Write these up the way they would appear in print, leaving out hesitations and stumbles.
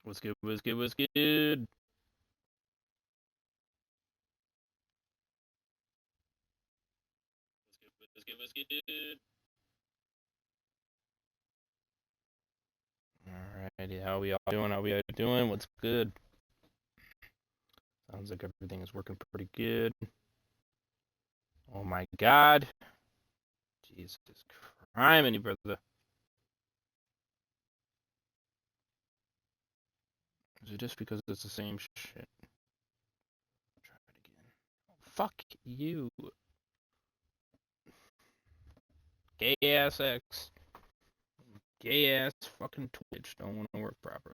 What's good? What's good? What's good? What's good? What's good? Alrighty, how we all doing? How we all doing? What's good? Sounds like everything is working pretty good. Oh my God, Jesus criminy, brother. Is it just because it's the same shit? Try it again. Fuck you, gay ass X, gay ass fucking Twitch. Don't want to work properly.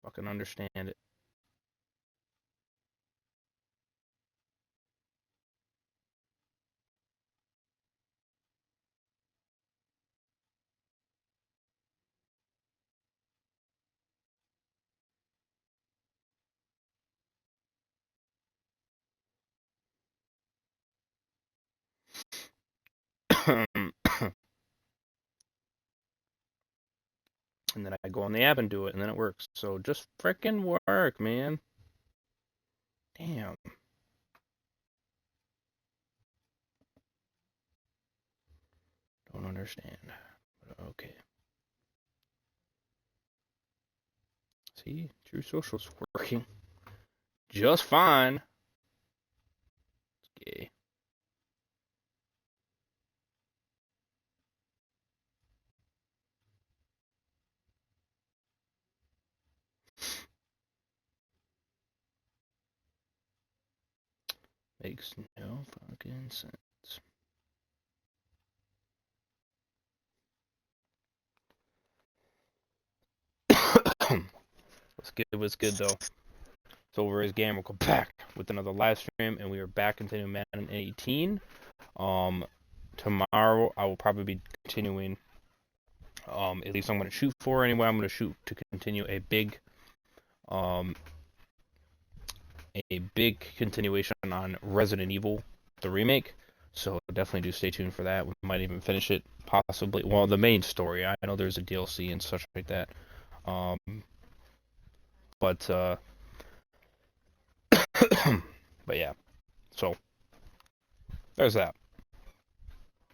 Fucking understand it. And then I go on the app and do it, and then it works. So just frickin' work, man. Damn. Don't understand. But okay. See, True Social's working just fine. It's gay. Makes no fucking sense. What's good though? It's over his game. We'll come back with another live stream, and we are back into Madden 18. Tomorrow I will probably be continuing. At least I'm going to shoot for anyway. I'm going to shoot to continue a big continuation on Resident Evil, the remake. So definitely do stay tuned for that. We might even finish it, possibly. Well, the main story. I know there's a DLC and such like that. But but yeah. So there's that.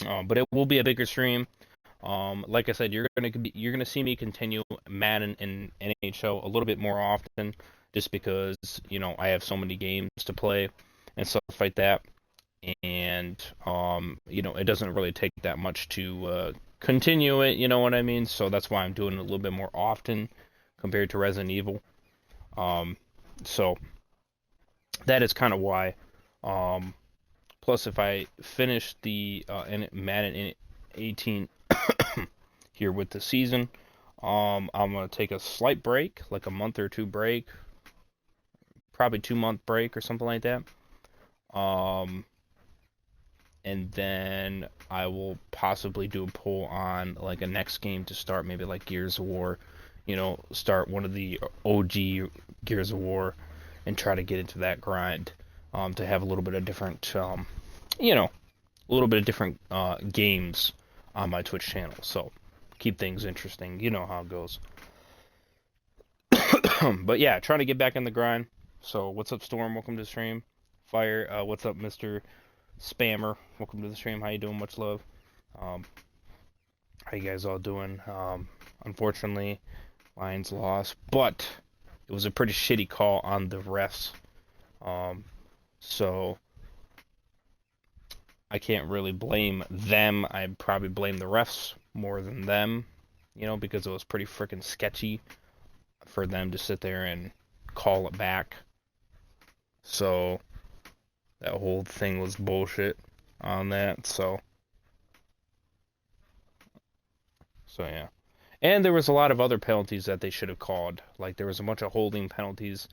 But it will be a bigger stream. Like I said, you're gonna see me continue Madden and NHL a little bit more often, just because I have so many games to play and stuff like that, and it doesn't really take that much to continue it. You know what I mean? So that's why I'm doing it a little bit more often compared to Resident Evil. So that is kind of why. Plus, if I finish the Madden 18 here with the season, I'm gonna take a slight break, like a month or two break, probably 2 month break or something like that. And then I will possibly do a poll on like a next game to start, maybe like Gears of War. Start one of the OG Gears of War and try to get into that grind. To have a little bit of different, games on my Twitch channel. So keep things interesting. You know how it goes. But yeah, trying to get back in the grind. So what's up, Storm? Welcome to the stream. Fire. What's up, Mr. Spammer? Welcome to the stream. How you doing? Much love. How you guys all doing? Unfortunately, Lions lost, but it was a pretty shitty call on the refs. So I can't really blame them. I probably blame the refs more than them, because it was pretty freaking sketchy for them to sit there and call it back. So that whole thing was bullshit on that. So yeah. And there was a lot of other penalties that they should have called. Like there was a bunch of holding penalties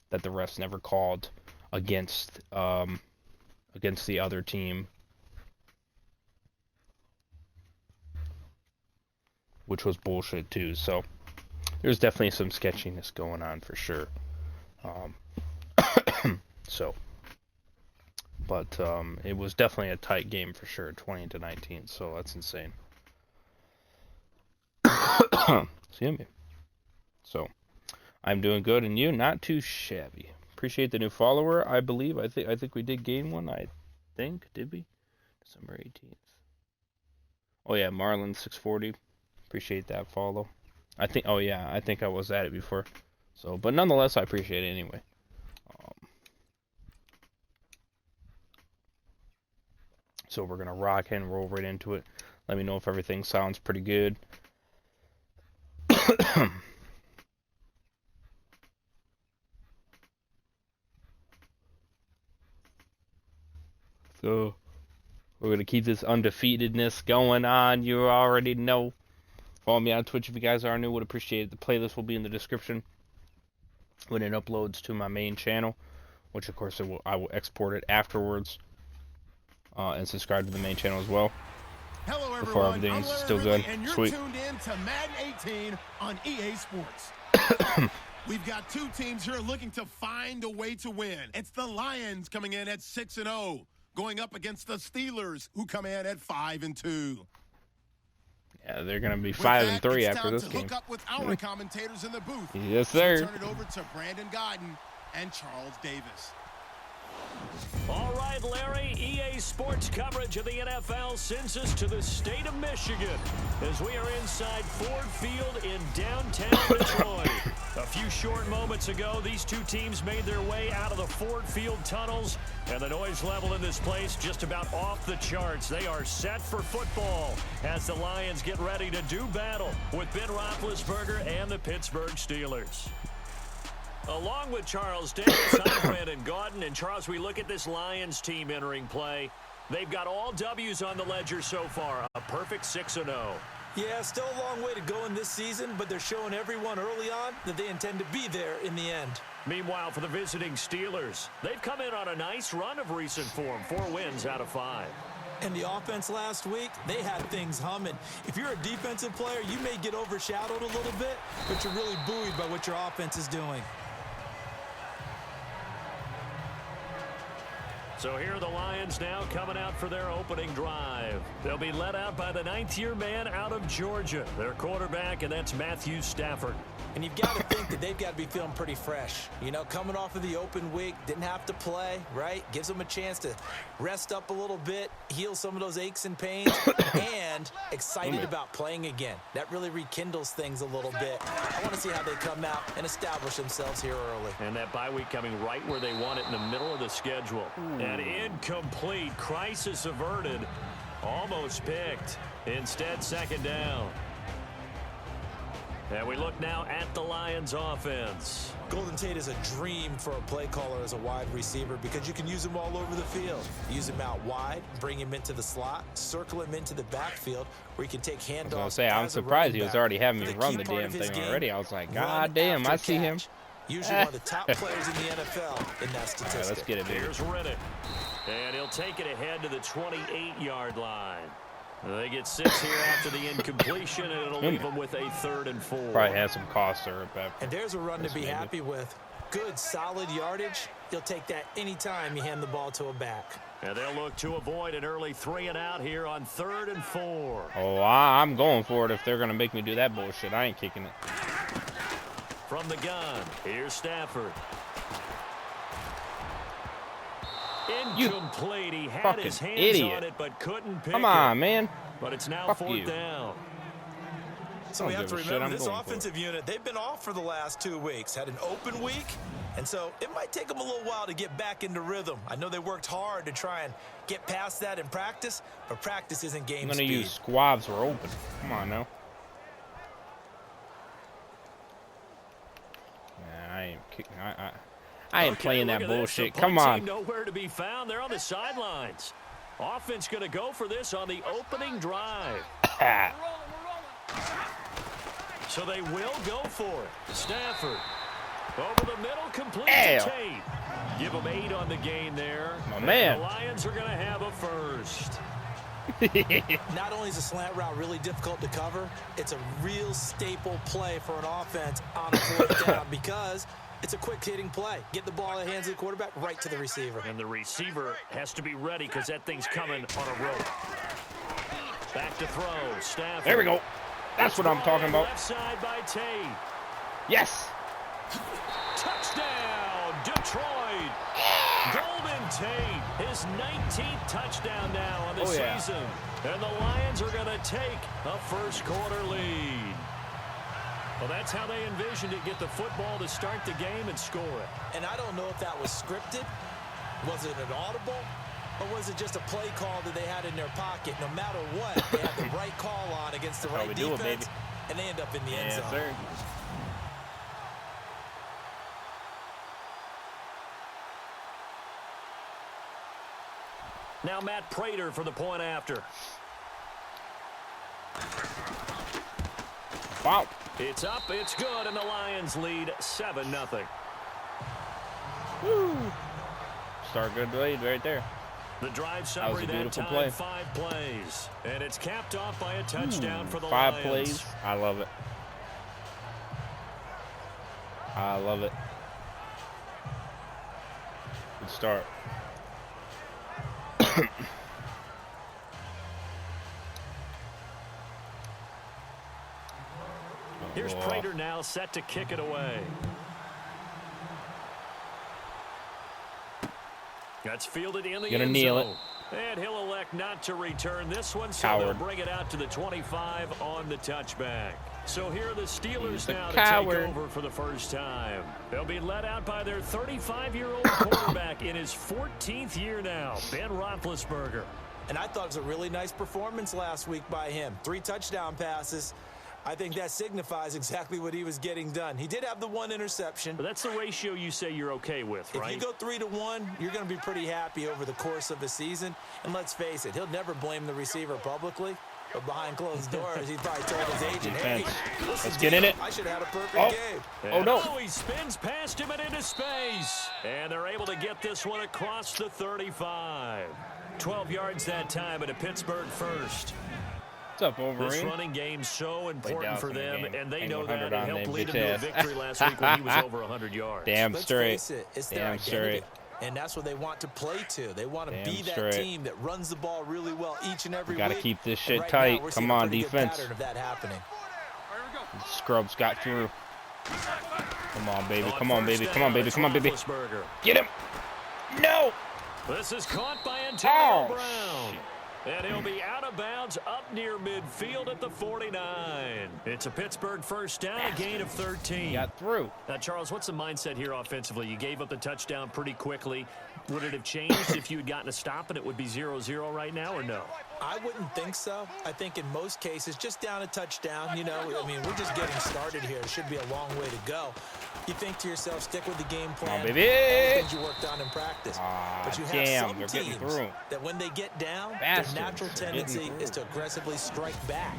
that the refs never called against the other team, which was bullshit too. So there's definitely some sketchiness going on for sure. So, but it was definitely a tight game for sure, 20-19. So that's insane. Excuse me. So, I'm doing good, and you? Not too shabby. Appreciate the new follower, I believe. I think we did gain one, I think. Did we? December 18th. Oh, yeah, Marlon 640. Appreciate that follow. I think I was at it before. So, but nonetheless, I appreciate it anyway. So we're gonna rock and roll right into it. Let me know if everything sounds pretty good. So we're gonna keep this undefeatedness going on. You already know. Follow me on Twitch if you guys are new. Would appreciate it. The playlist will be in the description when it uploads to my main channel, which of course I will export it afterwards. And subscribe to the main channel as well. Hello, everyone. Before everything's still good. And you're Sweet. tuned in to Madden 18 on EA Sports. We've got two teams here looking to find a way to win. It's the Lions coming in at 6-0, going up against the Steelers, who come in at 5-2. Yeah, they're gonna be 5-3 after this game. Hook up with our commentators in the booth. Yes, sir. Turn it over to Brandon Godden and Charles Davis. All right, Larry, EA Sports coverage of the NFL sends us to the state of Michigan as we are inside Ford Field in downtown Detroit. A few short moments ago, these two teams made their way out of the Ford Field tunnels, and the noise level in this place just about off the charts. They are set for football as the Lions get ready to do battle with Ben Roethlisberger and the Pittsburgh Steelers. Along with Charles Davis, I'm Brandon Godden. And Charles, we look at this Lions team entering play. They've got all W's on the ledger so far. A perfect 6-0. Yeah, still a long way to go in this season, but they're showing everyone early on that they intend to be there in the end. Meanwhile, for the visiting Steelers, they've come in on a nice run of recent form. 4 wins out of 5. And the offense last week, they had things humming. If you're a defensive player, you may get overshadowed a little bit, but you're really buoyed by what your offense is doing. So here are the Lions now coming out for their opening drive. They'll be led out by the 9th-year man out of Georgia, their quarterback, and that's Matthew Stafford. And you've got to think that they've got to be feeling pretty fresh. You know, coming off of the open week, didn't have to play, right? Gives them a chance to rest up a little bit, heal some of those aches and pains, and excited about playing again. That really rekindles things a little bit. I want to see how they come out and establish themselves here early. And that bye week coming right where they want it in the middle of the schedule. An incomplete, crisis averted, almost picked. Instead, 2nd down. And we look now at the Lions offense. Golden Tate is a dream for a play caller as a wide receiver because you can use him all over the field. Use him out wide, bring him into the slot, circle him into the backfield where he can take handoffs. I was say, I'm surprised he was already having me run the damn thing already. I was like, God damn, I see him. Usually one of the top players in the NFL in that statistic. All right, let's get it, baby. Here's Riddick. And he'll take it ahead to the 28-yard line. They get 6 here after the incompletion, and it'll leave them with a 3rd and 4. Probably has some cost there. And there's a run to be happy with. Good, solid yardage. You'll take that anytime you hand the ball to a back. And they'll look to avoid an early 3-and-out here on 3rd and 4. Oh, I'm going for it if they're going to make me do that bullshit. I ain't kicking it. From the gun, here's Stafford. Incomplete. He had his hands on it, but couldn't pick it. Come on, man. But it's now 4th down. So we have to remember this offensive unit, they've been off for the last 2 weeks. Had an open week, and so it might take them a little while to get back into rhythm. I know they worked hard to try and get past that in practice, but practice isn't game speed. I'm going to use squabs were open. Come on now. I ain't kicking. I ain't playing that bullshit. Come on. Nowhere to be found. They're on the sidelines. Offense going to go for this on the opening drive. So they will go for it. Stafford over the middle, complete to Tate. Give them 8 on the gain there. My man. The Lions are going to have a first. Not only is a slant route really difficult to cover, it's a real staple play for an offense on a 4th down because it's a quick-hitting play. Get the ball in the hands of the quarterback right to the receiver. And the receiver has to be ready because that thing's coming on a rope. Back to throw. Stafford. There we go. That's what I'm talking about. Left side by Tate. Yes. Touchdown, Detroit. Golden Tate, his 19th touchdown now on the season. And the Lions are going to take a first-quarter lead. Well, that's how they envisioned it, get the football to start the game and score it. And I don't know if that was scripted. Was it an audible? Or was it just a play call that they had in their pocket? No matter what, they had the right call on against the right defense, and they end up in the end zone. Sir. Now Matt Prater for the point after. Wow. It's up, it's good, and the Lions lead 7-0. Woo. Start good lead right there. The drive summary that time, play. 5 plays. And it's capped off by a touchdown for the 5 Lions. plays. I love it. I love it. Good start. Here's Prater now set to kick it away. That's fielded in the end zone. And he'll elect not to return this one, so they'll bring it out to the 25 on the touchback. So here are the Steelers now to take over for the first time. They'll be led out by their 35-year-old quarterback in his 14th year now, Ben Roethlisberger. And I thought it was a really nice performance last week by him. 3 touchdown passes. I think that signifies exactly what he was getting done. He did have the 1 interception. But that's the ratio you say you're okay with, right? If you go 3-1, you're going to be pretty happy over the course of a season. And let's face it, he'll never blame the receiver publicly. But behind closed doors, he probably told his agent, hey, let's get in it. I should have had a perfect game. Oh, no. He spins past him and into space. And they're able to get this one across the 35. 12 yards that time at a Pittsburgh first. What's up, Wolverine? This running game's so important for them, and they know that. It on helped them, lead them to a victory last week when he was over 100 yards. Damn straight. Let's face it, it's their identity. Straight. And that's what they want to play to. They want to be that team that runs the ball really well each and every week. Got to keep this shit tight. Come on, defense. Of that happening. Scrubs got through. Come on, baby. Come on, baby. Come on, baby. Come on, baby. Get him. No. This is caught by Antonio Brown. And he'll be out of bounds up near midfield at the 49. It's a Pittsburgh first down, a gain of 13. Got through. Now, Charles, what's the mindset here offensively? You gave up the touchdown pretty quickly. Would it have changed if you had gotten a stop and it would be 0-0 right now, or no? I wouldn't think so. I think in most cases, just down a touchdown, you know, I mean, we're just getting started here. It should be a long way to go. You think to yourself, stick with the game plan, baby. things you worked on in practice. But you have they're some getting teams through. that when they get down, Bastards. their natural tendency is to aggressively strike back.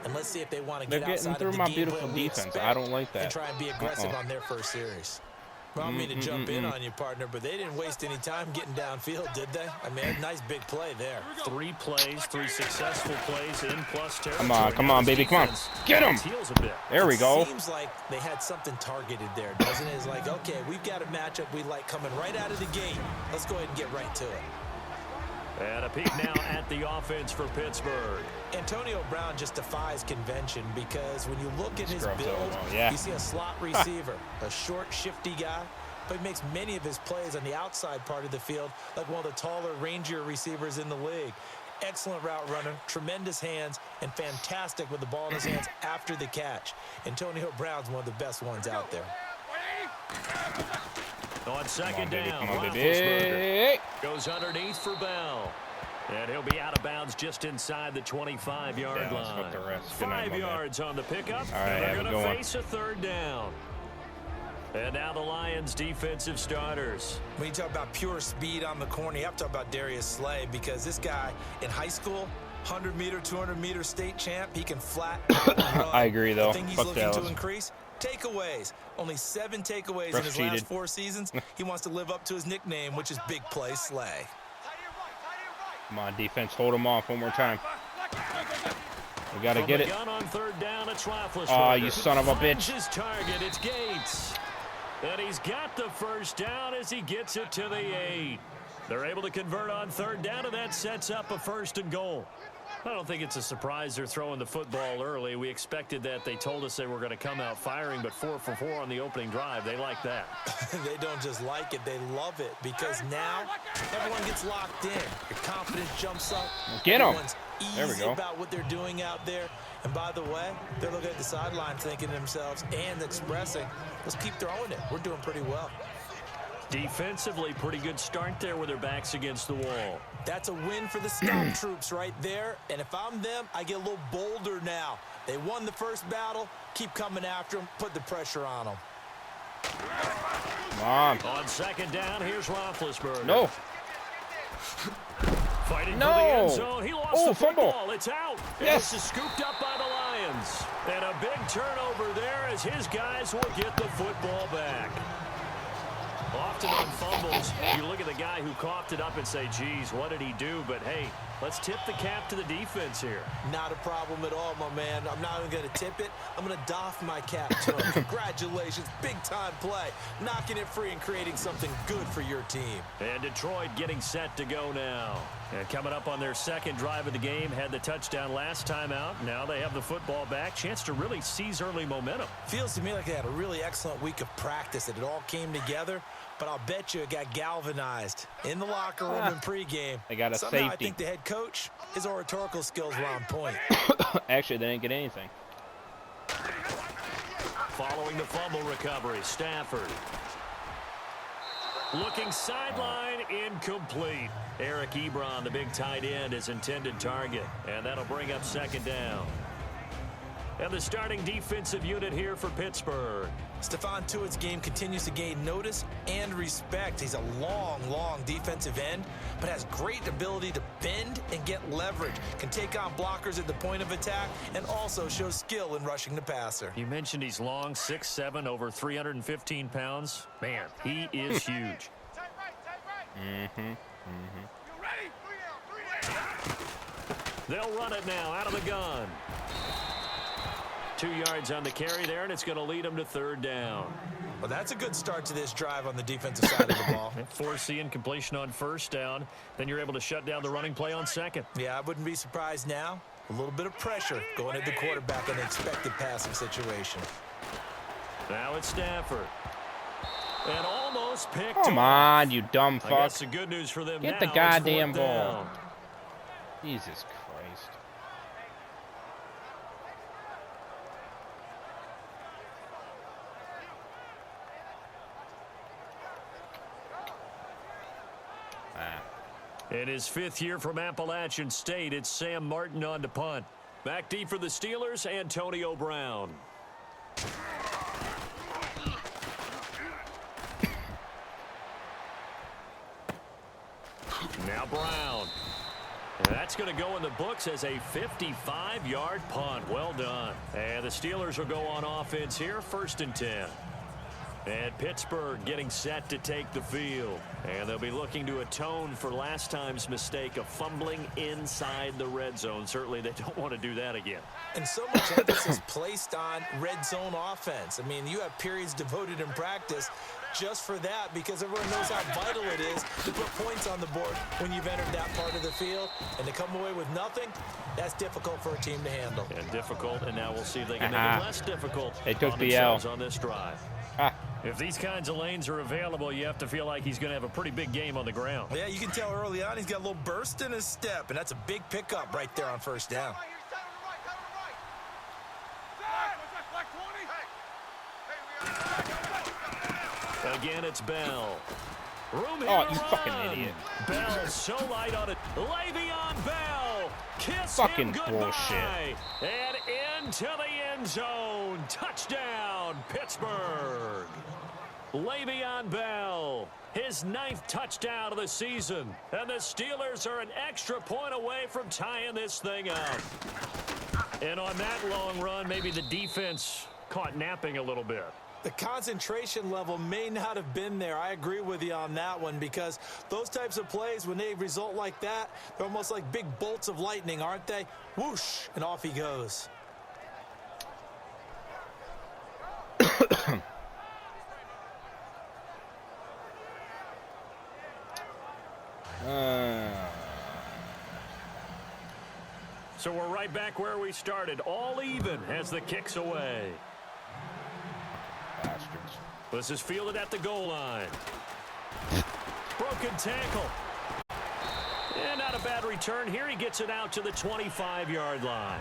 And let's see if they want to get getting outside through of the my game beautiful plan we defense. expect I don't like that. and try and be aggressive on their first series. Well, I don't mean to jump in on you, partner, but they didn't waste any time getting downfield, did they? I mean, a nice big play there. 3 plays, 3 successful plays in plus territory. Come on, baby, come on. Get him. There we go. It seems like they had something targeted there, doesn't it? It's like, okay, we've got a matchup we like coming right out of the gate. Let's go ahead and get right to it. And a peek now at the offense for Pittsburgh. Antonio Brown just defies convention because when you look at his build, you see a slot receiver, a short, shifty guy, but he makes many of his plays on the outside part of the field like one of the taller, rangier receivers in the league. Excellent route runner, tremendous hands, and fantastic with the ball in his hands after the catch. Antonio Brown's one of the best ones out there. On second down, Roethlisberger goes underneath for Bell. And he'll be out of bounds just inside the 25-yard line. 5 yards on the pickup, and they're going to face a 3rd down. And now the Lions' defensive starters. When you talk about pure speed on the corner, you have to talk about Darius Slay because this guy in high school, 100-meter, 200-meter state champ, he can flat out run. I agree, though. The thing he's looking to increase, takeaways. Only 7 takeaways in his last 4 seasons. He wants to live up to his nickname, which is Big Play Slay. Come on, defense, hold him off one more time. We got to get it. On 3rd down, it's Oh, you son of a bitch. His target, it's Gates. And he's got the first down as he gets it to the 8. They're able to convert on 3rd down, and that sets up a 1st and goal. I don't think it's a surprise they're throwing the football early. We expected that. They told us they were going to come out firing, but 4 for 4 on the opening drive. They like that. They don't just like it, they love it, because now everyone gets locked in. Your confidence jumps up. Get him. There we go. About what they're doing out there. And by the way, they're looking at the sideline thinking to themselves and expressing, let's keep throwing it. We're doing pretty well. Defensively, pretty good start there with their backs against the wall. That's a win for the stop troops right there. And if I'm them, I get a little bolder now. They won the first battle. Keep coming after them. Put the pressure on them. Come on. On second down, here's Roethlisberger. No. Fighting for the end zone. He lost the fumble. football. It's out. Yes. This is scooped up by the Lions. And a big turnover there as his guys will get the football back. Often on fumbles, you look at the guy who coughed it up and say, geez, what did he do? But, hey, let's tip the cap to the defense here. Not a problem at all, my man. I'm not even going to tip it. I'm going to doff my cap to him. Congratulations. Big-time play. Knocking it free and creating something good for your team. And Detroit getting set to go now. And coming up on their second drive of the game, had the touchdown last time out. Now they have the football back. Chance to really seize early momentum. Feels to me like they had a really excellent week of practice. It all came together. But I'll bet you it got galvanized in the locker room in pregame. They got a Somehow safety. I think the head coach, his oratorical skills were on point. Actually, they didn't get anything. Following the fumble recovery, Stafford. Looking sideline, incomplete. Eric Ebron, the big tight end, his intended target. And that'll bring up second down. And the starting defensive unit here for Pittsburgh. Stephon Tuitt's game continues to gain notice and respect. He's a long defensive end, but has great ability to bend and get leverage. Can take on blockers at the point of attack and also shows skill in rushing the passer. You mentioned he's long, 6'7", over 315 pounds. Man, he is huge. They'll run it now out of the gun. 2 yards on the carry there, and it's going to lead them to third down. Well, that's a good start to this drive on the defensive side of the ball. Force the incompletion on first down. Then you're able to shut down the running play on second. Yeah, I wouldn't be surprised now. A little bit of pressure going at the quarterback in an expected passing situation. Now it's Stafford. And almost picked Come off. on, you dumb fuck. That's the good news for them. Get now. the It's goddamn fourth ball. down. Jesus Christ. In his 5th year from Appalachian State, it's Sam Martin on to punt. Back deep for the Steelers, Antonio Brown. Now Brown. And that's going to go in the books as a 55-yard punt. Well done. And the Steelers will go on offense here, 1st and 10. And Pittsburgh getting set to take the field. And they'll be looking to atone for last time's mistake of fumbling inside the red zone. Certainly they don't want to do that again. And so much emphasis placed on red zone offense. I mean, you have periods devoted in practice just for that, because everyone knows how vital it is to put points on the board when you've entered that part of the field. And to come away with nothing, that's difficult for a team to handle. And difficult, and now we'll see if they can make it less difficult They took on the themselves L. on this drive. If these kinds of lanes are available, you have to feel like he's going to have a pretty big game on the ground. Yeah, you can tell early on he's got a little burst in his step, and that's a big pickup right there on first down. Again, it's Bell. Room here Oh, you to fucking run. idiot. Bell so light on it. Le'Veon Bell. Kiss Fucking him goodbye. bullshit. And into the end zone. Touchdown, Pittsburgh. Le'Veon Bell, his 9th touchdown of the season. And the Steelers are an extra point away from tying this thing up. And on that long run, maybe the defense caught napping a little bit. The concentration level may not have been there. I agree with you on that one, because those types of plays, when they result like that, they're almost like big bolts of lightning, aren't they? Whoosh, and off he goes. So we're right back where we started, all even as the kick's away. Bastards. This is fielded at the goal line. Broken tackle. And not a bad return here. He gets it out to the 25-yard line.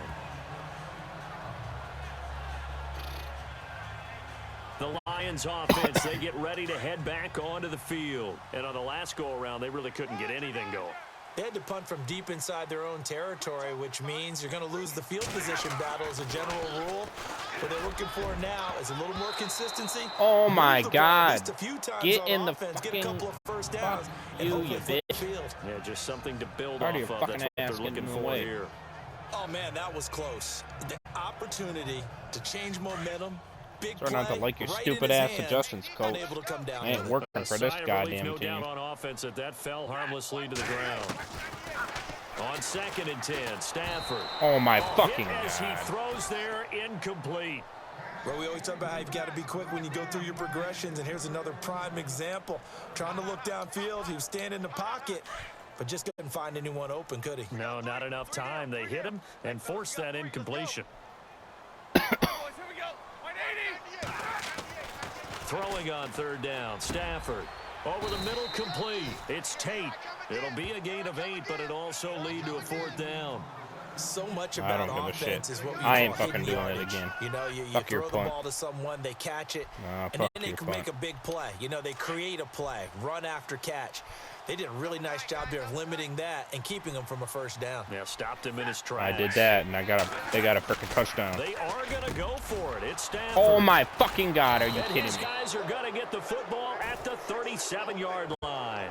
The Lions offense, they get ready to head back onto the field. And on the last go-around, they really couldn't get anything going. They had to punt from deep inside their own territory, which means you're going to lose the field position battle as a general rule. What they're looking for now is a little more consistency. Oh my God! Get in the offense, fucking... Get a couple of first downs. You bitch. Yeah, just something to build Part off of your of. That's fucking what ass they're looking getting in the for way. here. Oh, man, that was close. The opportunity to change momentum. Big Starting not to like your right stupid ass adjustments, coach. I ain't working for this goddamn no team. doubt on offense that fell harmlessly to the ground. On 2nd and 10, Stafford. Oh my fucking God. As he throws there, incomplete. Well, we always talk about how you've got to be quick when you go through your progressions, and here's another prime example. Trying to look downfield, he was standing in the pocket, but just couldn't find anyone open, could he? No, not enough time. They hit him and forced that incompletion. Throwing on 3rd down, Stafford. Over the middle, complete. It's Tate. It'll be a gain of 8, but it also lead to a 4th down. So much I about don't give a offense shit. is what we I ain't call fucking hidden doing it yardage. again. You know, you Fuck throw your the punt. ball to someone, they catch it, Nah, and fuck then they your can punt. make a big play. You know, they create a play, run after catch. They did a really nice job there of limiting that and keeping them from a 1st down. Yeah, stopped him in his tracks. I did that, and they got a freaking touchdown. They are going to go for it. It's Stafford. Oh my fucking God, are you And kidding his me? guys are going to get the football at the 37-yard line.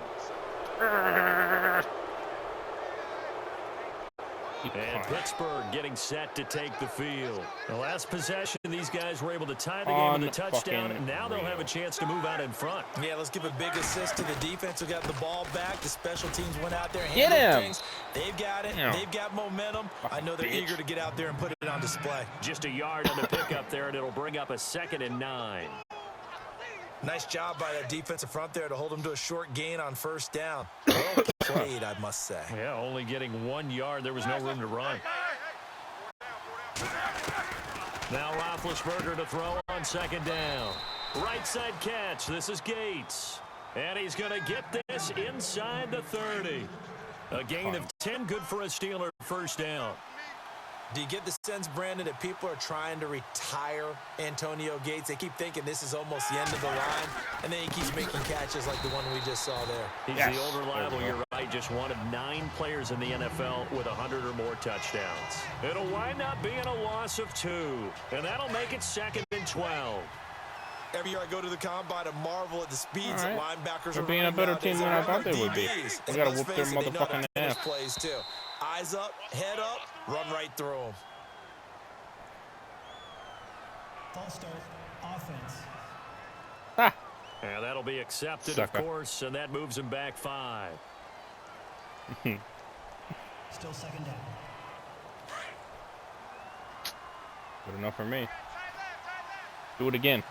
And Pittsburgh getting set to take the field. The last possession, these guys were able to tie the game with a touchdown, and now they'll have a chance to move out in front. Yeah, let's give a big assist to the defense who got the ball back. The special teams went out there and Get handled him. things. They've got it. Damn. They've got momentum. I know they're eager to get out there and put it on display. Just a yard on the pickup there, and it'll bring up a 2nd and 9. Nice job by that defensive front there to hold them to a short gain on 1st down. Well played, I must say. Yeah, only getting 1 yard. There was no room to run. Now Roethlisberger to throw on 2nd down. Right side catch. This is Gates. And he's going to get this inside the 30. A gain of 10, good for a Steeler 1st down. Do you get the sense, Brandon, that people are trying to retire Antonio Gates? They keep thinking this is almost the end of the line, and then he keeps making catches like the one we just saw there. He's the old reliable, you're right, just one of 9 players in the NFL with 100 or more touchdowns. It'll wind up being a loss of 2, and that'll make it 2nd and 12. Every year I go to the combine and marvel at the speeds that linebackers They're are being a better team than I thought they would be. DBs. We got to And whoop let's their face it, they know how motherfucking to finish ass. plays too. Eyes up, head up, run right through them. False start, offense. Ah. And that'll be accepted, Sucker. of course, and that moves him back 5. Still 2nd down. Good enough for me. Do it again.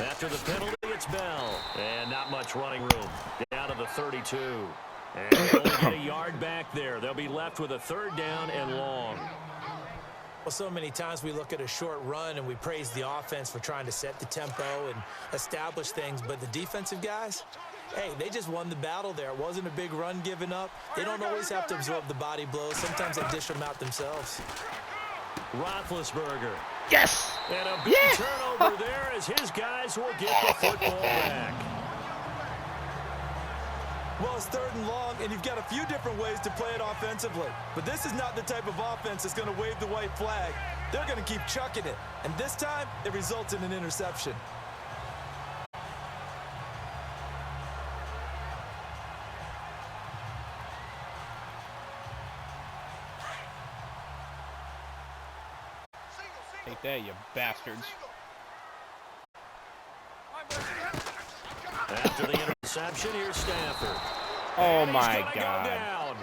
After the penalty, it's Bell. And not much running room. Down to the 32. And they only get a yard back there. They'll be left with a 3rd down and long. Well, so many times we look at a short run and we praise the offense for trying to set the tempo and establish things, but the defensive guys, hey, they just won the battle there. It wasn't a big run given up. They don't always have to absorb the body blows. Sometimes they dish them out themselves. Roethlisberger. Yes! And a big turnover there as his guys will get the football back. Well, it's 3rd and long, and you've got a few different ways to play it offensively. But this is not the type of offense that's going to wave the white flag. They're going to keep chucking it. And this time, it results in an interception. Take that, you bastards. After the interception, here's Stafford. Oh And my he's gonna God. Go down.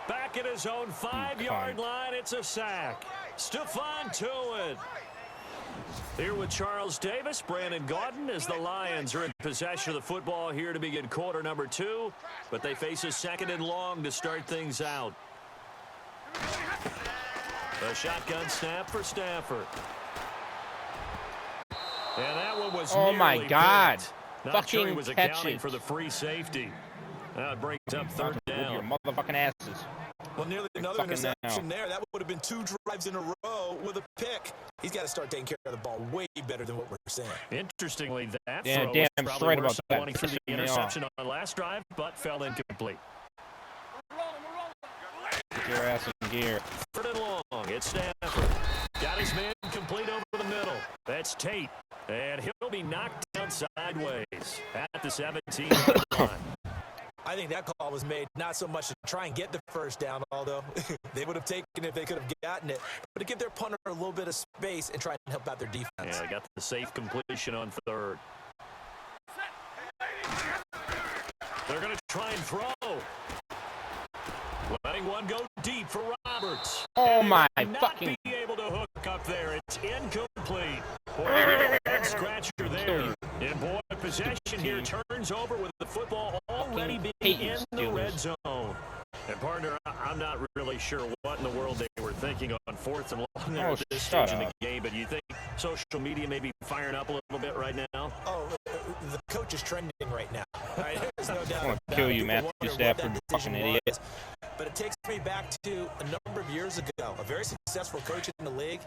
Back at his own 5-yard line, it's a sack. Stephon Tuitt. Here with Charlie. Miles Davis, Brandon Gaudin, as the Lions are in possession of the football here to begin quarter number 2. But they face a 2nd and long to start things out. A shotgun snap for Stafford. And that one was oh my God. Not fucking sure he was catch accounting it. for the free safety. Now it brings up 3rd down. Your motherfucking asses. Well, nearly another interception there. That would have been 2 drives in a row with a pick. He's got to start taking care of the ball way better than what we're saying. Interestingly, that yeah, throw damn, was I'm probably right worse about than that. through the interception on last drive, but fell incomplete. Get your ass in gear. 3rd and long. It's Stafford. Got his man complete over the middle. That's Tate. And he'll be knocked down sideways at the 17-yard line. I think that call was made not so much to try and get the 1st down, although they would have taken it if they could have gotten it, but to give their punter a little bit of space and try and help out their defense. Yeah, they got the safe completion on 3rd. They're going to try and throw. Letting one go deep for Roberts. Oh my Not fucking. be able to hook up there. It's incomplete. Boy, a head scratcher there. And boy, possession here turns over with the football already being in the red zone. And partner, I'm not really sure what in the world they were thinking on 4th and long there at this stage in the game, but you think social media may be firing up a little bit right now? Oh, the coach is trending right now. Right? There's no doubt. I want to kill you, Matthew Stafford, you fucking idiot. But it takes me back to a number of years ago. A very successful coach in the league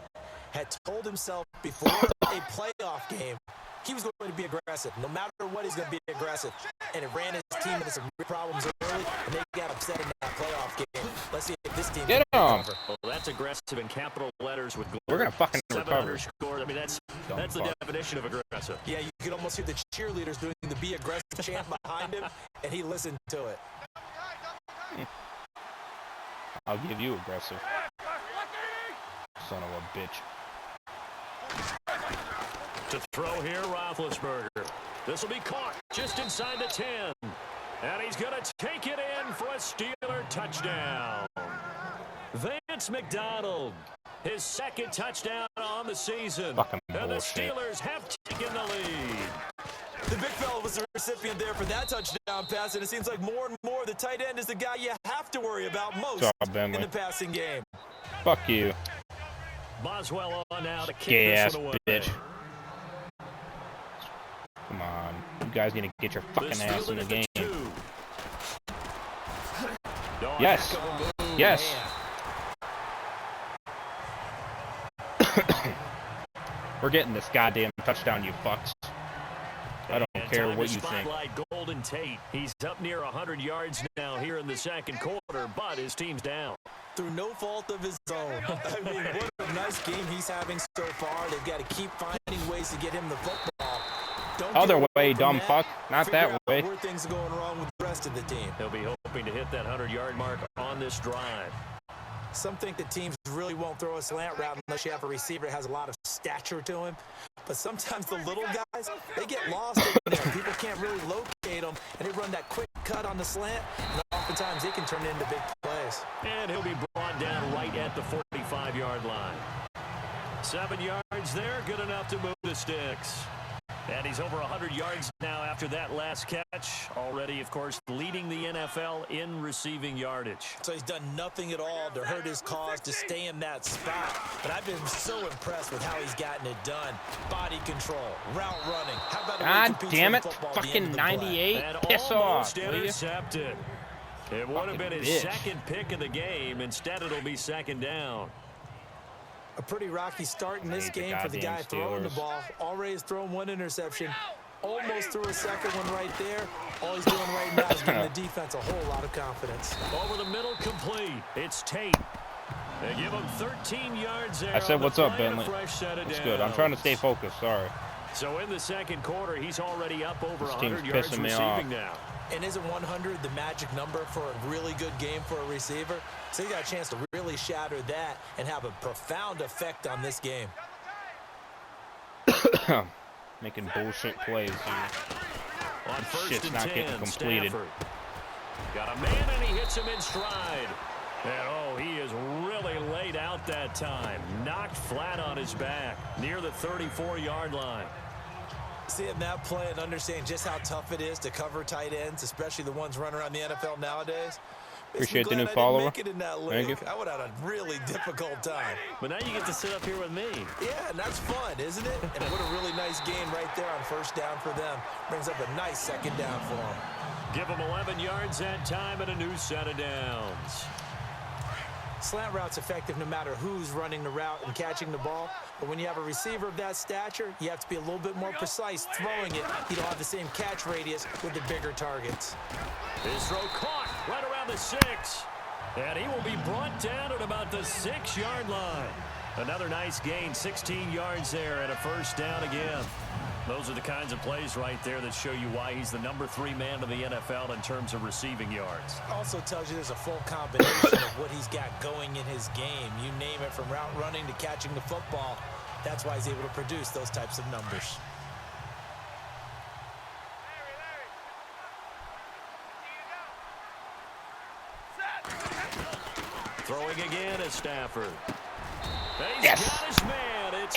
had told himself before a playoff game he was going to be aggressive. No matter what, he's going to be aggressive. And it ran his team into some problems early, and they got upset in that playoff game. Let's see if this team Get can him. recover. Well, that's aggressive in capital letters with goal. We're going to fucking 7 recover. underscored. I mean, that's the definition of aggressive. Yeah, you could almost hear the cheerleaders doing the "Be Aggressive" chant behind him, and he listened to it. I'll give you aggressive. Son of a bitch. To throw here, Roethlisberger. This will be caught just inside the 10. And he's going to take it in for a Steeler touchdown. Vance McDonald, his 2nd touchdown on the season. Fucking and the bullshit. Steelers have taken the lead. The big fella was the recipient there for that touchdown pass, and it seems like more and more the tight end is the guy you have to worry about most in the passing game. Fuck you. Boswell on now to kick Gay-ass this one away. bitch. Come on. You guys need to get your fucking ass in the game. Yes. Yes. We're getting this goddamn touchdown, you fucks. I don't care what you think. Golden Tate. He's up near 100 yards now here in the 2nd quarter, but his team's down. Through no fault of his own. I mean, what a nice game he's having so far. They've got to keep finding ways to get him the football. Don't Other way, dumb fuck. Not that way. Where things are going wrong with the rest of the team. He'll be hoping to hit that 100-yard mark on this drive. Some think that teams really won't throw a slant route unless you have a receiver that has a lot of stature to him. But sometimes the little guys, they get lost in there. People can't really locate them, and they run that quick cut on the slant, and oftentimes they can turn into big plays. And he'll be brought down right at the 45-yard line. 7 yards there, good enough to move the sticks. And he's over 100 yards now after that last catch. Already, of course, leading the NFL in receiving yardage. So he's done nothing at all to hurt his cause, to stay in that spot. But I've been so impressed with how he's gotten it done. Body control, route running. How about God damn it. Fucking 98. Piss off. Intercepted. It would have been his 2nd pick of the game. Instead, it'll be 2nd down. A pretty rocky start in this game for the guy throwing the ball. Already has thrown 1 interception. Almost threw a 2nd one right there. All he's doing right now is giving the defense a whole lot of confidence. Over the middle, complete. It's Tate. They give him 13 yards there. I said, what's up, Bentley? It's good. I'm trying to stay focused. Sorry. So in the 2nd quarter, he's already up over 100 yards receiving now. And isn't 100 the magic number for a really good game for a receiver? So he got a chance to really shatter that and have a profound effect on this game. Making bullshit plays here. On 1st Shit's and not 10, getting completed. Stafford. Got a man, and he hits him in stride. And oh, he is really laid out that time. Knocked flat on his back near the 34-yard line. Seeing that play and understanding just how tough it is to cover tight ends, especially the ones running around the NFL nowadays. Appreciate the new follower. Thank you. I would have had a really difficult time. But now you get to sit up here with me. Yeah, and that's fun, isn't it? And what a really nice gain right there on first down for them. Brings up a nice second down for them. Give them 11 yards that time and a new set of downs. Slant route's effective no matter who's running the route and catching the ball. But when you have a receiver of that stature, you have to be a little bit more precise throwing it. You don't have the same catch radius with the bigger targets. His throw caught right around the 6. And he will be brought down at about the 6-yard line. Another nice gain, 16 yards there and a first down again. Those are the kinds of plays right there that show you why he's the number 3 man in the NFL in terms of receiving yards. Also tells you there's a full combination of what he's got going in his game. You name it, from route running to catching the football. That's why he's able to produce those types of numbers. Throwing again is Stafford. He's Yes. got his man. It's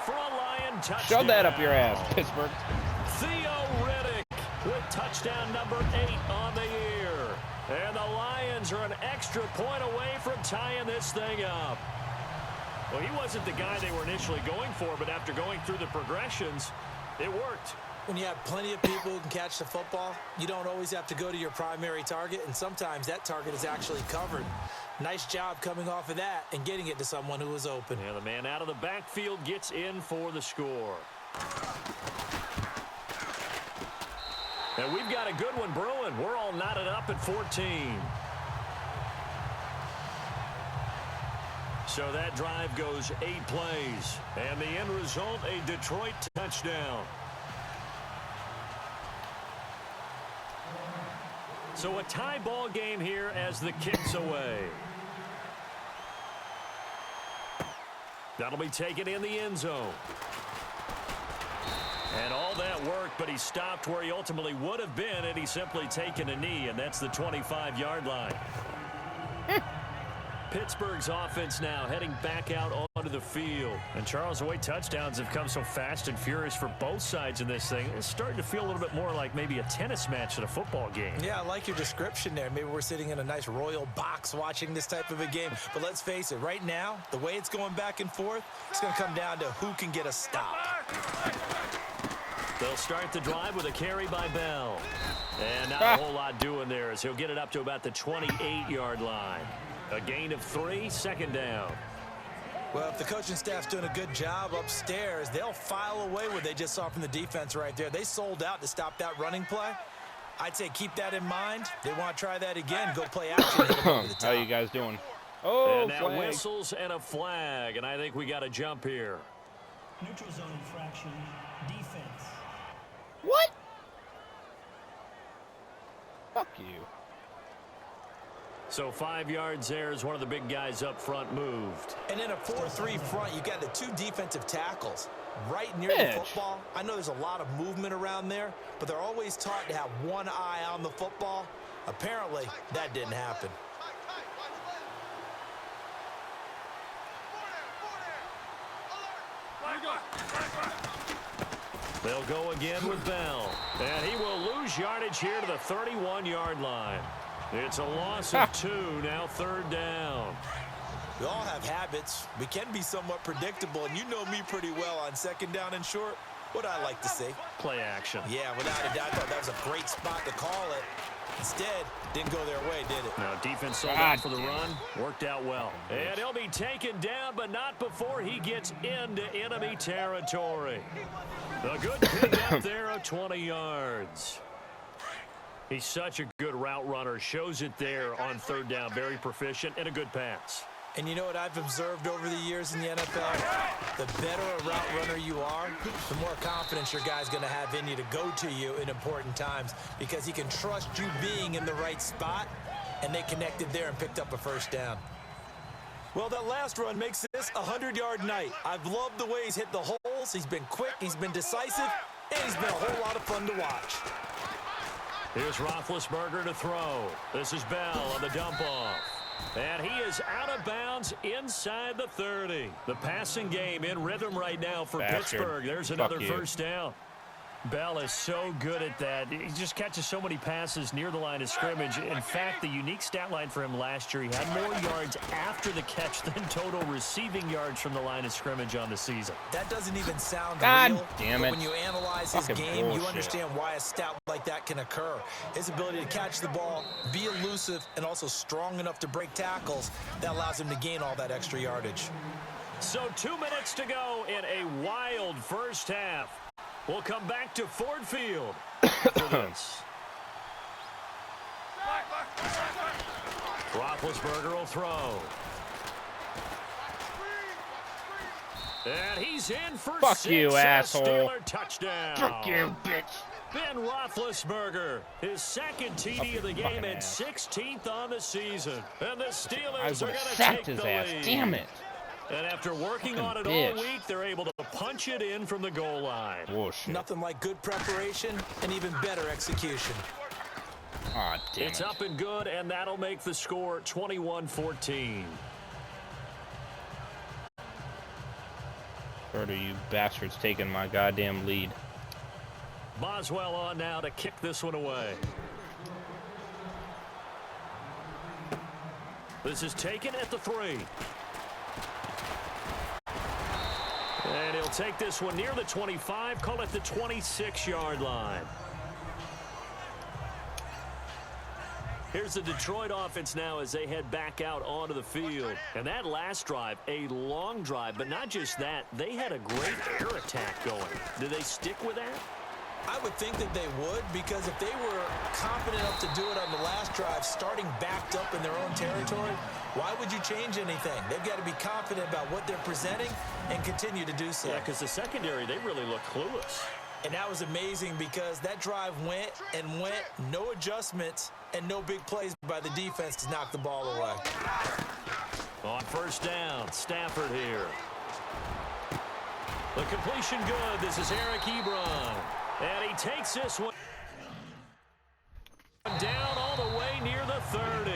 for a Lion touchdown. Shove that up your ass, Pittsburgh. Theo Riddick with touchdown number 8 on the year. And the Lions are an extra point away from tying this thing up. Well, he wasn't the guy they were initially going for, but after going through the progressions, it worked. When you have plenty of people who can catch the football, you don't always have to go to your primary target, and sometimes that target is actually covered. Nice job coming off of that and getting it to someone who was open. Yeah, the man out of the backfield gets in for the score. And we've got a good one brewing. We're all knotted up at 14. So that drive goes 8 plays. And the end result, a Detroit touchdown. So a tie ball game here as the kick's away. That'll be taken in the end zone. And all that worked, but he stopped where he ultimately would have been had he simply taken a knee, and that's the 25-yard line. Pittsburgh's offense now heading back out onto the field. And Charles, the way touchdowns have come so fast and furious for both sides in this thing, it's starting to feel a little bit more like maybe a tennis match at a football game. Yeah, I like your description there. Maybe we're sitting in a nice royal box watching this type of a game. But let's face it, right now, the way it's going back and forth, it's going to come down to who can get a stop. They'll start the drive with a carry by Bell. And not a whole lot doing there as he'll get it up to about the 28-yard line. A gain of 3, second down. Well, if the coaching staff's doing a good job upstairs, they'll file away what they just saw from the defense right there. They sold out to stop that running play. I'd say keep that in mind. They want to try that again. Go play action. Hit them over the top. How you guys doing? Oh, and now flag. whistles and a flag, and I think we got a jump here. Neutral zone infraction. Defense. What? Fuck you. So 5 yards there as one of the big guys up front moved. And in a 4-3 front, you got the 2 defensive tackles right near Edge. the football. I know there's a lot of movement around there, but they're always taught to have one eye on the football. Apparently, that didn't happen. They'll go again with Bell. And he will lose yardage here to the 31-yard line. It's a loss of 2, now third down. We all have habits. We can be somewhat predictable, and you know me pretty well on second down and short. What I like to see. Play action. Yeah, without a doubt, I thought that was a great spot to call it. Instead, didn't go their way, did it? Now defense sold out for the run. Worked out well. And he'll be taken down, but not before he gets into enemy territory. A good pick up there of 20 yards. He's such a good route runner. Shows it there on third down. Very proficient and a good pass. And you know what I've observed over the years in the NFL? The better a route runner you are, the more confidence your guy's going to have in you to go to you in important times because he can trust you being in the right spot, and they connected there and picked up a first down. Well, that last run makes this a 100-yard night. I've loved the way he's hit the holes. He's been quick, he's been decisive, and he's been a whole lot of fun to watch. Here's Roethlisberger to throw. This is Bell on the dump off. And he is out of bounds inside the 30. The passing game in rhythm right now for Pittsburgh. There's another first down. Bell is so good at that. He just catches so many passes near the line of scrimmage. In fact, the unique stat line for him last year, he had more yards after the catch than total receiving yards from the line of scrimmage on the season. That doesn't even sound real. Damn it. When you analyze his game, you understand why a stat like that can occur. His ability to catch the ball, be elusive, and also strong enough to break tackles, that allows him to gain all that extra yardage. So 2 minutes to go in a wild first half. We'll come back to Ford Field for this. Roethlisberger will throw. And he's in for Fuck 6. you, asshole. Steeler touchdown. Fuck you, bitch. Ben Roethlisberger, his second TD of the game and 16th on the season. And the Steelers are going to take the lead. Damn it. And after working on it all week, they're able to punch it in from the goal line. Bullshit. Nothing like good preparation and even better execution. Aw, damn It's it. up and good, and that'll make the score 21-14. Further, you bastards taking my goddamn lead. Boswell on now to kick this one away. This is taken at the 3. And he'll take this one near the 25, call it the 26-yard line. Here's the Detroit offense now as they head back out onto the field. And that last drive, a long drive, but not just that, they had a great air attack going. Do they stick with that? I would think that they would, because if they were confident enough to do it on the last drive, starting backed up in their own territory, why would you change anything? They've got to be confident about what they're presenting and continue to do so. Yeah, because the secondary, they really look clueless. And that was amazing because that drive went and went, no adjustments, and no big plays by the defense to knock the ball away. On first down, Stafford here. The completion good. This is Eric Ebron. And he takes this one down all the way near the 30.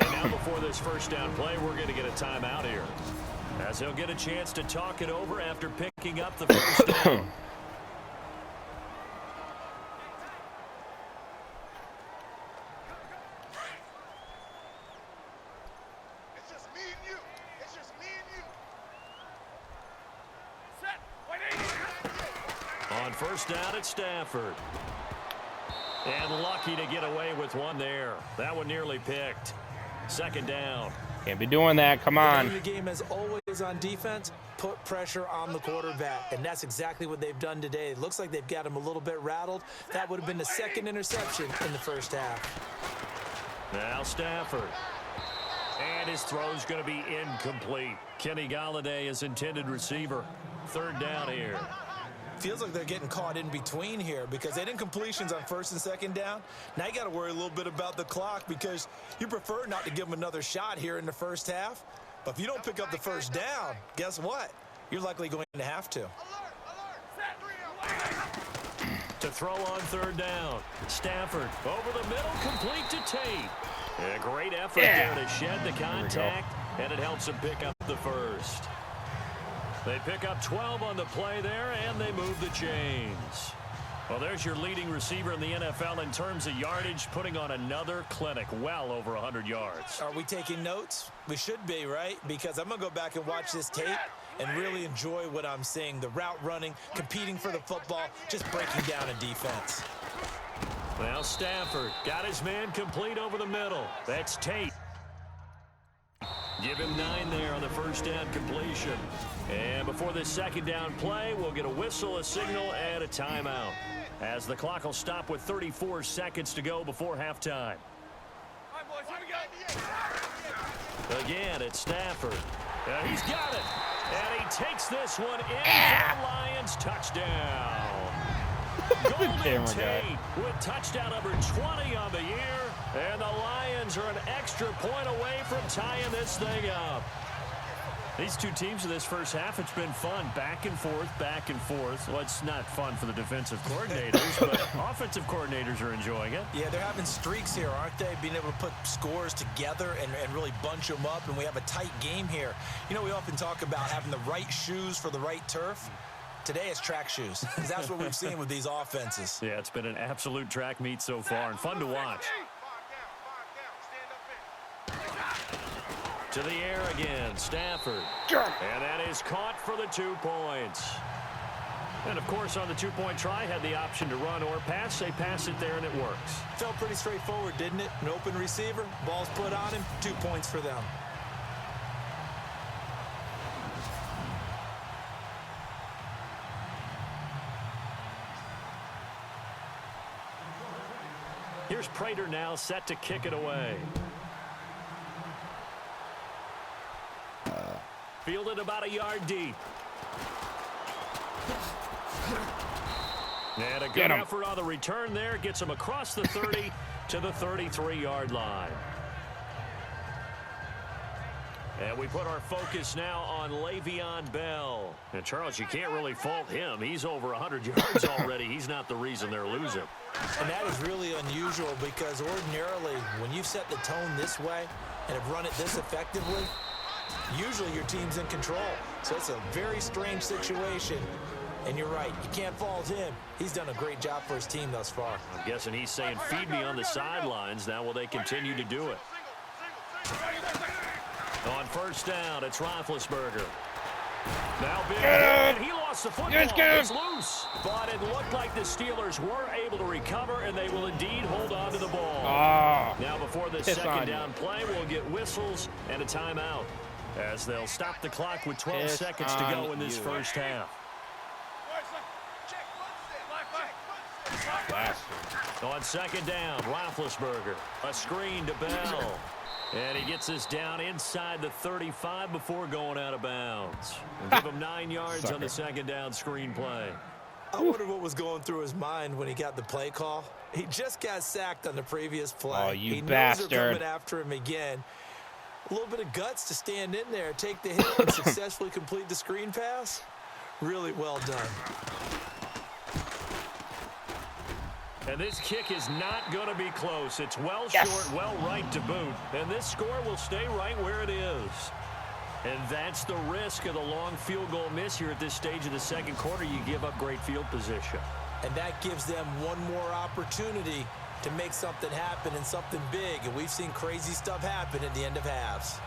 And now before this first down play, we're going to get a timeout here, as he'll get a chance to talk it over after picking up the first down. It's just me and you. It's just me and you. On first down, it's Stafford. And lucky to get away with one there. That one nearly picked. Second down. Can't be doing that. Come on. The game is always on defense. Put pressure on the quarterback, and that's exactly what they've done today. It looks like they've got him a little bit rattled. That would have been the second interception in the first half. Now Stafford. And his throw's going to be incomplete. Kenny Golladay is intended receiver. Third down here. Feels like they're getting caught in between here because they didn't completions on first and second down. Now you got to worry a little bit about the clock because you prefer not to give them another shot here in the first half. But if you don't pick up the first down, guess what? You're likely going to have to. To throw on third down. Stafford over the middle, complete to Tate. A great effort there to shed the contact, and it helps him pick up the first. They pick up 12 on the play there, and they move the chains. Well, there's your leading receiver in the NFL in terms of yardage, putting on another clinic, well over 100 yards. Are we taking notes? We should be, right? Because I'm going to go back and watch this tape and really enjoy what I'm seeing. The route running, competing for the football, just breaking down a defense. Now Stafford got his man complete over the middle. That's Tate. Give him 9 there on the first down completion. And before this second down play, we'll get a whistle, a signal, and a timeout, as the clock will stop with 34 seconds to go before halftime. Again, it's Stafford. He's got it. And he takes this one in for the Lions. Touchdown. Golden Tate with touchdown number 20 on the year. And the Lions are an extra point away from tying this thing up. These two teams in this first half, it's been fun. Back and forth, back and forth. Well, it's not fun for the defensive coordinators, but offensive coordinators are enjoying it. Yeah, they're having streaks here, aren't they? Being able to put scores together and really bunch them up, and we have a tight game here. You know, we often talk about having the right shoes for the right turf. Today it's track shoes. That's what we've seen with these offenses. Yeah, it's been an absolute track meet so far and fun to watch. To the air again, Stafford. And that is caught for the 2 points. And, of course, on the two-point try, had the option to run or pass. They pass it there, and it works. Felt pretty straightforward, didn't it? An open receiver, ball's put on him, 2 points for them. Here's Prater now set to kick it away. Fielded about a yard deep. And a good effort on the return there. Gets him across the 30 to the 33-yard line. And we put our focus now on Le'Veon Bell. And, Charles, you can't really fault him. He's over 100 yards already. He's not the reason they're losing. And that is really unusual because ordinarily when you've set the tone this way and have run it this effectively, usually your team's in control. So it's a very strange situation. And you're right, you can't fault him. He's done a great job for his team thus far. I'm guessing he's saying, feed me on the sidelines. Now will they continue to do it? On first down, it's Roethlisberger. Now big hit, and he lost the football. It's loose. But it looked like the Steelers were able to recover, and they will indeed hold on to the ball. Now before the second down play, we'll get whistles and a timeout, as they'll stop the clock with 12 seconds to go in this first half. On second down, Roethlisberger. A screen to Bell. And he gets us down inside the 35 before going out of bounds. And give him 9 yards on the second down screen play. I wonder what was going through his mind when he got the play call. He just got sacked on the previous play. Oh, you he bastard. knows they're coming after him again. A little bit of guts to stand in there, take the hit, and successfully complete the screen pass. Really well done. And this kick is not going to be close. It's well short, well right to boot. And this score will stay right where it is. And that's the risk of the long field goal miss here at this stage of the second quarter. You give up great field position. And that gives them one more opportunity to make something happen and something big. And we've seen crazy stuff happen at the end of halves.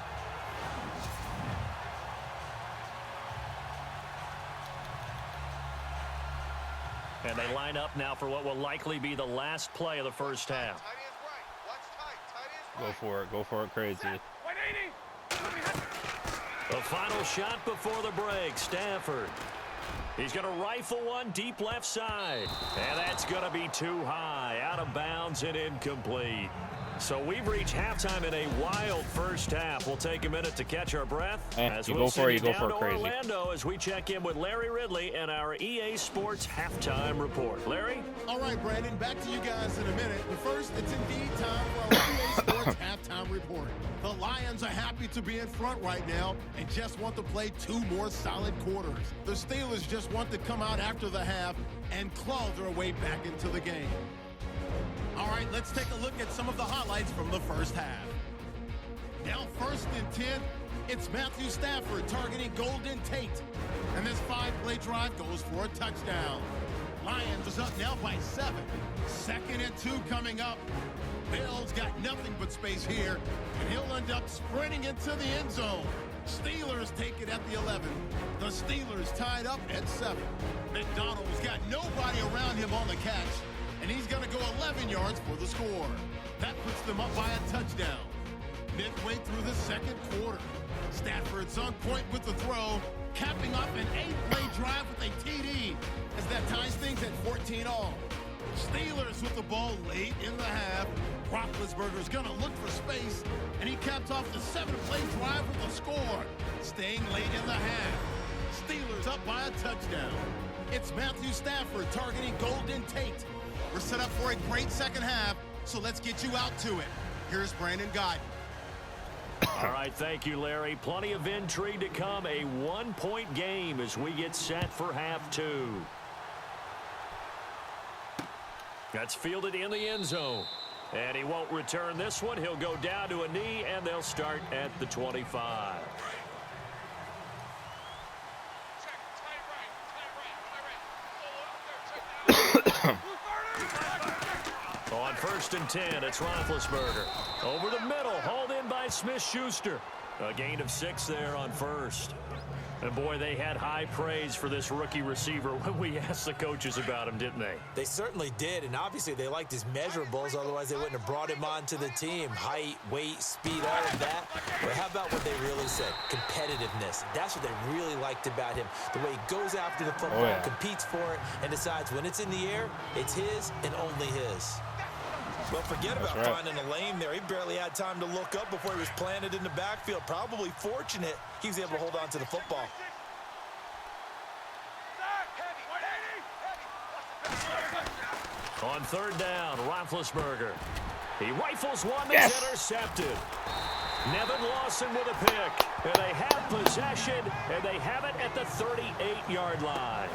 And they line up now for what will likely be the last play of the first half. Go for it. Go for it crazy. The final shot before the break, Stafford. He's going to rifle one deep left side. And that's going to be too high, out of bounds and incomplete. So we've reached halftime in a wild first half. We'll take a minute to catch our breath. As you go for it, you go for it crazy. Orlando as we check in with Larry Ridley and our EA Sports halftime report. Larry? All right, Brandon, back to you guys in a minute. But first, it's indeed time for our EA Sports halftime report. The Lions are happy to be in front right now and just want to play 2 more solid quarters. The Steelers just want to come out after the half and claw their way back into the game. All right, let's take a look at some of the highlights from the first half. Now first and 10, it's Matthew Stafford targeting Golden Tate. And this 5-play drive goes for a touchdown. Lions is up now by 7. Second and 2 coming up. Bell's got nothing but space here, and he'll end up sprinting into the end zone. Steelers take it at the 11. The Steelers tied up at 7. McDonald's got nobody around him on the catch, and he's going to go 11 yards for the score. That puts them up by a touchdown. Midway through the second quarter, Stafford's on point with the throw, capping off an 8-play drive with a TD, as that ties things at 14 all. Steelers with the ball late in the half. Roethlisberger's going to look for space, and he caps off the 7-play drive with a score, staying late in the half. Steelers up by a touchdown. It's Matthew Stafford targeting Golden Tate. We're set up for a great second half, so let's get you out to it. Here's Brandon Guyton. All right, thank you, Larry. Plenty of intrigue to come. A 1-point game as we get set for half 2. That's fielded in the end zone. And he won't return this one. He'll go down to a knee, and they'll start at the 25. On 1st and 10, it's Roethlisberger. Over the middle, hauled in by Smith-Schuster. A gain of 6 there on 1st. And, boy, they had high praise for this rookie receiver when we asked the coaches about him, didn't they? They certainly did, and obviously they liked his measurables. Otherwise, they wouldn't have brought him onto the team. Height, weight, speed, all of that. But how about what they really said? Competitiveness. That's what they really liked about him. The way he goes after the football, competes for it, and decides when it's in the air, it's his and only his. Well, forget about finding a lane there. He barely had time to look up before he was planted in the backfield. Probably fortunate he was able to hold on to the football. On 3rd down, Roethlisberger. He rifles one that's intercepted. Nevin Lawson with a pick. And they have possession, and they have it at the 38-yard line.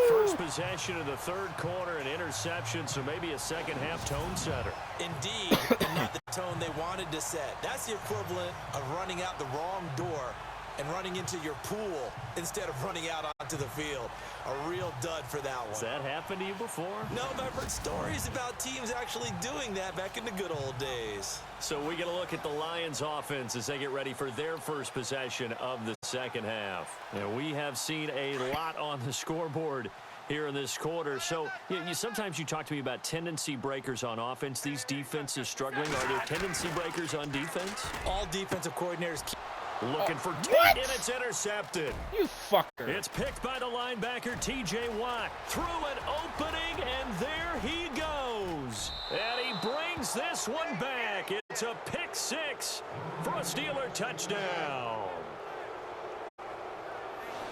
First possession of the 3rd quarter, an interception, so maybe a second-half tone setter. Indeed, and not the tone they wanted to set. That's the equivalent of running out the wrong door and running into your pool instead of running out onto the field. A real dud for that one. Has that happened to you before? No, but I've heard stories about teams actually doing that back in the good old days. So we get a look at the Lions offense as they get ready for their first possession of the second half. And we have seen a lot on the scoreboard here in this quarter. So sometimes you talk to me about tendency breakers on offense. These defenses struggling. Are there tendency breakers on defense? All defensive coordinators keep looking for 10, and it's intercepted. You fucker. It's picked by the linebacker, T.J. Watt. Through an opening, and there he goes. And he brings this one back. It's a pick 6 for a Steeler touchdown.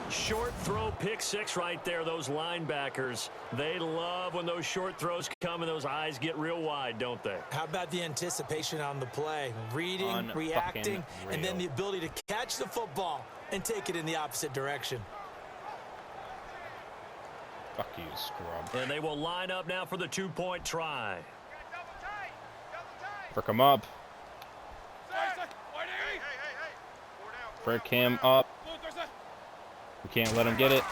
Short throw, pick 6 right there. Those linebackers, they love when those short throws come and those eyes get real wide, don't they? How about the anticipation on the play? Reading, reacting, and then the ability to catch the football and take it in the opposite direction. Fuck you, scrub. And they will line up now for the 2-point try. Frick him up. Frick him up. We can't let him get it.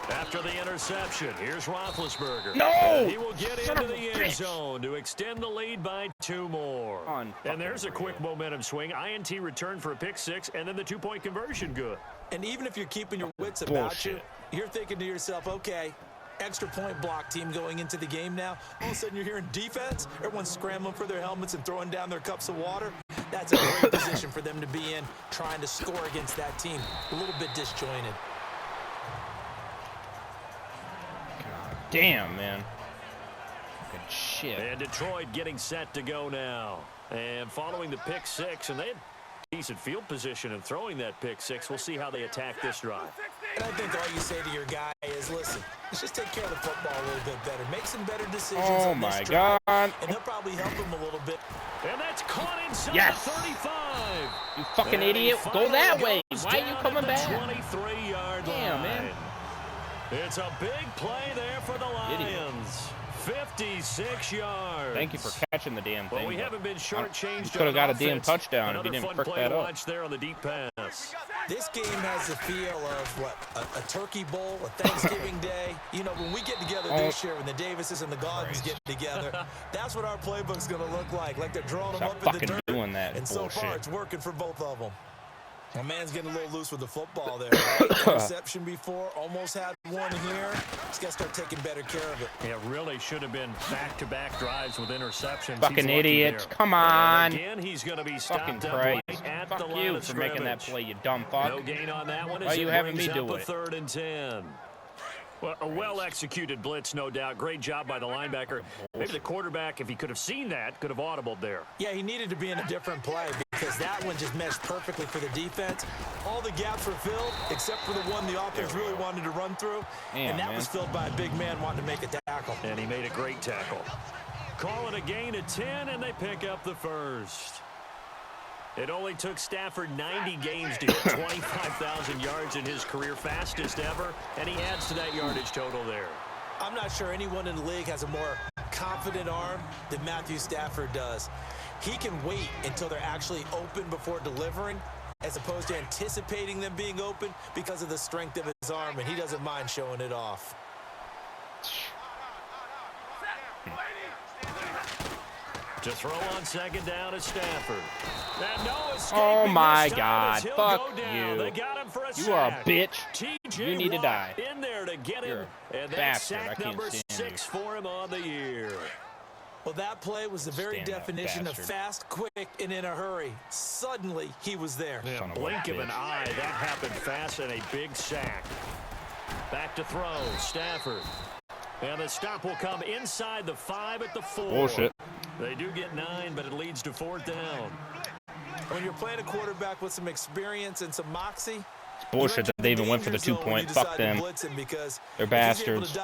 After the interception, here's Roethlisberger. No! He will get into the end zone to extend the lead by 2 more. And there's a quick momentum swing. INT return for a pick 6, and then the 2-point conversion good. And even if you're keeping your wits about you, you're thinking to yourself, okay, extra point block team going into the game now. All of a sudden you're hearing defense. Everyone's scrambling for their helmets and throwing down their cups of water. That's a great position for them to be in, trying to score against that team. A little bit disjointed. Damn, man. Good shit. And Detroit getting set to go now. And following the pick 6, and they had decent field position and throwing that pick 6. We'll see how they attack this drive. And I think all you say to your guy is, listen, let's just take care of the football a little bit better. Make some better decisions on this drive. And he'll probably help him a little bit. And that's caught inside the 35. You fucking idiot. Go that way. Why are you coming back? 23-yard line. Man. It's a big play there for the Lions. 56 yards. Thank you for catching the damn thing. Well, we haven't been shortchanged. You could have got a damn touchdown if you didn't frick that up. Watch there on the deep pass. This game has the feel of a turkey bowl, a Thanksgiving day. You know, when we get together this year, when the Davises and the Goggins get together, that's what our playbook's going to look like. Like they're drawing them up in the dirt. Doing that and bullshit. So far, it's working for both of them. My man's getting a little loose with the football there. Right? Interception before, almost had one here. He's got to start taking better care of it. It really should have been back-to-back drives with interceptions. Fucking idiot. Come on. And again, he's going to be stopped up right at Fuck the line you of for making that scrimmage. play, you dumb fuck. No gain on that one. Why are you having me do it? it? 3rd and 10. Well, a well-executed blitz, no doubt. Great job by the linebacker. Maybe the quarterback, if he could have seen that, could have audibled there. Yeah, he needed to be in a different play because that one just meshed perfectly for the defense. All the gaps were filled except for the one the offense really wanted to run through. And that was filled by a big man wanting to make a tackle. And he made a great tackle. Call it a gain of 10, and they pick up the first. It only took Stafford 90 games to hit 25,000 yards in his career, fastest ever, and he adds to that yardage total there. I'm not sure anyone in the league has a more confident arm than Matthew Stafford does. He can wait until they're actually open before delivering, as opposed to anticipating them being open because of the strength of his arm, and he doesn't mind showing it off. To throw on second down is Stafford. And no Oh my God! He'll Fuck go down. you! They got him for a You are a sack. bitch. TJ You need to die. in there to get him, and that's bastard. I sack can't number stand 6 for him on the year. Well, that play was the very Stand up, definition of bastard. fast, quick, and in a hurry. Suddenly, he was there. Yeah, Son of a blink of an bitch. eye, that happened fast, and a big sack. Back to throw, Stafford. And the stop will come inside the 5 at the 4. Bullshit. They do get 9, but it leads to 4th down. When you're playing a quarterback with some experience and some moxie, Bullshit that they even went for the 2-point. Fuck them. They're bastards.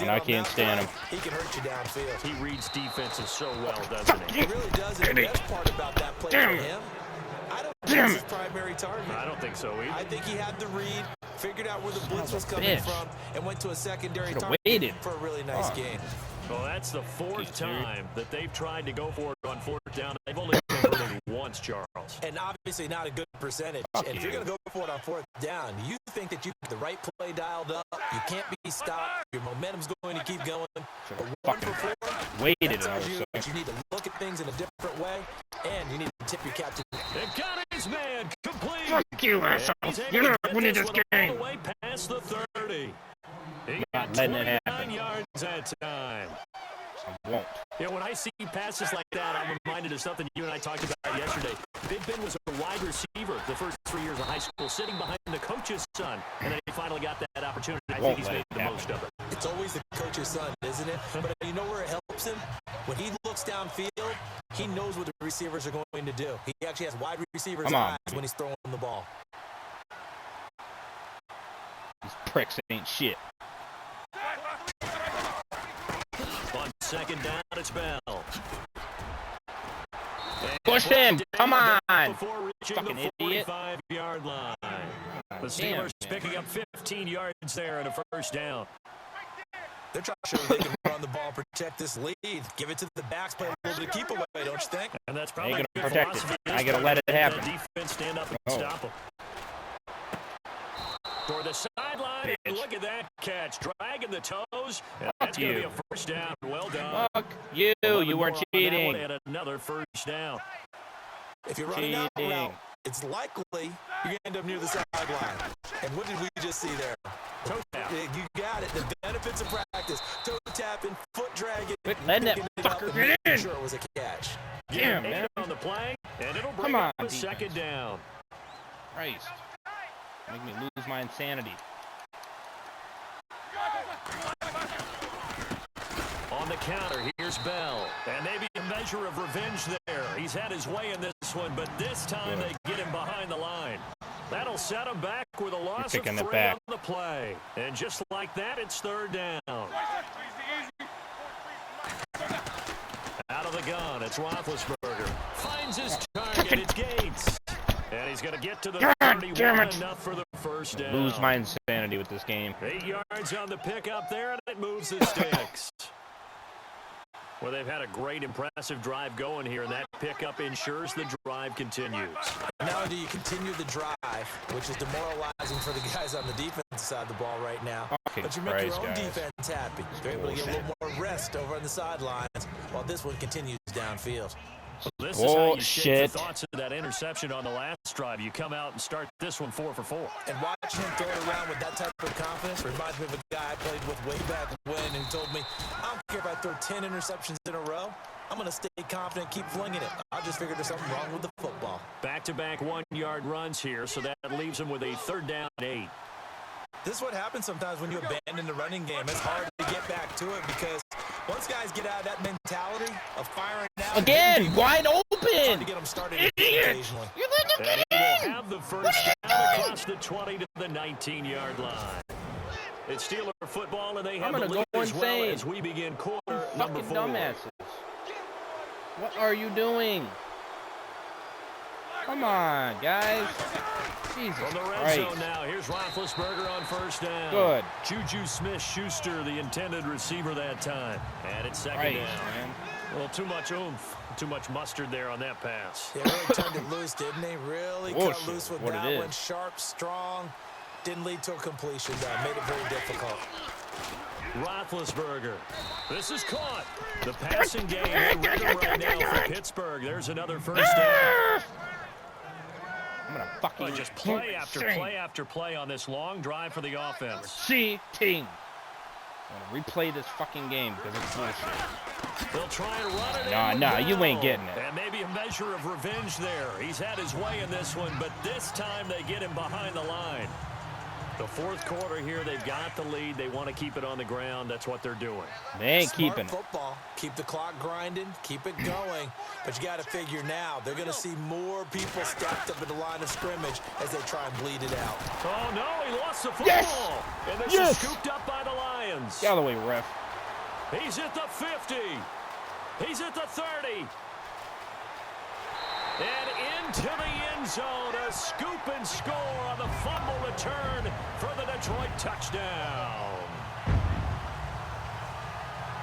And I can't stand them. He can hurt you downfield. He reads defenses so well, doesn't he? He really does. And the best part about that play for him, I don't think it's his primary target. I don't think so either. I think he had the read, figured out where the blitz was coming from, and went to a secondary Should've target waited. for a really nice game. Well, that's the 4th time that they've tried to go for it on 4th down. They've only converted once, Charles. And obviously not a good percentage. Fuck and if you're going to go for it on 4th down, you think that you have the right play dialed up. You can't be stopped. Your momentum's going to keep going. Should've But 1 fucking for 4, waited that tells another you that second. you need to look at things in a different way, and you need to tip your cap to. It got his man complete. Fuck you, asshole! You're not winning this All game. the way past the 30. He Not got letting it 29 happen. yards that time. I won't. Yeah, when I see passes like that, I'm reminded of something you and I talked about yesterday. Big Ben was a wide receiver the first 3 years of high school, sitting behind the coach's son, and then he finally got that opportunity. I think Won't he's let made it the happen. most of it. It's always the coach's son, isn't it? But you know where it helps him? When he looks downfield, he knows what the receivers are going to do. He actually has wide receivers' Come on. eyes when he's throwing the ball. These pricks ain't shit. On second down, it's Bell. Push him! Come on! Before reaching Fucking the idiot. 45-yard line. The Damn, Steelers man. picking up 15 yards there and a first down. They're trying to show they can run the ball, protect this lead. Give it to the backs, play a little bit of keep away, don't you think? And that's I probably ain't good gonna protect philosophy. it. I gotta let it happen. The defense stand up and Oh. stop them. For the sideline, and Bitch. look at that catch. Dragging the toes. And Fuck that's going to be you. a first down. Well done. Fuck you! 11 You more were on that cheating. one and another first down. If you're running that Cheating. route, it's likely you're going to end up near the sideline. And what did we just see there? Toe tap. You got it. The benefits of practice. Toe tapping, foot dragging. Quit letting that picking it up fucker and get making in. sure it was a catch. Damn, Eight man. on the play, and it'll bring Come on, up a defense. second down. Christ. Make me lose my insanity. On the counter, here's Bell. And maybe a measure of revenge there. He's had his way in this one, but this time they get him behind the line. That'll set him back with a loss of kicking 3 it back. on the play. And just like that, it's third down. Out of the gun, it's Roethlisberger. Finds his target, it's Gates. And he's going to get to the God 31, damn it. enough for the first down. Lose my insanity with this game. 8 yards on the pickup there, and it moves the sticks. Well, they've had a great, impressive drive going here, and that pickup ensures the drive continues. Not only do you continue the drive, which is demoralizing for the guys on the defense side of the ball right now, Fucking but you make your Christ, own guys. defense happy. They're able to get a little more rest over on the sidelines while this one continues downfield. This is how you shake Bullshit. the thoughts of that interception on the last drive. You come out and start this one 4 for 4. And watching him throw it around with that type of confidence reminds me of a guy I played with way back when who told me, I don't care if I throw 10 interceptions in a row. I'm going to stay confident, keep flinging it. I just figured there's something wrong with the football. Back-to-back 1-yard runs here, so that leaves him with a third down and 8. This is what happens sometimes when you abandon the running game. It's hard to get back to it because once guys get out of that mentality of firing out. Again, wide Trying to open! get them started Idiot! occasionally. You let him And get he will in! have the first down across the 20 to the 19-yard line. It's Steeler football, and they have I'm the gonna lead go as well insane. as we begin quarter number Fucking 4. dumbasses. What are you doing? Come on, guys. Jesus From the red Christ. zone now, here's Roethlisberger on first down. Good. Juju Smith-Schuster, the intended receiver that time. And it's second down. Man. Well, too much oomph, too much mustard there on that pass. They really turned it loose, didn't they? Really cut loose with that one. Sharp, strong. Didn't lead to a completion, though. Made it very difficult. Roethlisberger. This is caught. The passing game in rhythm right now for Pittsburgh. There's another first down. I'm going to fucking Just play after play after play on this long drive for the offense. See, team. I'm going to replay this fucking game because it's bullshit. They'll try and run it. Nah, you ain't getting it. And maybe a measure of revenge there. He's had his way in this one, but this time they get him behind the line. The fourth quarter here, they've got the lead. They want to keep it on the ground. That's what they're doing. They ain't Smart keeping it. Football. Keep the clock grinding. Keep it going. But you got to figure now, they're going to see more people stacked up at the line of scrimmage as they try and bleed it out. Oh, no, he lost the football. Yes! And this Yes! is scooped up by the Lions. Get out of the way, ref. He's at the 50. He's at the 30. And into the end zone, a scoop and score on the fumble return for the Detroit touchdown.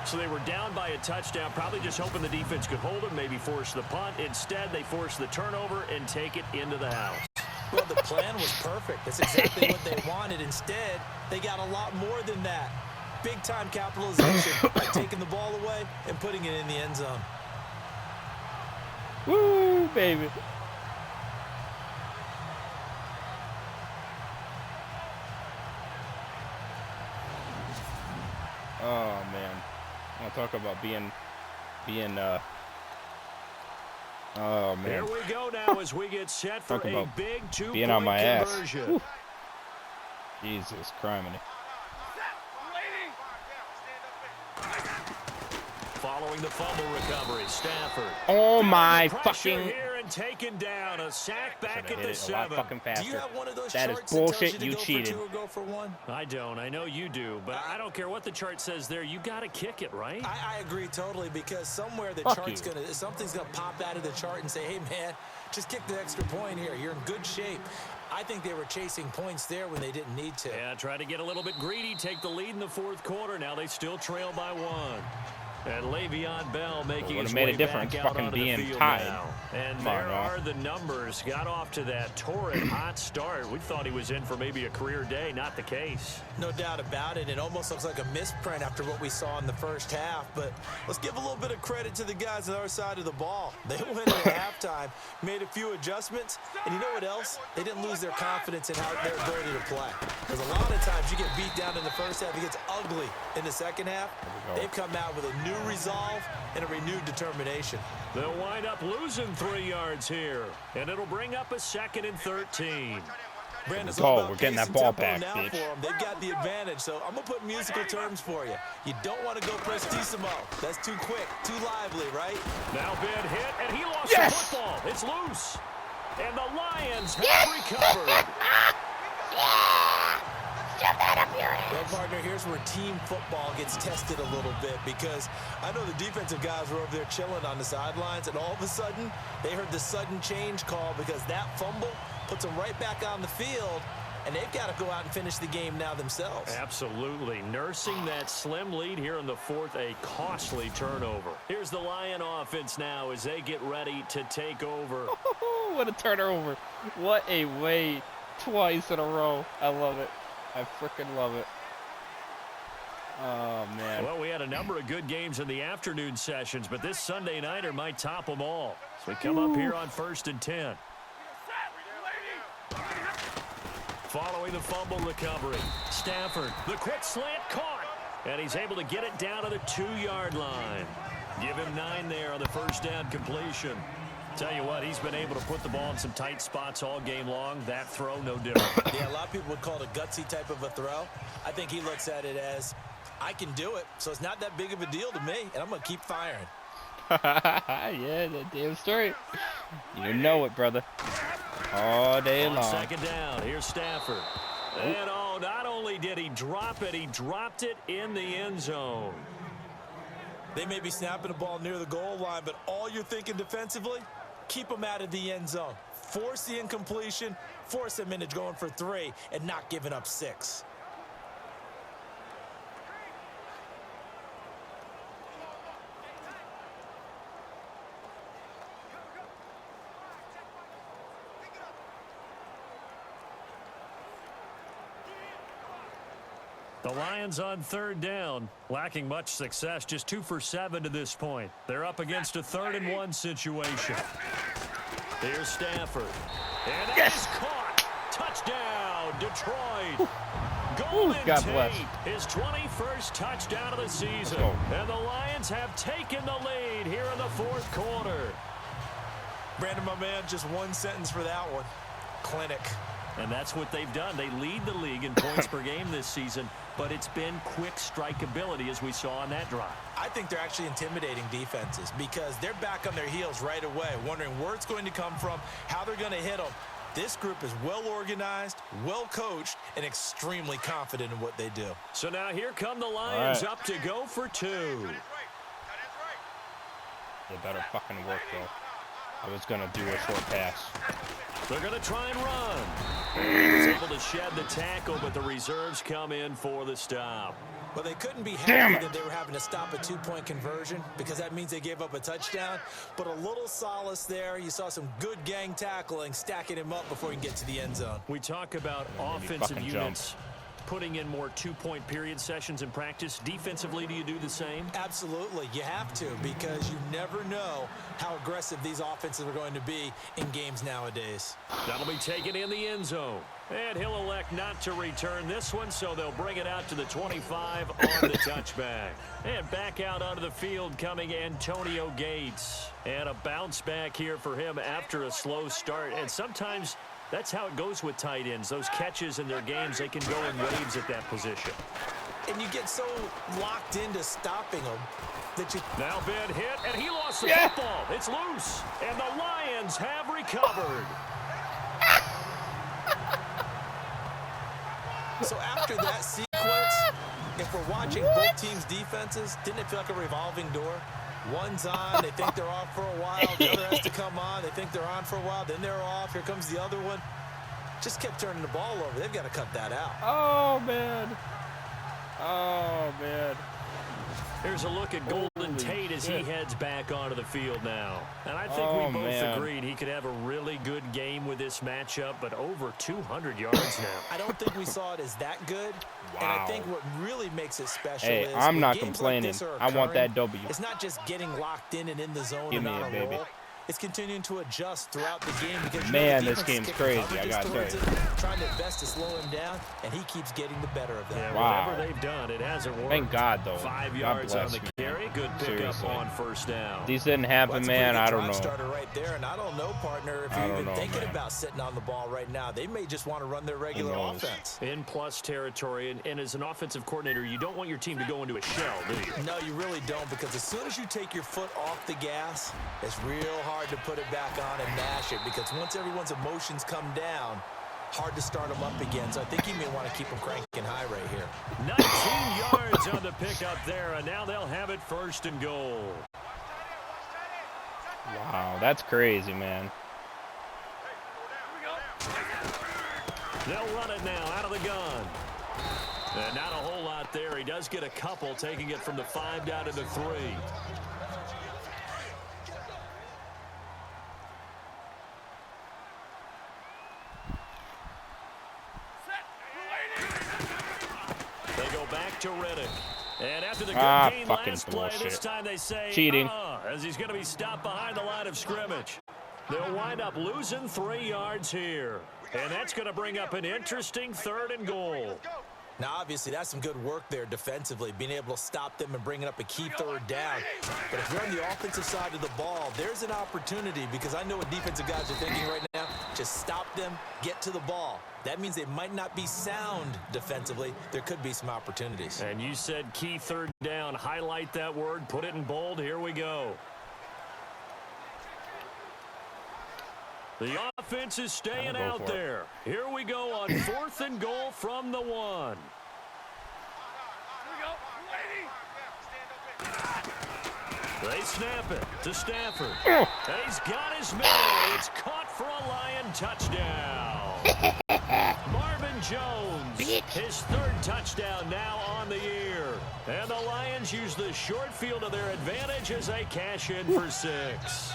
So they were down by a touchdown, probably just hoping the defense could hold them, maybe force the punt. Instead, they force the turnover and take it into the house. Well, the plan was perfect. That's exactly what they wanted. Instead, they got a lot more than that. Big-time capitalization by taking the ball away and putting it in the end zone. Woo, baby. Oh, man. I want to talk about being oh, man. Here we go now as we get set for a big two-point being on my conversion. ass. Whew. Jesus Christ. Following the fumble recovery, Stafford. Oh my Pressure fucking! here and taken down. A sack back at the 7. Do you have one of those That is charts bullshit. that tells You to go cheated. for 2 or go for 1? I don't. I know you do, but I don't care what the chart says there. You got to kick it, right? I agree totally, because somewhere the chart's something's gonna pop out of the chart and say, hey man, just kick the extra point here. You're in good shape. I think they were chasing points there when they didn't need to. Yeah, try to get a little bit greedy, take the lead in the fourth quarter. Now they still trail by 1. And Le'Veon Bell making his way back out onto the field now. And there are the numbers. Got off to that torrid hot start. We thought he was in for maybe a career day. Not the case. No doubt about it. It almost looks like a misprint after what we saw in the first half. But let's give a little bit of credit to the guys on our side of the ball. They went at halftime, made a few adjustments, and you know what else? They didn't lose their confidence in their ability to play. Because a lot of times you get beat down in the first half, it gets ugly in the second half. They've come out with a new resolve and a renewed determination. They'll wind up losing 3 yards here, and it'll bring up a 2nd and 13. Brandon's we're getting that ball back, now bitch. for them. They've got the advantage, so I'm going to put musical terms for you. You don't want to go prestissimo. That's too quick, too lively, right? Now Ben hit, and he lost the football. It's loose. And the Lions have recovered. Well, partner, here's where team football gets tested a little bit, because I know the defensive guys were over there chilling on the sidelines, and all of a sudden, they heard the sudden change call because that fumble puts them right back on the field, and they've got to go out and finish the game now themselves. Absolutely. Nursing that slim lead here in the fourth, a costly turnover. Here's the Lion offense now as they get ready to take over. What a turnover. What a way. Twice in a row. I love it. I freaking love it. Oh, man. Well, we had a number of good games in the afternoon sessions, but this Sunday nighter might top them all. So we come up here on 1st and 10. Following the fumble recovery, Stafford, the quick slant caught, and he's able to get it down to the 2-yard line. Give him 9 there on the first down completion. Tell you what, he's been able to put the ball in some tight spots all game long. That throw, no different. Yeah, a lot of people would call it a gutsy type of a throw. I think he looks at it as, I can do it, so it's not that big of a deal to me, and I'm going to keep firing. Yeah, that damn straight. You know it, brother. All day long. 2nd down, here's Stafford. And not only did he drop it, he dropped it in the end zone. They may be snapping the ball near the goal line, but all you're thinking defensively, keep them out of the end zone. force the incompletion, force him into going for 3, and not giving up 6. The Lions on 3rd down, lacking much success, just 2 for 7 to this point. They're up against a 3rd and 1 situation. Here's Stafford. And that is caught. Touchdown, Detroit. Golden God Tate, bless. his 21st touchdown of the season. And the Lions have taken the lead here in the 4th quarter. Brandon, my man, just one sentence for that one. Clinic. And that's what they've done. They lead the league in points per game this season, but it's been quick strikeability as we saw on that drive. I think they're actually intimidating defenses because they're back on their heels right away, wondering where it's going to come from, how they're going to hit them. This group is well organized, well coached, and extremely confident in what they do. So now here come the Lions up to go for 2. They better fucking work, though. I was going to do a short pass. They're going to try and run. He's able to shed the tackle, but the reserves come in for the stop. Well, they couldn't be happy that they were having to stop a 2-point conversion because that means they gave up a touchdown. But a little solace there. You saw some good gang tackling, stacking him up before he can get to the end zone. We talk about offensive units putting in more 2-point period sessions in practice. Defensively, do you do the same? Absolutely. You have to because you never know how aggressive these offenses are going to be in games nowadays. That'll be taken in the end zone. And he'll elect not to return this one, so they'll bring it out to the 25 on the touchback. And back out onto the field coming Antonio Gates. And a bounce back here for him after a slow start. And sometimes that's how it goes with tight ends. Those catches in their games, they can go in waves at that position. And you get so locked into stopping them that you... Now Ben hit, and he lost the football. It's loose, and the Lions have recovered. So after that sequence, if we're watching both teams' defenses, didn't it feel like a revolving door? One's on, they think they're off for a while. The other has to come on, they think they're on for a while. Then they're off. Here comes the other one. Just kept turning the ball over. They've got to cut that out. Oh, man. Oh, man. Here's a look at Golden Tate as he heads back onto the field now. And I think we both agreed he could have a really good game with this matchup, but over 200 yards now. I don't think we saw it as that good. Wow. And I think what really makes it special is I'm not complaining. I want that W. It's not just getting locked in and in the zone Give and me on it, a baby. roll. It's continuing to adjust throughout the game because man, this game's crazy. I gotta tell you, trying their best to slow him down, and he keeps getting the better of them. Yeah, wow. Whatever they've done, it hasn't worked. Thank God, though. 5 God yards on the me. carry. Good pickup on 1st down. These didn't happen, man. I don't know. Starter right there, and I don't know, partner, if you're even thinking about sitting on the ball right now. They may just want to run their regular offense. In plus territory, and as an offensive coordinator, you don't want your team to go into a shell, do you? No, you really don't, because as soon as you take your foot off the gas, it's real hard to put it back on and mash it, because once everyone's emotions come down, hard to start them up again. So I think you may want to keep them cranking high right here. 19 yards on the pickup there, and now they'll have it 1st and goal. Wow, that's crazy, man. They'll run it now out of the gun. And not a whole lot there. He does get a couple, taking it from the 5 down to the 3. They go back to Riddick. And after the good game last play, this time they say, cheating, as he's going to be stopped behind the line of scrimmage. They'll wind up losing 3 yards here. And that's going to bring up an interesting 3rd and goal. Now, obviously, that's some good work there defensively, being able to stop them and bringing up a key 3rd down. But if you're on the offensive side of the ball, there's an opportunity, because I know what defensive guys are thinking right now. Just stop them, get to the ball. That means they might not be sound defensively. There could be some opportunities. And you said key 3rd down. Highlight that word. Put it in bold. Here we go. The offense is staying out there. Here we go on 4th and goal from the 1. They snap it to Stafford. And he's got his man. It's caught for a Lion touchdown. Marvin Jones, his 3rd touchdown now on the year. And the Lions use the short field to their advantage as they cash in for 6.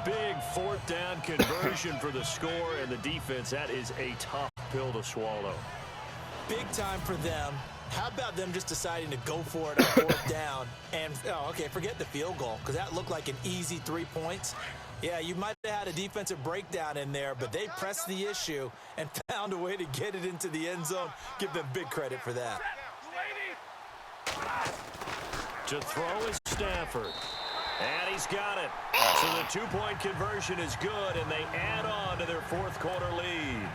Big 4th down conversion for the score, and the defense, that is a tough pill to swallow. Big time for them. How about them just deciding to go for it on 4th down? And, okay, forget the field goal, because that looked like an easy 3 points. Yeah, you might have had a defensive breakdown in there, but they pressed the issue and found a way to get it into the end zone. Give them big credit for that. To throw is Stafford. And he's got it. So the 2-point conversion is good, and they add on to their 4th quarter lead.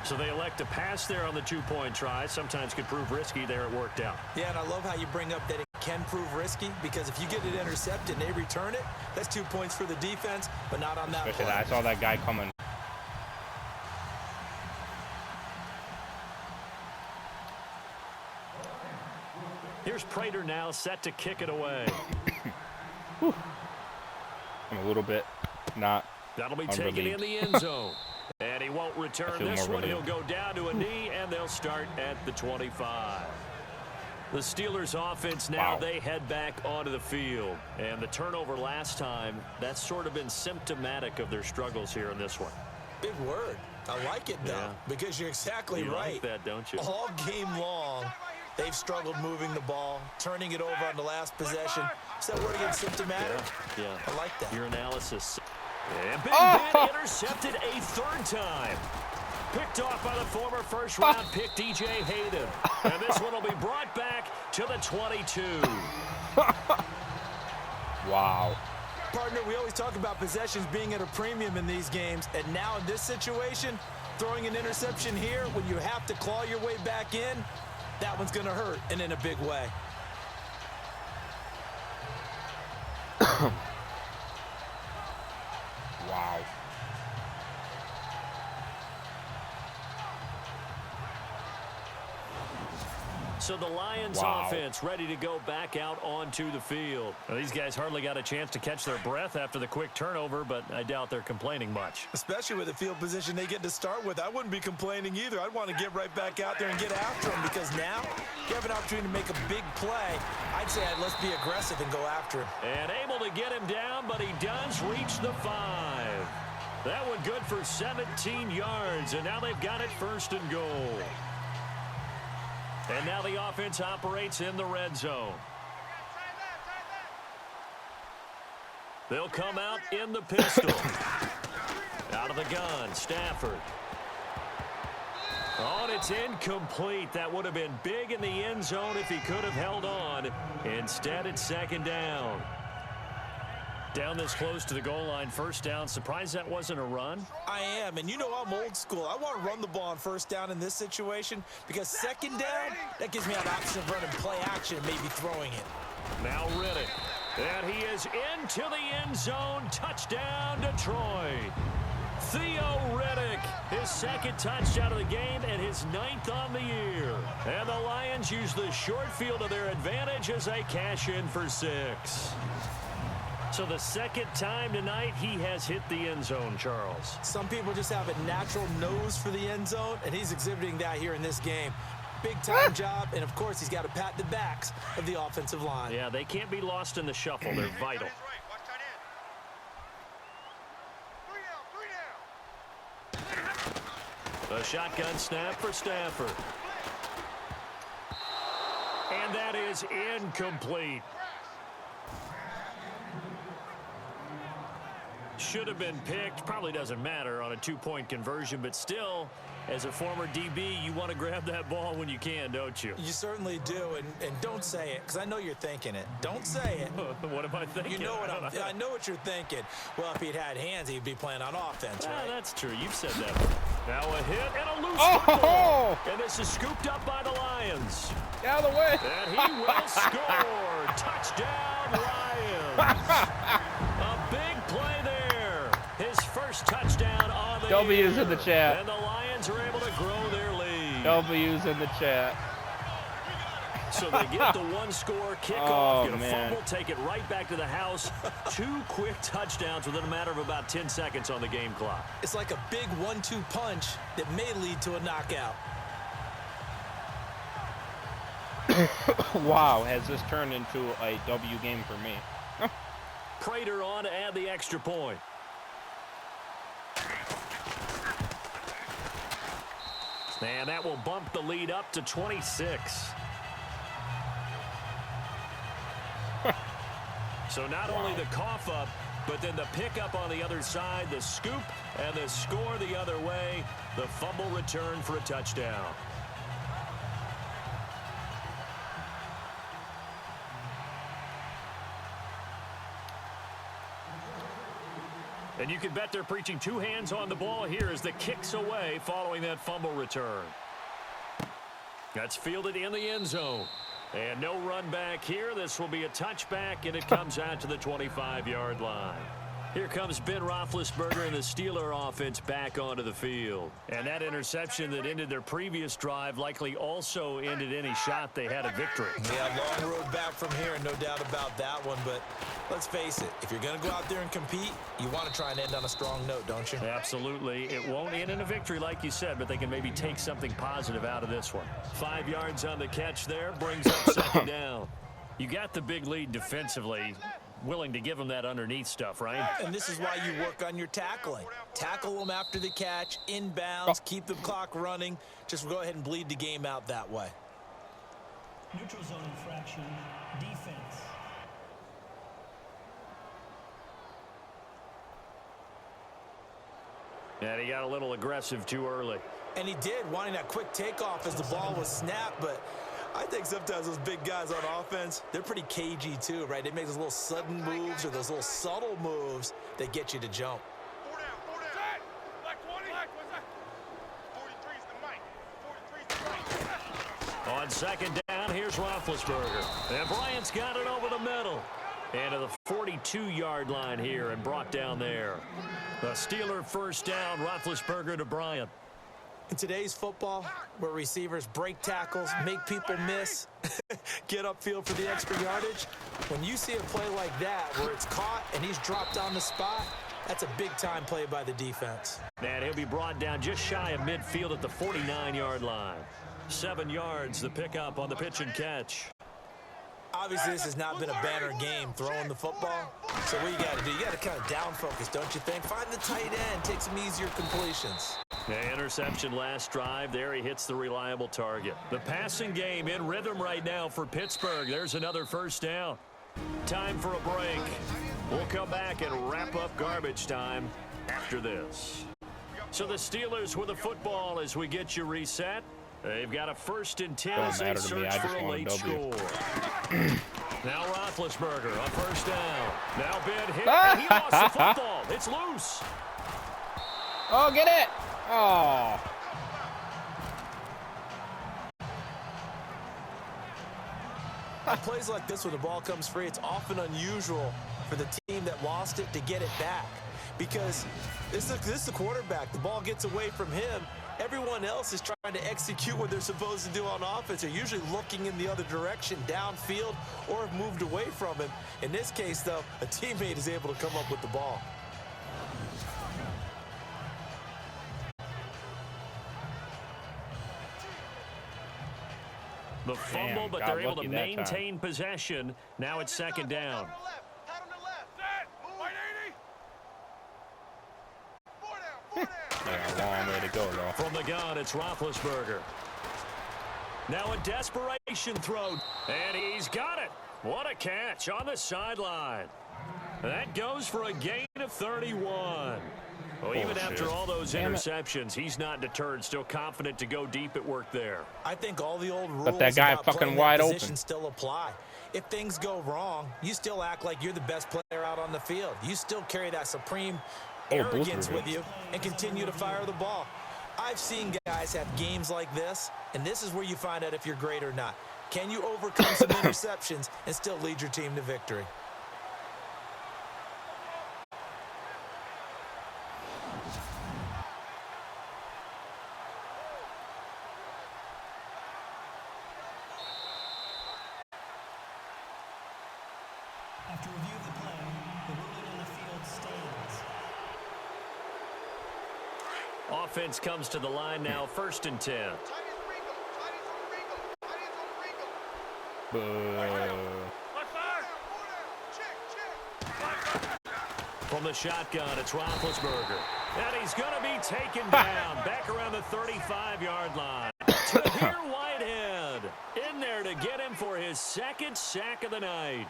So they elect to pass there on the 2-point try. Sometimes could prove risky. There it worked out. Yeah, and I love how you bring up that it can prove risky, because if you get it intercepted and they return it, that's 2 points for the defense, but not on that play. I saw that guy coming. Here's Prater now set to kick it away. I'm a little bit not That'll be unrelieved. taken in the end zone. And he won't return this one. He'll go down to a knee, and they'll start at the 25. The Steelers offense now, they head back onto the field. And the turnover last time, that's sort of been symptomatic of their struggles here in this one. Big word. I like it, though, because you're exactly right. You like that, don't you? All game long, they've struggled moving the ball, turning it over on the last possession. Is that word again, symptomatic? Yeah. I like that. Your analysis. And Big Ben intercepted a 3rd time. Picked off by the former first-round pick, DJ Hayden. And this one will be brought back to the 22. Wow. Partner, we always talk about possessions being at a premium in these games, and now in this situation, throwing an interception here when you have to claw your way back in, that one's going to hurt, and in a big way. Wow. So the Lions offense ready to go back out onto the field. Well, these guys hardly got a chance to catch their breath after the quick turnover, but I doubt they're complaining much. Especially with the field position they get to start with. I wouldn't be complaining either. I'd want to get right back out there and get after them, because now you have an opportunity to make a big play. I'd say let's be aggressive and go after him. And able to get him down, but he does reach the 5. That one good for 17 yards, and now they've got it 1st and goal. And now the offense operates in the red zone. They'll come out in the pistol. Out of the gun, Stafford. Oh, and it's incomplete. That would have been big in the end zone if he could have held on. Instead, it's 2nd down. Down this close to the goal line, 1st down. Surprised that wasn't a run? I am, and you know I'm old school. I want to run the ball on 1st down in this situation, because 2nd down, that gives me an option of running play action and maybe throwing it. Now Riddick. And he is into the end zone. Touchdown, Detroit. Theo Riddick, his 2nd touchdown of the game and his 9th on the year. And the Lions use the short field to their advantage as they cash in for 6. So the 2nd time tonight he has hit the end zone, Charles. Some people just have a natural nose for the end zone, and he's exhibiting that here in this game. Big-time job, and, of course, he's got to pat the backs of the offensive line. Yeah, they can't be lost in the shuffle. They're vital. A shotgun snap for Stafford. And that is incomplete. Should have been picked. Probably doesn't matter on a 2-point conversion, but still, as a former DB, you want to grab that ball when you can, don't you? You certainly do, and don't say it, because I know you're thinking it. Don't say it. What am I thinking? You know what I know what you're thinking. Well, if he'd had hands, he'd be playing on offense, right? That's true. You've said that. Now a hit and a loose football. And this is scooped up by the Lions. Get out of the way. And he will score. Touchdown, Lions. A big play there. His first touchdown on the W's year. in the chat. And the Lions are able to grow their lead. W's in the chat. So they get the one-score Oh, kickoff. Get a man. fumble, take it right back to the house. 2 quick touchdowns within a matter of about 10 seconds on the game clock. It's like a big 1-2 punch that may lead to a knockout. Wow, has this turned into a W game for me? Prater on to add the extra point. And that will bump the lead up to 26. So not only the cough up, but then the pickup on the other side, the scoop, and the score the other way, the fumble return for a touchdown. And you can bet they're preaching 2 hands on the ball here as the kick's away following that fumble return. That's fielded in the end zone. And no run back here. This will be a touchback, and it comes out to the 25-yard line. Here comes Ben Roethlisberger and the Steeler offense back onto the field. And that interception that ended their previous drive likely also ended any shot they had at victory. Yeah, long road back from here, no doubt about that one. But let's face it, if you're going to go out there and compete, you want to try and end on a strong note, don't you? Absolutely. It won't end in a victory like you said, but they can maybe take something positive out of this one. 5 yards on the catch there, brings up second down. You got the big lead defensively. Willing to give them that underneath stuff, right? And this is why you work on your tackling. Tackle them after the catch, inbounds, keep the clock running. Just go ahead and bleed the game out that way. Neutral zone infraction, defense. And he got a little aggressive too early. And he did, wanting that quick takeoff as the ball was snapped, but I think sometimes those big guys on offense, they're pretty cagey too, right? They make those little sudden moves or those little subtle moves that get you to jump. 4 down. Black 20. What's that? 43's the mic. On second down, here's Roethlisberger. And Bryant's got it over the middle. And to the 42-yard line here and brought down there. The Steeler first down, Roethlisberger to Bryant. In today's football, where receivers break tackles, make people miss, get upfield for the extra yardage, when you see a play like that where it's caught and he's dropped on the spot, that's a big-time play by the defense. And he'll be brought down just shy of midfield at the 49-yard line. 7 yards, the pickup on the pitch and catch. Obviously, this has not been a banner game throwing the football. So what you got to do, you got to kind of down focus, don't you think? Find the tight end, take some easier completions. The interception last drive. There he hits the reliable target. The passing game in rhythm right now for Pittsburgh. There's another first down. Time for a break. We'll come back and wrap up garbage time after this. So the Steelers with the football as we get you reset. They've got a 1st and 10 as they search for a late score. Now Roethlisberger on first down. Now Ben hit, and he lost the football. It's loose. Oh, get it! Oh. On plays like this, when the ball comes free, it's often unusual for the team that lost it to get it back. Because this is the quarterback. The ball gets away from him. Everyone else is trying to execute what they're supposed to do on offense. They're usually looking in the other direction, downfield, or have moved away from him. In this case, though, a teammate is able to come up with the ball. The fumble, but they're able to maintain possession. Now it's second down. Yeah, a long way to go, though. From the gun, it's Roethlisberger. Now a desperation throw, and he's got it. What a catch on the sideline. That goes for a gain of 31. Well, even after all those interceptions, he's not deterred, still confident to go deep at work there. I think all the old rules but that guy about fucking playing wide that open position still apply. If things go wrong, you still act like you're the best player out on the field. You still carry that supreme arrogance with you and continue to fire the ball. I've seen guys have games like this, and this is where you find out if you're great or not. Can you overcome some interceptions and still lead your team to victory? Offense comes to the line now, 1st and 10. From the shotgun, it's Roethlisberger. And he's going to be taken down back around the 35-yard line. Tahir Whitehead in there to get him for his 2nd sack of the night.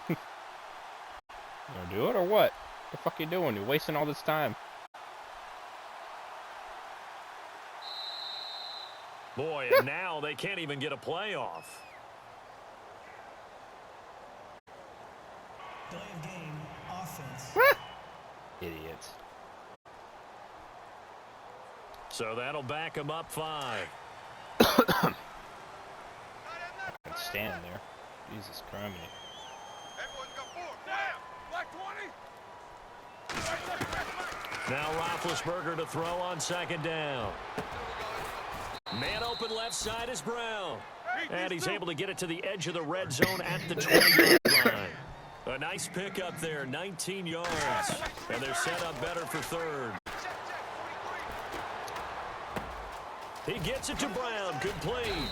You do it or what? What the fuck you doing? You're wasting all this time. Boy, and now they can't even get a playoff. Delay of game, offense. Idiots. So that'll back them up 5. I can stand there. Jesus Christ. Everyone's got 4. Damn! Black 20. Now Roethlisberger to throw on 2nd down. Man open left side is Brown. And he's able to get it to the edge of the red zone at the 20-yard line. A nice pickup there, 19 yards. And they're set up better for 3rd. He gets it to Brown, complete.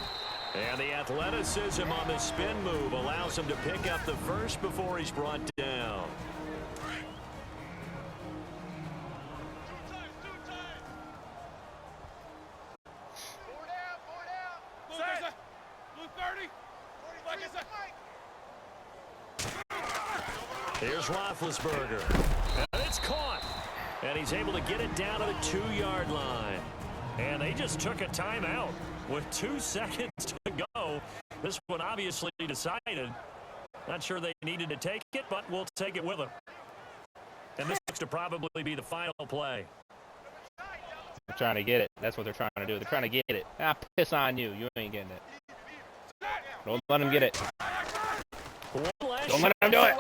And the athleticism on the spin move allows him to pick up the 1st before he's brought down. Here's Roethlisberger. And it's caught. And he's able to get it down to the 2-yard line. And they just took a timeout with 2 seconds to go. This one obviously decided. Not sure they needed to take it, but we'll take it with them. And this looks to probably be the final play. They're trying to get it. That's what they're trying to do. They're trying to get it. Ah, piss on you. You ain't getting it. Don't let them get it. Don't let them do it.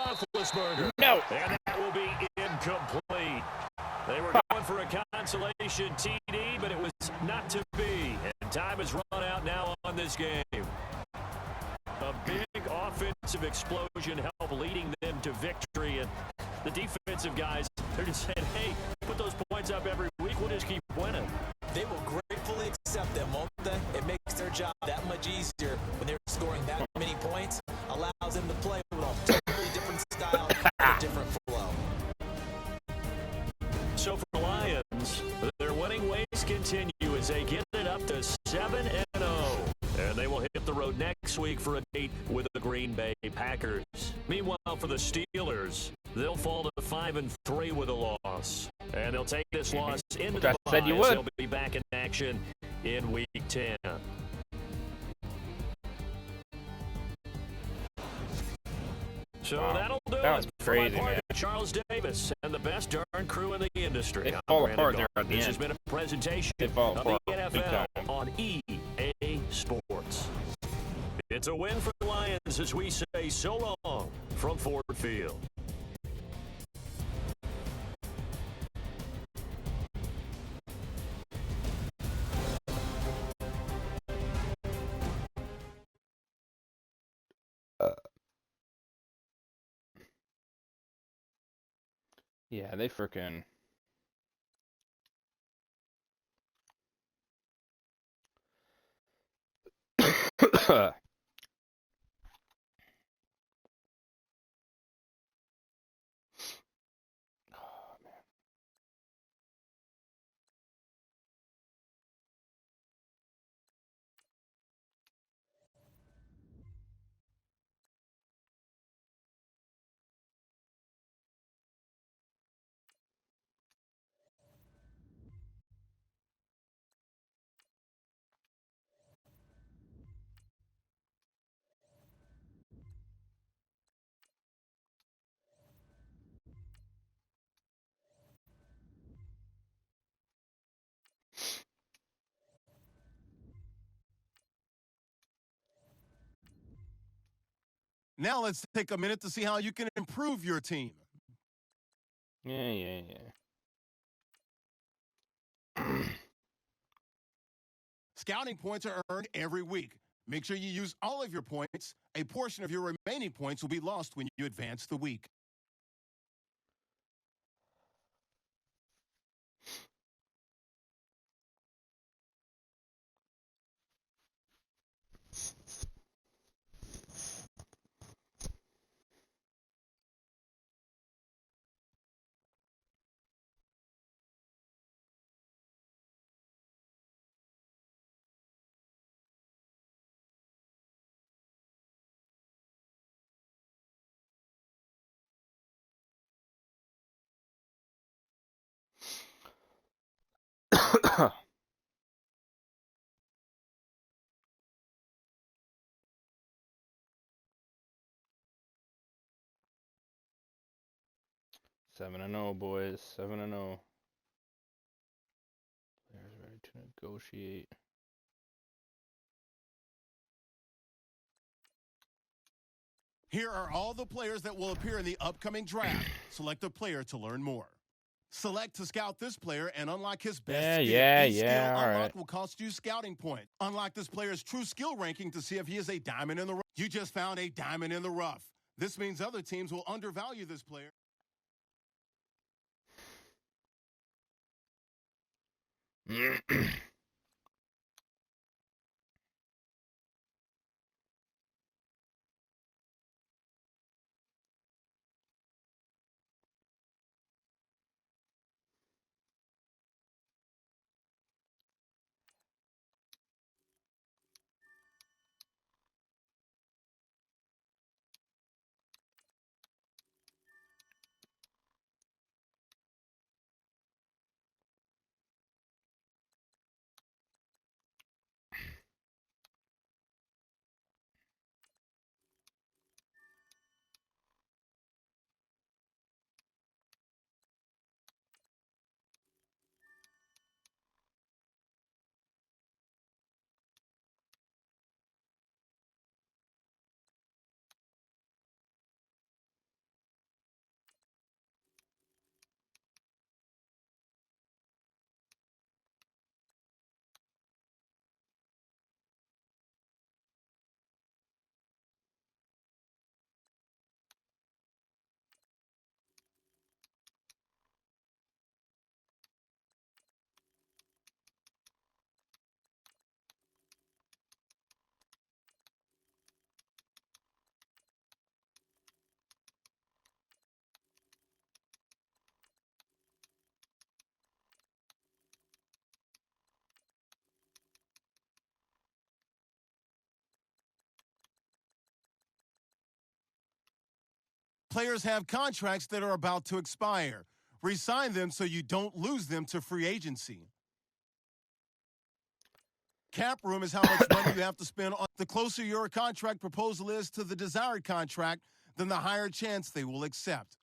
No. And that will be incomplete. They were going for a consolation TD, but it was not to be. And time has run out now on this game. A big offensive explosion helped leading them to victory. And the defensive guys, they're just saying, hey, put those points up every week. We'll just keep winning. They will gratefully accept them, won't they? It makes their job that much easier when they're scoring that many points. Allows them to play with a totally different style and a different flow. So for the Lions, their winning ways continue as they get it up to 7-0. And they will hit the road next week for a date with the Green Bay Packers. Meanwhile, for the Steelers, they'll fall to 5-3 with a loss. And they'll take this loss into the bye. They'll be back in action in Week 10. So that'll do it. Crazy, for my man. Charles Davis and the best darn crew in the industry. They fall apart there at the This end. has been a presentation They fall of apart the big NFL time. on EA Sports. It's a win for the Lions as we say so long from Ford Field. Yeah, they freaking. Now let's take a minute to see how you can improve your team. Yeah. Scouting points are earned every week. Make sure you use all of your points. A portion of your remaining points will be lost when you advance the week. Seven and 0, boys. 7 and 0. Players ready to negotiate. Here are all the players that will appear in the upcoming draft. Select a player to learn more. Select to scout this player and unlock his best skill. Each skill unlock will cost you scouting points. Unlock this player's true skill ranking to see if he is a diamond in the rough. You just found a diamond in the rough. This means other teams will undervalue this player. Players have contracts that are about to expire. Resign them so you don't lose them to free agency. Cap room is how much money you have to spend on. The closer your contract proposal is to the desired contract, then the higher chance they will accept.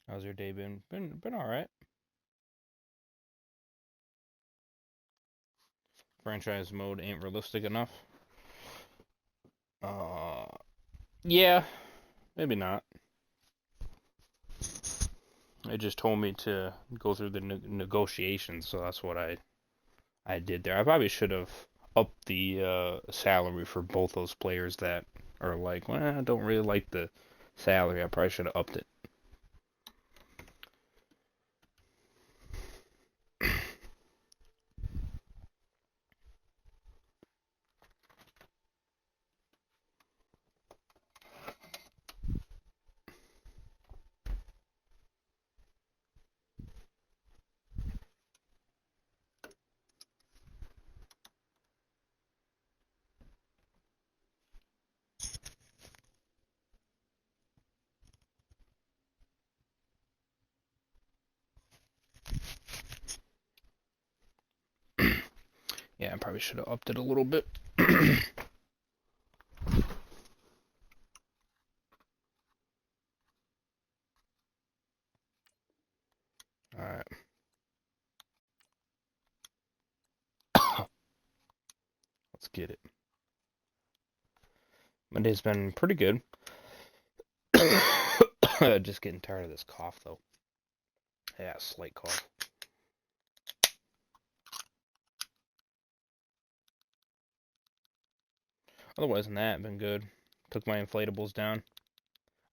How's your day been? Been all right. Franchise mode ain't realistic enough. Yeah, maybe not. It just told me to go through the negotiations, so that's what I did there. I probably should have upped the salary for both those players that are like, well, I don't really like the salary. I probably should have upped it. Yeah, I probably should have upped it a little bit. Alright. Let's get it. Monday's been pretty good. Just getting tired of this cough, though. Yeah, slight cough. Otherwise than that, been good. Took my inflatables down.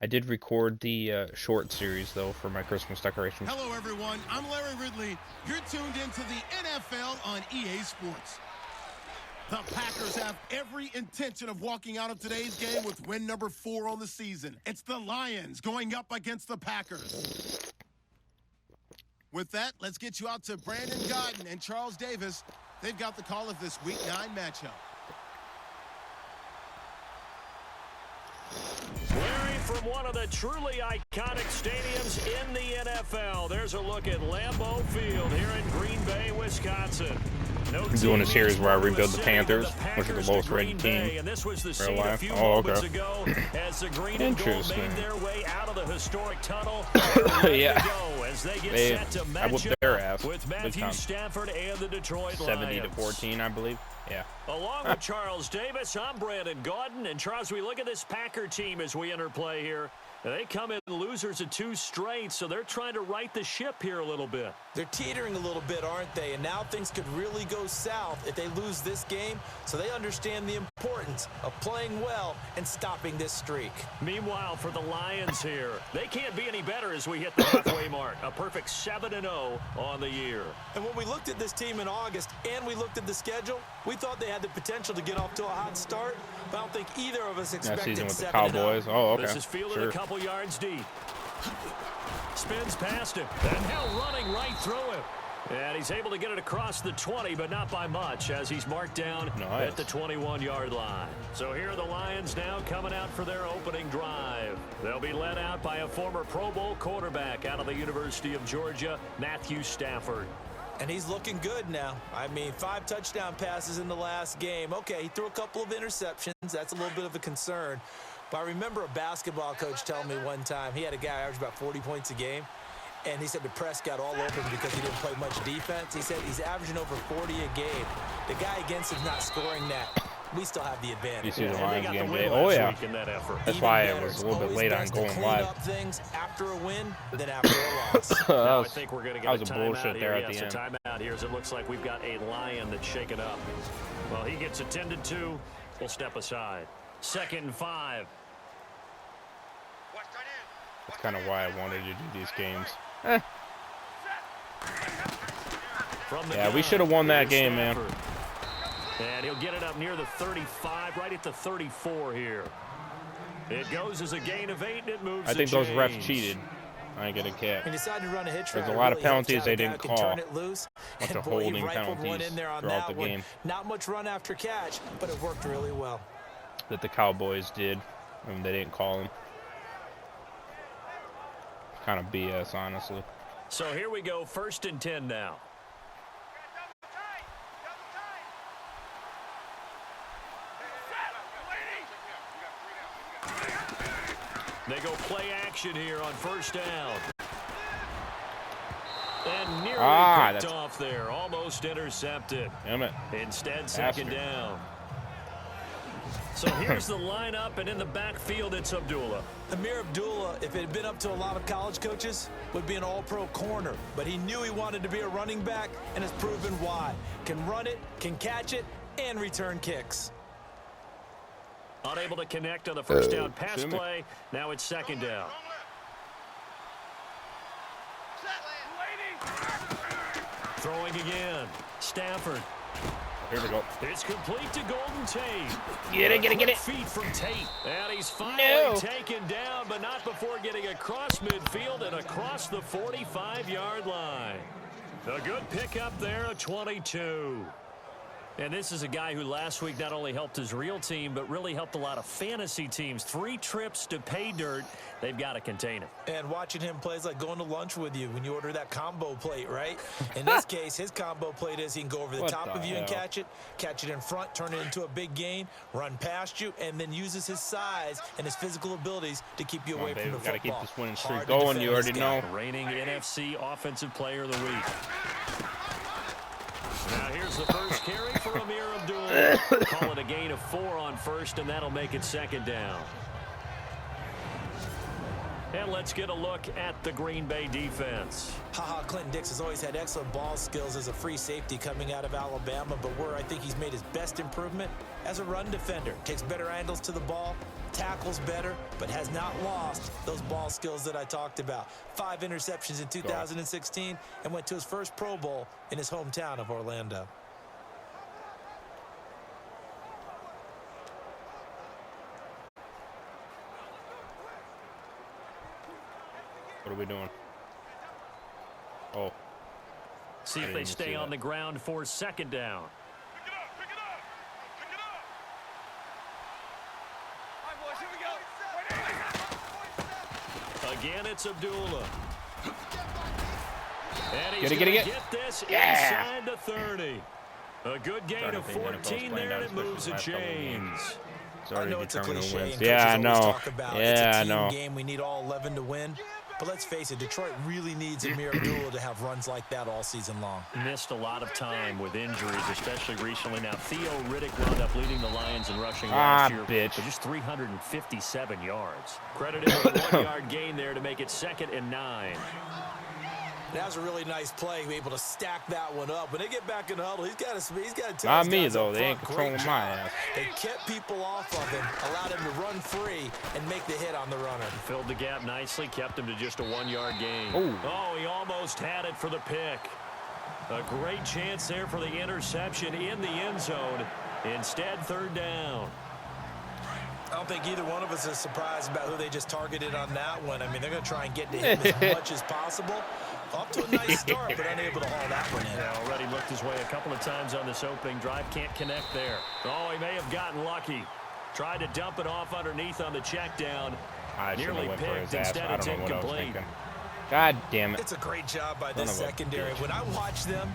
I did record the short series, though, for my Christmas decorations. Hello, everyone. I'm Larry Ridley. You're tuned into the NFL on EA Sports. The Packers have every intention of walking out of today's game with win number 4 on the season. It's the Lions going up against the Packers. With that, let's get you out to Brandon Godden and Charles Davis. They've got the call of this Week 9 matchup. Larry, from one of the truly iconic stadiums in the NFL, there's a look at Lambeau Field here in Green Bay, Wisconsin. I'm doing a series where I rebuild the Panthers, which are the lowest rated team. And this was the Real life. few Oh, moments okay. ago as the green and gold made their way out of the historic tunnel. Yeah. As they get They, set to I match whooped up their ass. with Matthew Stafford and the Detroit 70 Lions. to 14, I believe. Yeah. Along with Charles Davis, I'm Brandon Gaudin. And Charles, we look at this Packer team as we enter play here. They come in losers of 2 straight, so they're trying to right the ship here a little bit. They're teetering a little bit, aren't they? And now things could really go south if they lose this game, so they understand the importance of playing well and stopping this streak. Meanwhile, for the Lions here, they can't be any better as we hit the halfway mark. A perfect 7-0 on the year. And when we looked at this team in August and we looked at the schedule, we thought they had the potential to get off to a hot start, but I don't think either of us expected season with the 7-0. Cowboys. Oh, okay. This is fielded a couple yards deep. Spins past him. And now running right through him. And he's able to get it across the 20, but not by much, as he's marked down at the 21-yard line. So here are the Lions now coming out for their opening drive. They'll be led out by a former Pro Bowl quarterback out of the University of Georgia, Matthew Stafford. And he's looking good now. I mean, 5 touchdown passes in the last game. Okay, he threw a couple of interceptions. That's a little bit of a concern. But I remember a basketball coach telling me one time, he had a guy average about 40 points a game, and he said the press got all over him because he didn't play much defense. He said he's averaging over 40 a game. The guy against him's not scoring that. We still have the advantage. You see the Lions game today. Oh, yeah. That That's why I was a little bit late on going live. Up things after a win than after a loss. Now, I think we're going to get that was a bullshit there at the end. Timeout here as it looks like we've got a Lion that's shaken up. Well, he gets attended to. We'll step aside. 2nd and 5. That's kind of why I wanted to do these games. Yeah, we should have won that game, man. And he'll get it up near the 35, right at the 34 here. It goes as a gain of 8, and it moves. I think those refs cheated. I ain't gonna kick. He decided to run a hitch route. There's a lot of really penalties they didn't call. Turn it loose. Bunch of boy, holding penalties throughout the game. Not much run after catch, but it worked really well. That the Cowboys did, and they didn't call him. Kind of BS, honestly. So here we go, 1st and 10 now. They go play action here on 1st down. And nearly picked off there, almost intercepted. Damn it. Instead, 2nd down. So here's the lineup, and in the backfield, it's Abdullah. Amir Abdullah, if it had been up to a lot of college coaches, would be an all-pro corner. But he knew he wanted to be a running back, and has proven why. Can run it, can catch it, and return kicks. Unable to connect on the 1st down pass play. Now it's 2nd down. Throwing again. Stafford. Here we go. It's complete to Golden Tate. Get it. Feet from Tate. And he's finally taken down, but not before getting across midfield and across the 45-yard line. A good pickup there, a 22. And this is a guy who last week not only helped his real team, but really helped a lot of fantasy teams. 3 trips to pay dirt. They've got to contain him. And watching him play is like going to lunch with you when you order that combo plate, right? In this case, his combo plate is he can go over the top of you and catch it in front, turn it into a big gain, run past you, and then uses his size and his physical abilities to keep you away from the football. Gotta keep this winning streak going. You already know. Reigning NFC Offensive Player of the Week. Now here's the first carry for Amir Abdullah. Call it a gain of 4 on 1st, and that'll make it 2nd down. And let's get a look at the Green Bay defense. Clinton Dix has always had excellent ball skills as a free safety coming out of Alabama, but where I think he's made his best improvement as a run defender. Takes better angles to the ball, tackles better, but has not lost those ball skills that I talked about. 5 interceptions in 2016 and went to his first Pro Bowl in his hometown of Orlando. What are we doing? Oh. See if they stay on the ground for 2nd down. Pick it up. All right, boys, here we go. Again, it's Abdullah. And he's Get it. Get this inside the 30. A good gain of 14 there, and it moves the chains. It's already determined who wins. Yeah, I know. Yeah, I know. Game we need all 11 to win. But let's face it, Detroit really needs Amir Abdullah to have runs like that all season long. Missed a lot of time with injuries, especially recently. Now, Theo Riddick wound up leading the Lions in rushing last year bitch. for just 357 yards. Credited with a 1-yard gain there to make it 2nd and 9. That was a really nice play, be able to stack that one up. When they get back in the huddle, he's got to tell Not his me, guys though. up They ain't front, controlling great my job. ass. They kept people off of him, allowed him to run free and make the hit on the runner. Filled the gap nicely, kept him to just a 1-yard gain. Ooh. Oh, he almost had it for the pick. A great chance there for the interception in the end zone. Instead, 3rd down. I don't think either one of us is surprised about who they just targeted on that one. I mean, they're going to try and get to him as much as possible. Off to a nice start, but unable to haul that one in. Yeah, already looked his way a couple of times on this opening drive. Can't connect there. Oh, he may have gotten lucky. Tried to dump it off underneath on the check down. I should have Nearly went for his picked. ass. Instead, I it's don't know what I was incomplete. thinking. God damn it. It's a great job by this Son of a secondary. bitch. When I watch them,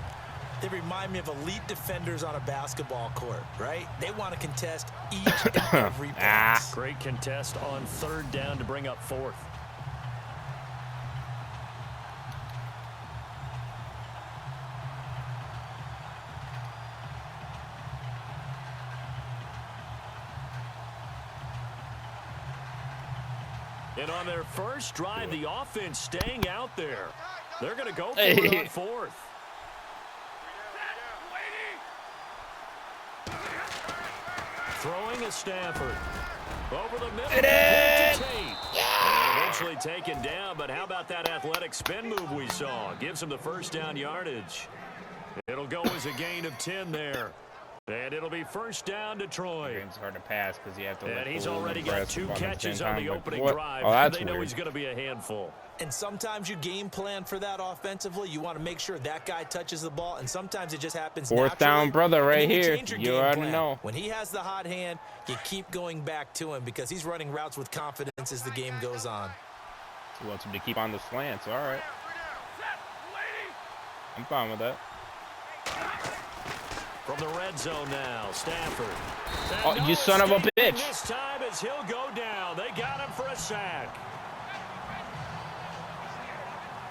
they remind me of elite defenders on a basketball court, right? They want to contest each and every pass. Great contest on 3rd down to bring up 4th. And on their first drive, the offense staying out there. They're going to go for it on 4th. Throwing a Stafford. Over the middle. And eventually taken down, but how about that athletic spin move we saw? Gives him the 1st down yardage. It'll go as a gain of 10 there. And it'll be 1st down, Detroit. It's hard to pass because you have to. And he's look already cool got and 2 aggressive catches at on the the same time. opening Like, drive. Oh, that's they know weird. he's going to be a handful. And sometimes you game plan for that offensively. You want to make sure that guy touches the ball, and sometimes it just happens 4th down, naturally. brother, right And then here. change your You game already plan. know. When he has the hot hand, you keep going back to him because he's running routes with confidence as the game goes on. He wants him to keep on the slants. All right. I'm fine with that. From the red zone now, Stafford. Oh, you son of a bitch. This time as he'll go down. They got him for a sack.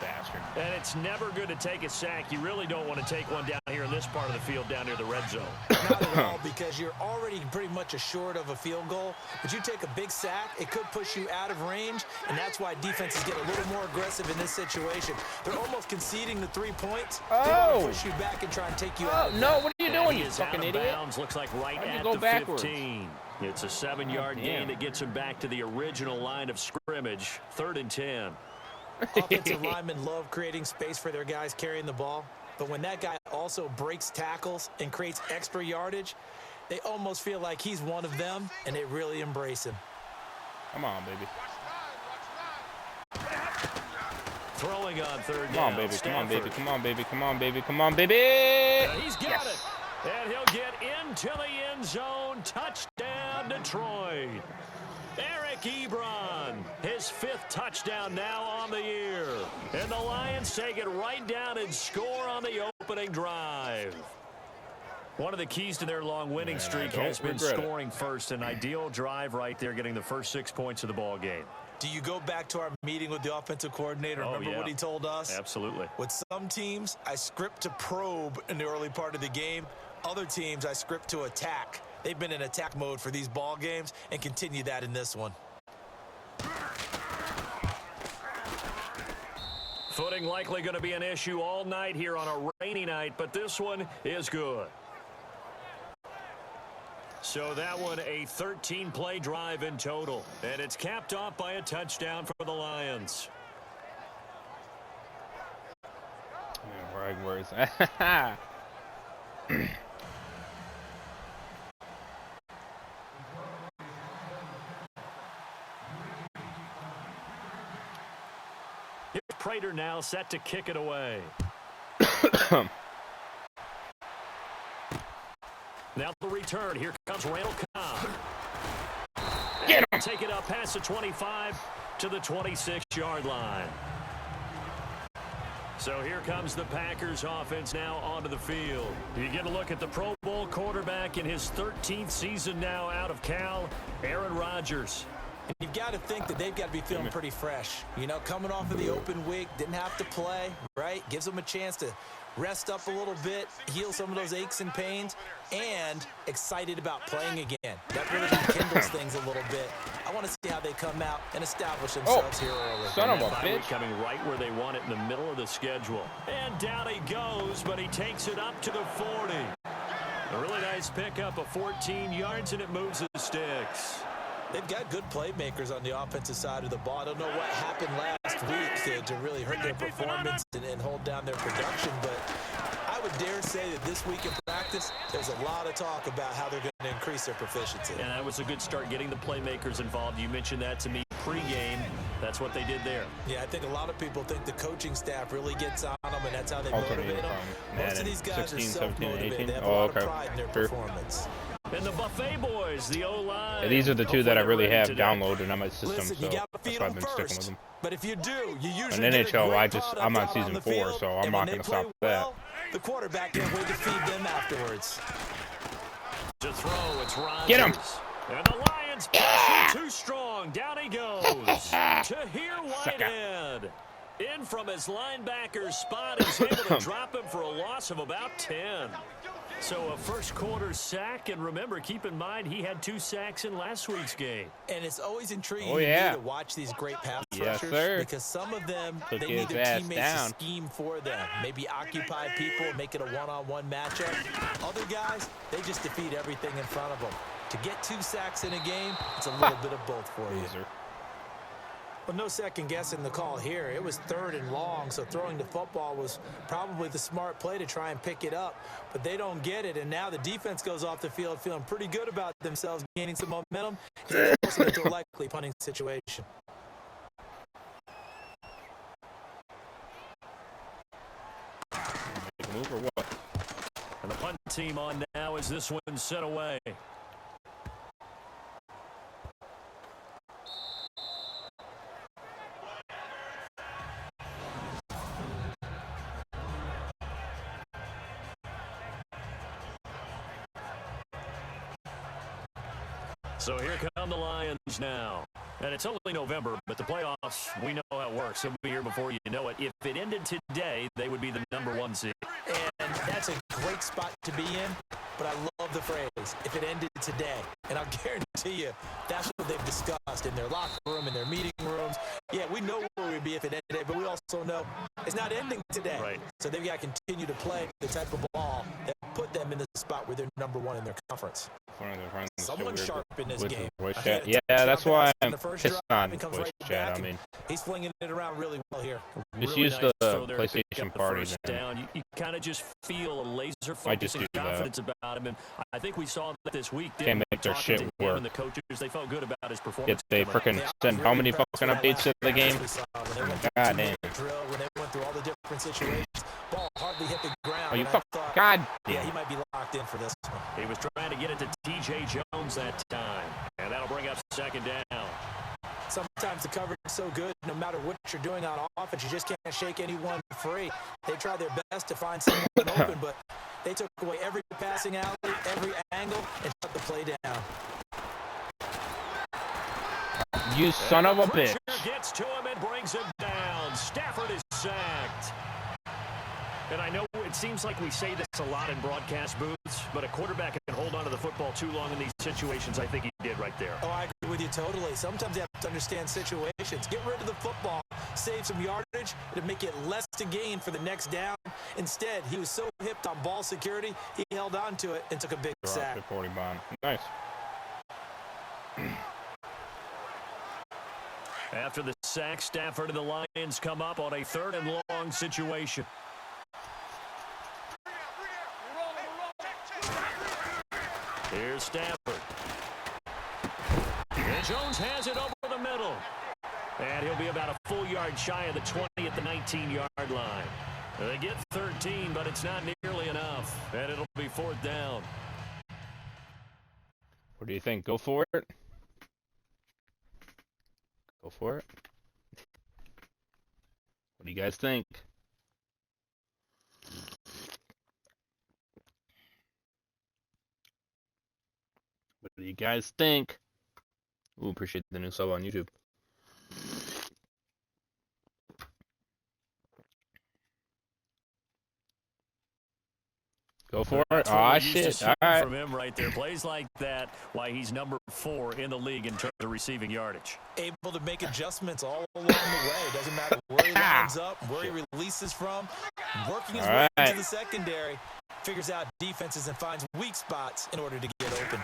Bastard. And it's never good to take a sack. You really don't want to take one down here in this part of the field, down near the red zone. Not at all, because you're already pretty much assured of a field goal. But you take a big sack, it could push you out of range, and that's why defenses get a little more aggressive in this situation. They're almost conceding the 3 points. They want to push you back and try and take you out. No, what are you doing, He you is out fucking of idiot? bounds. Looks like right How'd you at go the backwards? 15. It's a 7-yard damn. gain that gets him back to the original line of scrimmage. 3rd and 10. Offensive linemen love creating space for their guys carrying the ball. But when that guy also breaks tackles and creates extra yardage, they almost feel like he's one of them, and they really embrace him. Come on, baby. Throwing on 3rd down. Come on, baby. Come on, baby. Stafford. Come on, baby. Come on, baby. Come on, baby. He's got it. And he'll get into the end zone. Touchdown, Detroit. Eric Ebron, his 5th touchdown now on the year. And the Lions take it right down and score on the opening drive. One of the keys to their long winning streak has been scoring first. An ideal drive right there, getting the first 6 points of the ball game. Do you go back to our meeting with the offensive coordinator? Remember what he told us? Absolutely. With some teams, I script to probe in the early part of the game. Other teams, I script to attack. They've been in attack mode for these ball games and continue that in this one. Footing likely going to be an issue all night here on a rainy night, but this one is good. So that one, a 13-play drive in total, and it's capped off by a touchdown for the Lions. Yeah, right, where is that? Here's Prater now set to kick it away. Now the return. Here comes Randall Cobb. Get him! Take it up past the 25 to the 26-yard line. So here comes the Packers offense now onto the field. You get a look at the Pro Bowl quarterback in his 13th season now out of Cal, Aaron Rodgers. And you've got to think that they've got to be feeling pretty fresh. You know, coming off of the open week, didn't have to play, right? Gives them a chance to rest up a little bit, heal some of those aches and pains, and excited about playing again. That really rekindles things a little bit. I want to see how they come out and establish themselves here early. Son of a Bye week bitch. coming right where they want it in the middle of the schedule. And down he goes, but he takes it up to the 40. A really nice pickup of 14 yards, and it moves the sticks. They've got good playmakers on the offensive side of the ball. I don't know what happened last week to really hurt their performance and hold down their production, but I would dare say that this week in practice, there's a lot of talk about how they're going to increase their proficiency. And that was a good start, getting the playmakers involved. You mentioned that to me pregame. That's what they did there. Yeah, I think a lot of people think the coaching staff really gets on them, and that's how they Alternating motivate them. from Most of these guys 16, are 17, and 18. self-motivated. They have a Oh, lot okay. of pride in their Sure. performance. And the Buffet Boys, the O-line. Yeah, these are the two that I really have downloaded on my system, Listen, so you gotta that's feed why I've them been sticking with first. them. But if you do, you usually In get a NHL, great I'm on product out season the 4, field, so I'm and not when going they to stop play that. well, the quarterback can't wait to feed them afterwards. To throw, it's Rodgers. Get him. And the Lions pressure too strong. Down he goes. To here, Whitehead. In from his linebacker spot. He's able to drop him for a loss of about 10. So a first quarter sack, and remember, keep in mind he had 2 sacks in last week's game. And it's always intriguing Oh, yeah. to me to watch these great pass Yes, rushers sir. because some of them, Took they his need their ass teammates down. to scheme for them. Maybe occupy people, make it a one-on-one matchup. Other guys, they just defeat everything in front of them. To get 2 sacks in a game, it's a little bit of both for you. Loser. Well, no second guessing the call here. It was 3rd and long, so throwing the football was probably the smart play to try and pick it up. But they don't get it, and now the defense goes off the field feeling pretty good about themselves, gaining some momentum. They force it into a likely punting situation. Make a move or what? And the punt team on now as this one set away. So here come the Lions now. And it's only November, but the playoffs, we know how it works. It'll be here before you know it. If it ended today, they would be the #1 seed. And that's a great spot to be in, but I love the phrase, if it ended today. And I'll guarantee you, that's what they've discussed in their locker room, in their meeting rooms. Yeah, we know where we'd be if it ended today, but we also know it's not ending today. Right. So they've got to continue to play the type of ball that put them in the spot where they're #1 in their conference. Someone sharp in this game. Voice I chat. had a Yeah, that's why touchdown I'm in the first pissed drive on and comes voice right chat. back, I mean, he's flinging it around really well here. just Really use nice the throw there to pick PlayStation up the Party. first down. You kind of just feel a laser I focus just and do that. confidence about him. And I think we saw that this week. Can't make their Talking shit to him work. and the coaches, they felt good about his If performance. they coming up. freaking send how many fucking updates to the game? God damn. Drill, when they went through all the different situations, ball hardly hit the ground. Oh, you and I fuck. thought, God yeah, damn. he might be locked in for this one. He was trying to get it to T.J. Jones that time. And that'll bring up 2nd down. Sometimes the coverage is so good, no matter what you're doing on offense, you just can't shake anyone free. They tried their best to find someone open, but they took away every passing alley, every angle, and shut the play down. You son of a bitch. Pressure gets to him and brings him down. Stafford is sacked. And I know it seems like we say this a lot in broadcast booths, but a quarterback can hold on to the football too long in these situations. I think he did right there. Oh, I agree with you totally. Sometimes you have to understand situations. Get rid of the football, save some yardage, it'll make it less to gain for the next down. Instead, he was so hipped on ball security, he held on to it and took a big sack. 40 bond. Nice. After the sack, Stafford and the Lions come up on a 3rd and long situation. Here's Stafford. And Jones has it over the middle. And he'll be about a full yard shy of the 20 at the 19-yard line. They get 13, but it's not nearly enough. And it'll be 4th down. What do you think? Go for it? Go for it? What do you guys think? What do you guys think? Ooh, appreciate the new sub on YouTube. Go for it. That's what Aw, we're used to shit. seeing All right. from him right there. Plays like that, why he's number 4 in the league in terms of receiving yardage. Able to make adjustments all along the way. Doesn't matter where he lines up, where he releases from. Working his way into the secondary. Figures out defenses and finds weak spots in order to get open.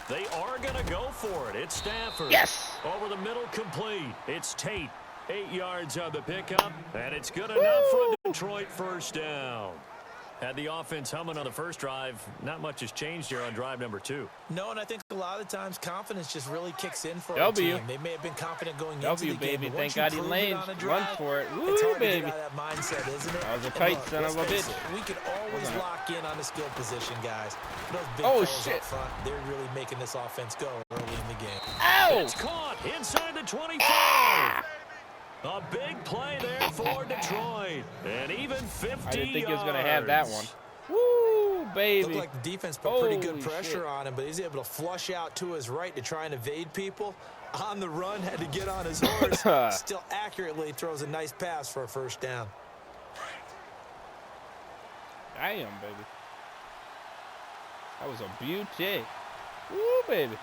They are going to go for it. It's Stafford. Yes. Over the middle, complete. It's Tate. 8 yards on the pickup, and it's good enough for a Detroit first down. Had the offense humming on the first drive. Not much has changed here on drive number 2. No, and I think a lot of times confidence just really kicks in for a W. team. They may have been confident going into W, the game, baby. but Thank once God he you lanes. prove it on a Run drive, for it. it's Woo, hard to baby. get out of that mindset, isn't it? That was a And tight look, son of a let's face bitch. it, we can always Wasn't it? lock in on the skill position, guys. Those big Oh, fellas shit. up front, they're really making this offense go early in the game. Ow! It's caught inside the 25. A big play there for Detroit. And even 50 I didn't think he was yards. going to have that one. Woo, baby. Looked like the defense put pretty good Holy pressure shit. on him, but he's able to flush out to his right to try and evade people. On the run, had to get on his horse. Still accurately throws a nice pass for a first down. Damn, baby. That was a beauty. Woo, baby.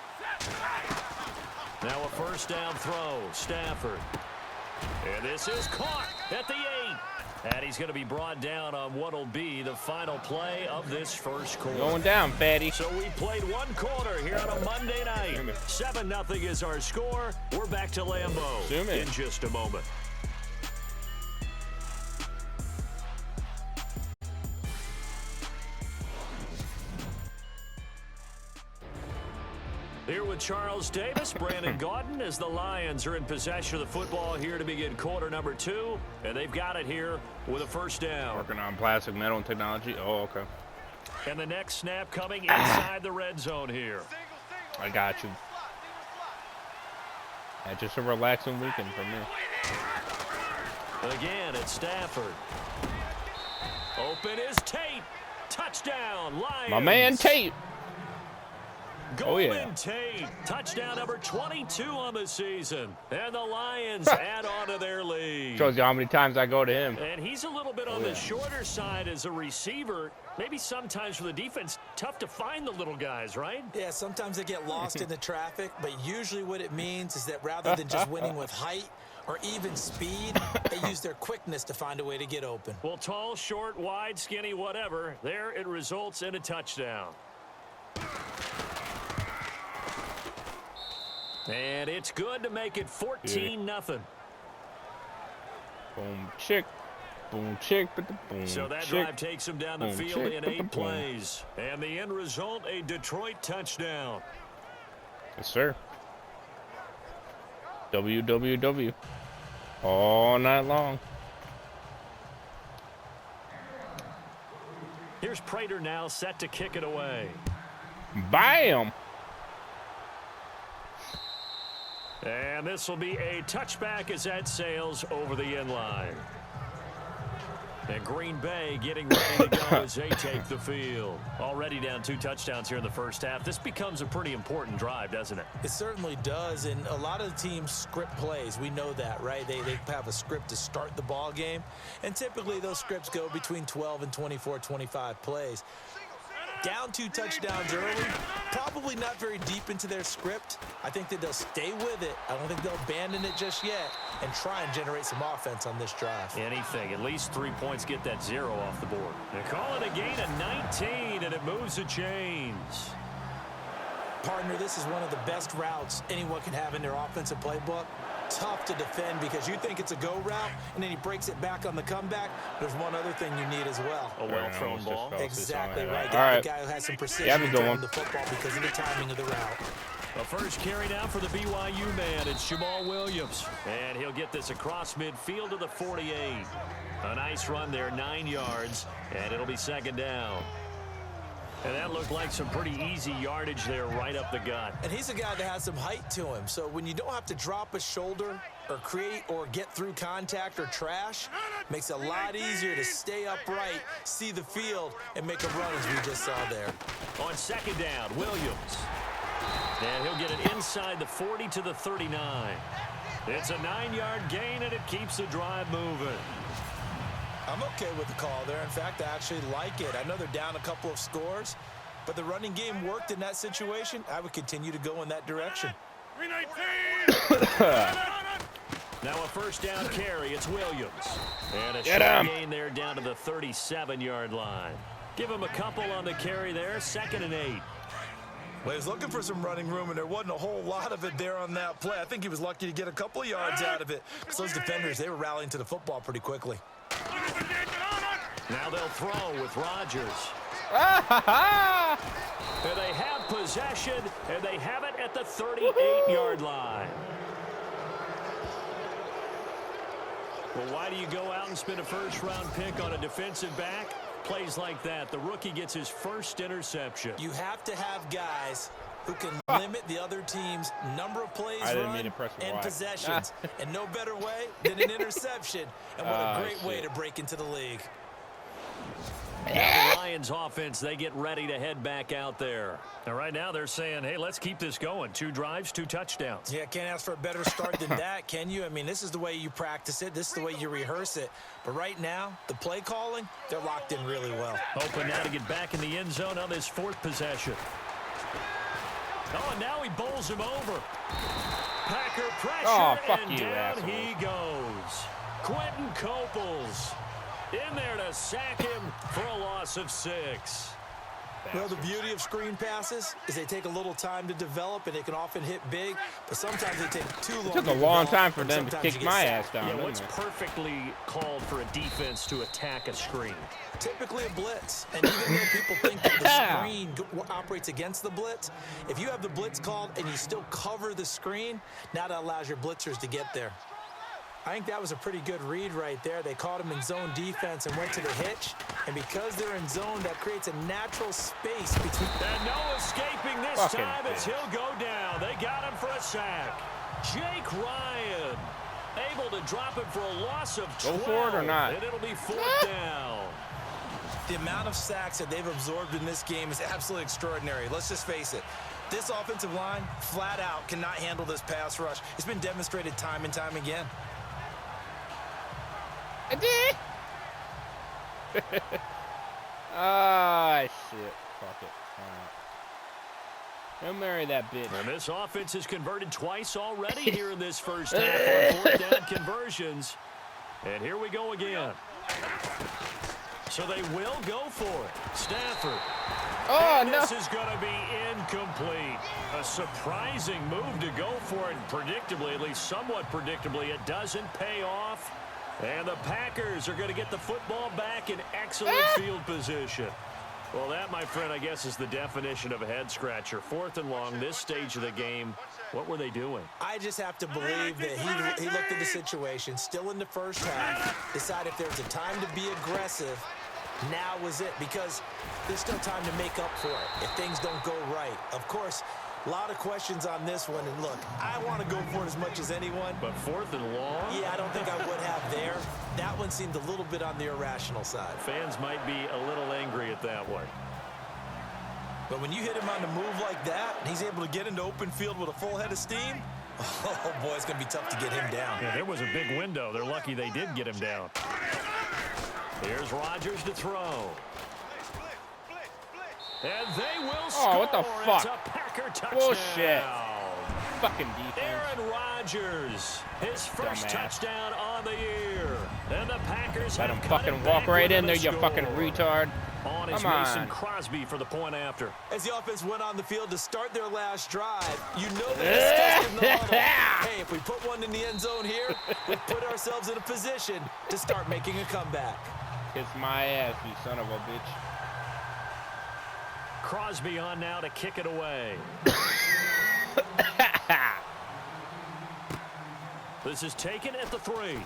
Now a first down throw. Stafford. And this is caught at the 8. And he's going to be brought down on what will be the final play of this first quarter. Going down, fatty. So we played 1 quarter here on a Monday night. 7-0 is our score. We're back to Lambeau in just a moment. Here with Charles Davis, Brandon Gaudin, as the Lions are in possession of the football here to begin quarter number 2. And they've got it here with a first down. Working on plastic, metal, and technology. Oh, okay. And the next snap coming inside the red zone here. I got you. Yeah, just a relaxing weekend for me. Again, it's Stafford. Open is Tate. Touchdown, Lions. My man Tate. Golden Tate. Touchdown number 22 on the season. And the Lions add on to their lead. Shows you how many times I go to him. And he's a little bit on the shorter side as a receiver. Maybe sometimes for the defense, tough to find the little guys, right? Yeah, sometimes they get lost in the traffic, but usually what it means is that rather than just winning with height or even speed, they use their quickness to find a way to get open. Well, tall, short, wide, skinny, whatever. There it results in a touchdown. And it's good to make it 14-0. Boom, chick. Boom, chick, but the boom, So that chick. drive takes him down the Boom, field chick, in but the 8 boom. plays. And the end result, a Detroit touchdown. Yes, sir. WWW. All night long. Here's Prater now set to kick it away. Bam! And this will be a touchback as that sails over the end line. And Green Bay getting ready to go as they take the field. Already down 2 touchdowns here in the first half. This becomes a pretty important drive, doesn't it? It certainly does, and a lot of the teams script plays. We know that, right? They have a script to start the ball game, and typically those scripts go between 12 and 24, 25 plays. Down 2 touchdowns early, probably not very deep into their script. I think that they'll stay with it. I don't think they'll abandon it just yet and try and generate some offense on this drive. Anything. At least 3 points get that 0 off the board. They call it a gain of 19, and it moves the chains. Partner, this is one of the best routes anyone can have in their offensive playbook. Tough to defend because you think it's a go route, and then he breaks it back on the comeback. There's one other thing you need as well. A well-thrown ball. Exactly right. All right. The guy who has some precision Yeah, in we go throwing on. the football because of the timing of the route. The first carry now for the BYU man. It's Jamal Williams. And he'll get this across midfield to the 48. A nice run there, 9 yards, and it'll be second down. And that looked like some pretty easy yardage there right up the gut. And he's a guy that has some height to him. So when you don't have to drop a shoulder or create or get through contact or trash, makes it a lot easier to stay upright, see the field, and make a run as we just saw there. On second down, Williams. And he'll get it inside the 40 to the 39. It's a 9-yard gain, and it keeps the drive moving. I'm okay with the call there. In fact, I actually like it. I know they're down a couple of scores, but the running game worked in that situation. I would continue to go in that direction. 319. Now a first down carry. It's Williams. And a short gain there down to the 37-yard line. Give him a couple on the carry there. 2nd and 8. Well, he was looking for some running room, and there wasn't a whole lot of it there on that play. I think he was lucky to get a couple of yards out of it, because those defenders, they were rallying to the football pretty quickly. Now they'll throw with Rodgers. And they have possession, and they have it at the 38-yard line. Well, why do you go out and spend a first-round pick on a defensive back? Plays like that, the rookie gets his first interception. You have to have guys who can limit the other team's number of plays run and possessions. And no better way than an interception. And what a great way to break into the league. Now the Lions offense, they get ready to head back out there. And right now they're saying, hey, let's keep this going. 2 drives, 2 touchdowns. Yeah, can't ask for a better start than that, can you? I mean, this is the way you practice it. This is the way you rehearse it. But right now, the play calling, they're locked in really well. Open now to get back in the end zone on this 4th possession. Oh, and now he bowls him over. Packer pressure, and down he goes. Quentin Coples in there to sack him for a loss of 6. Well, the beauty of screen passes is they take a little time to develop, and they can often hit big, but sometimes they take too long. It took a long time for them to kick my ass down. Yeah, what's perfectly called for a defense to attack a screen? Typically a blitz, and even though people think that the screen operates against the blitz, if you have the blitz called and you still cover the screen, now that allows your blitzers to get there. I think that was a pretty good read right there. They caught him in zone defense and went to the hitch. And because they're in zone, that creates a natural space between. And no escaping this time as he'll go down. They got him for a sack. Jake Ryan able to drop him for a loss of 12. Go for it or not? And it'll be 4th down. The amount of sacks that they've absorbed in this game is absolutely extraordinary. Let's just face it. This offensive line, flat out, cannot handle this pass rush. It's been demonstrated time and time again. I did. Shit. Fuck it. Don't marry that bitch. And this offense has converted twice already here in this first half on 4th down conversions. And here we go again. So they will go for it. Stafford. And this is going to be incomplete. A surprising move to go for it. Predictably, at least somewhat predictably, it doesn't pay off. And the Packers are going to get the football back in excellent field position. Well, that, my friend, I guess is the definition of a head-scratcher. 4th and long, this stage of the game. What were they doing? I just have to believe that he looked at the situation, still in the first half, decided if there's a time to be aggressive, now was it, because there's still time to make up for it if things don't go right. Of course, a lot of questions on this one, and look, I want to go for it as much as anyone. But 4th and long? Yeah, I don't think I would have there. That one seemed a little bit on the irrational side. Fans might be a little angry at that one. But when you hit him on the move like that, and he's able to get into open field with a full head of steam, oh boy, it's going to be tough to get him down. Yeah, there was a big window. They're lucky they did get him down. Here's Rodgers to throw. And they will score. Oh, what the fuck? It's a Packer touchdown. Bullshit. Fucking defense. Aaron Rodgers, his first touchdown on the year. And the Packers let have him fucking walk right in there, you fucking retard. On is Mason Crosby for the point after. As the offense went on the field to start their last drive, you know they discussed in the huddle. Hey, if we put one in the end zone here, we put ourselves in a position to start making a comeback. Kiss my ass, you son of a bitch. Crosby on now to kick it away. This is taken at the 3.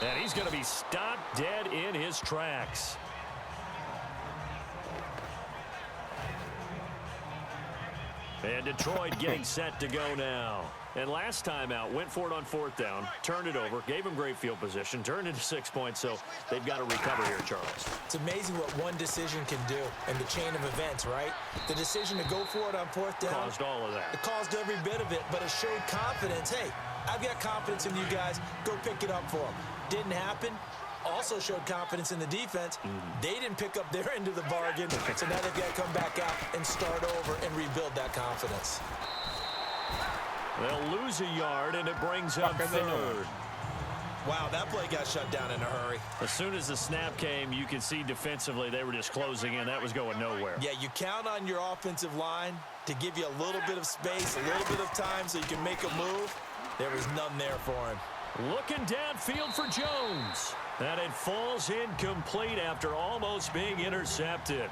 And he's going to be stopped dead in his tracks. And Detroit getting set to go now. And last time out, went for it on 4th down, turned it over, gave them great field position, turned it to 6 points, so they've got to recover here, Charles. It's amazing what one decision can do in the chain of events, right? The decision to go for it on 4th down. Caused all of that. It caused every bit of it, but it showed confidence. Hey, I've got confidence in you guys. Go pick it up for them. Didn't happen. Also showed confidence in the defense. They didn't pick up their end of the bargain, so now they've got to come back out and start over and rebuild that confidence. They'll lose a yard, and it brings up 3rd. Wow, that play got shut down in a hurry. As soon as the snap came, you could see defensively they were just closing in. That was going nowhere. Yeah, you count on your offensive line to give you a little bit of space, a little bit of time so you can make a move. There was none there for him. Looking downfield for Jones. And it falls incomplete after almost being intercepted.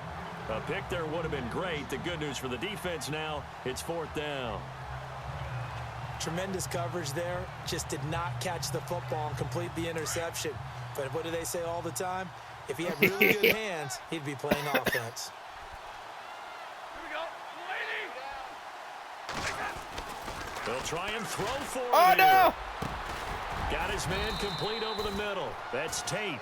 A pick there would have been great. The good news for the defense now, it's 4th down. Tremendous coverage there. Just did not catch the football and complete the interception. But what do they say all the time? If he had really good hands, he'd be playing offense. Here we go. They'll try and throw for it. Oh, here. no! Got his man complete over the middle. That's Tate.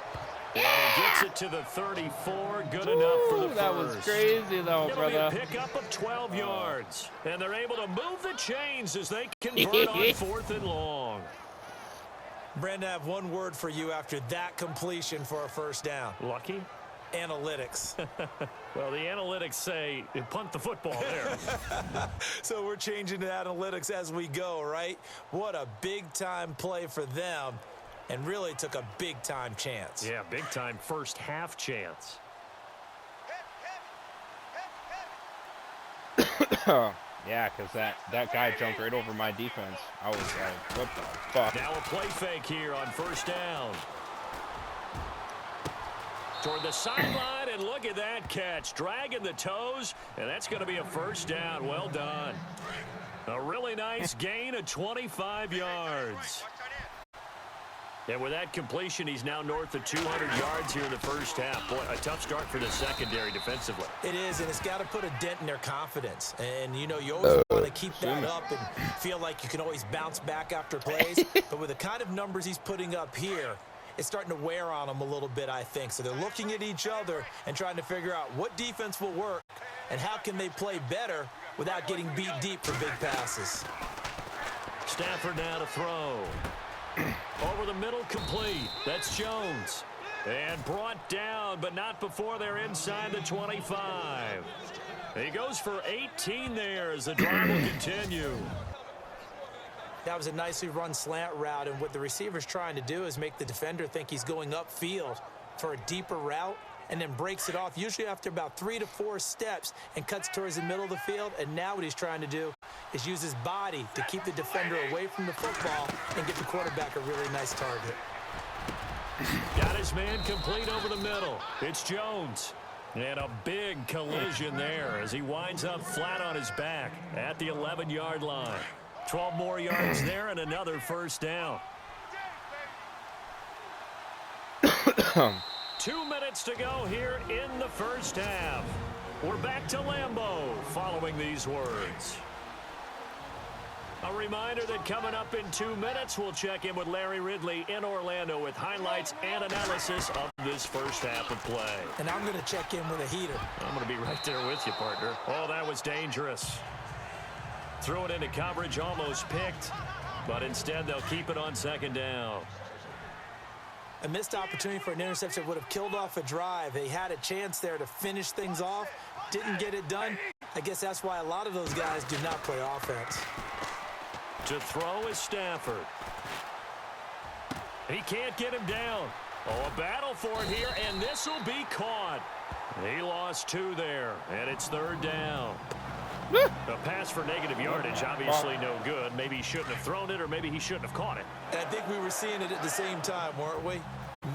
And he gets it to the 34. Good enough for the first. That was crazy, though, It'll brother. be a pickup of 12 yards. And they're able to move the chains as they convert on 4th and long. Brandon, I have one word for you after that completion for a first down. Lucky? Analytics. Well, the analytics say punt the football there. So we're changing to analytics as we go, right? What a big-time play for them. And really took a big-time chance. Yeah, big-time first half chance. Yeah, because that guy jumped right over my defense. I was like, what the fuck? Now a play fake here on 1st down. Toward the sideline, and look at that catch. Dragging the toes, and that's going to be a 1st down. Well done. A really nice gain of 25 yards. And with that completion, he's now north of 200 yards here in the first half. Boy, a tough start for the secondary defensively. It is, and it's got to put a dent in their confidence. And, you know, you always want to keep that up and feel like you can always bounce back after plays. But with the kind of numbers he's putting up here, it's starting to wear on them a little bit, I think. So they're looking at each other and trying to figure out what defense will work and how can they play better without getting beat deep for big passes. Stafford now to throw. Over the middle, complete. That's Jones. And brought down, but not before they're inside the 25. He goes for 18 there as the drive will continue. That was a nicely run slant route, and what the receiver's trying to do is make the defender think he's going upfield for a deeper route and then breaks it off, usually after about 3 to 4 steps, and cuts towards the middle of the field. And now what he's trying to do is use his body to keep the defender away from the football and get the quarterback a really nice target. Got his man complete over the middle. It's Jones. And a big collision there as he winds up flat on his back at the 11-yard line. 12 more yards there and another 1st down. 2 minutes to go here in the first half. We're back to Lambeau following these words. A reminder that coming up in 2 minutes, we'll check in with Larry Ridley in Orlando with highlights and analysis of this first half of play. And I'm going to check in with a heater. I'm going to be right there with you, partner. Oh, that was dangerous. Threw it into coverage, almost picked, but instead they'll keep it on 2nd down. A missed opportunity for an interception would have killed off a drive. They had a chance there to finish things off, didn't get it done. I guess that's why a lot of those guys do not play offense. To throw is Stafford. He can't get him down. Oh, a battle for it here, and this will be caught. He lost 2 there, and it's 3rd down. A pass for negative yardage, obviously no good. Maybe he shouldn't have thrown it, or maybe he shouldn't have caught it. And I think we were seeing it at the same time, weren't we?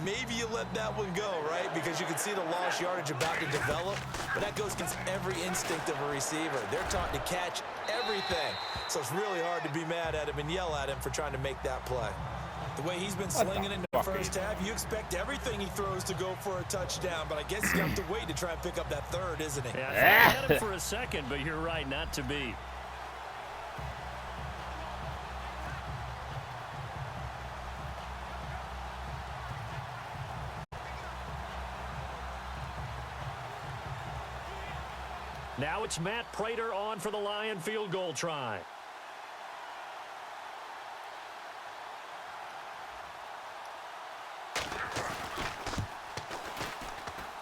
Maybe you let that one go, right? Because you can see the lost yardage about to develop. But that goes against every instinct of a receiver. They're taught to catch everything. So it's really hard to be mad at him and yell at him for trying to make that play. The way he's been slinging it in the first half, you expect everything he throws to go for a touchdown. But I guess you have to wait to try and pick up that 3rd, isn't he? Yeah, I had him for a second, but you're right, not to be. Now it's Matt Prater on for the Lion field goal try.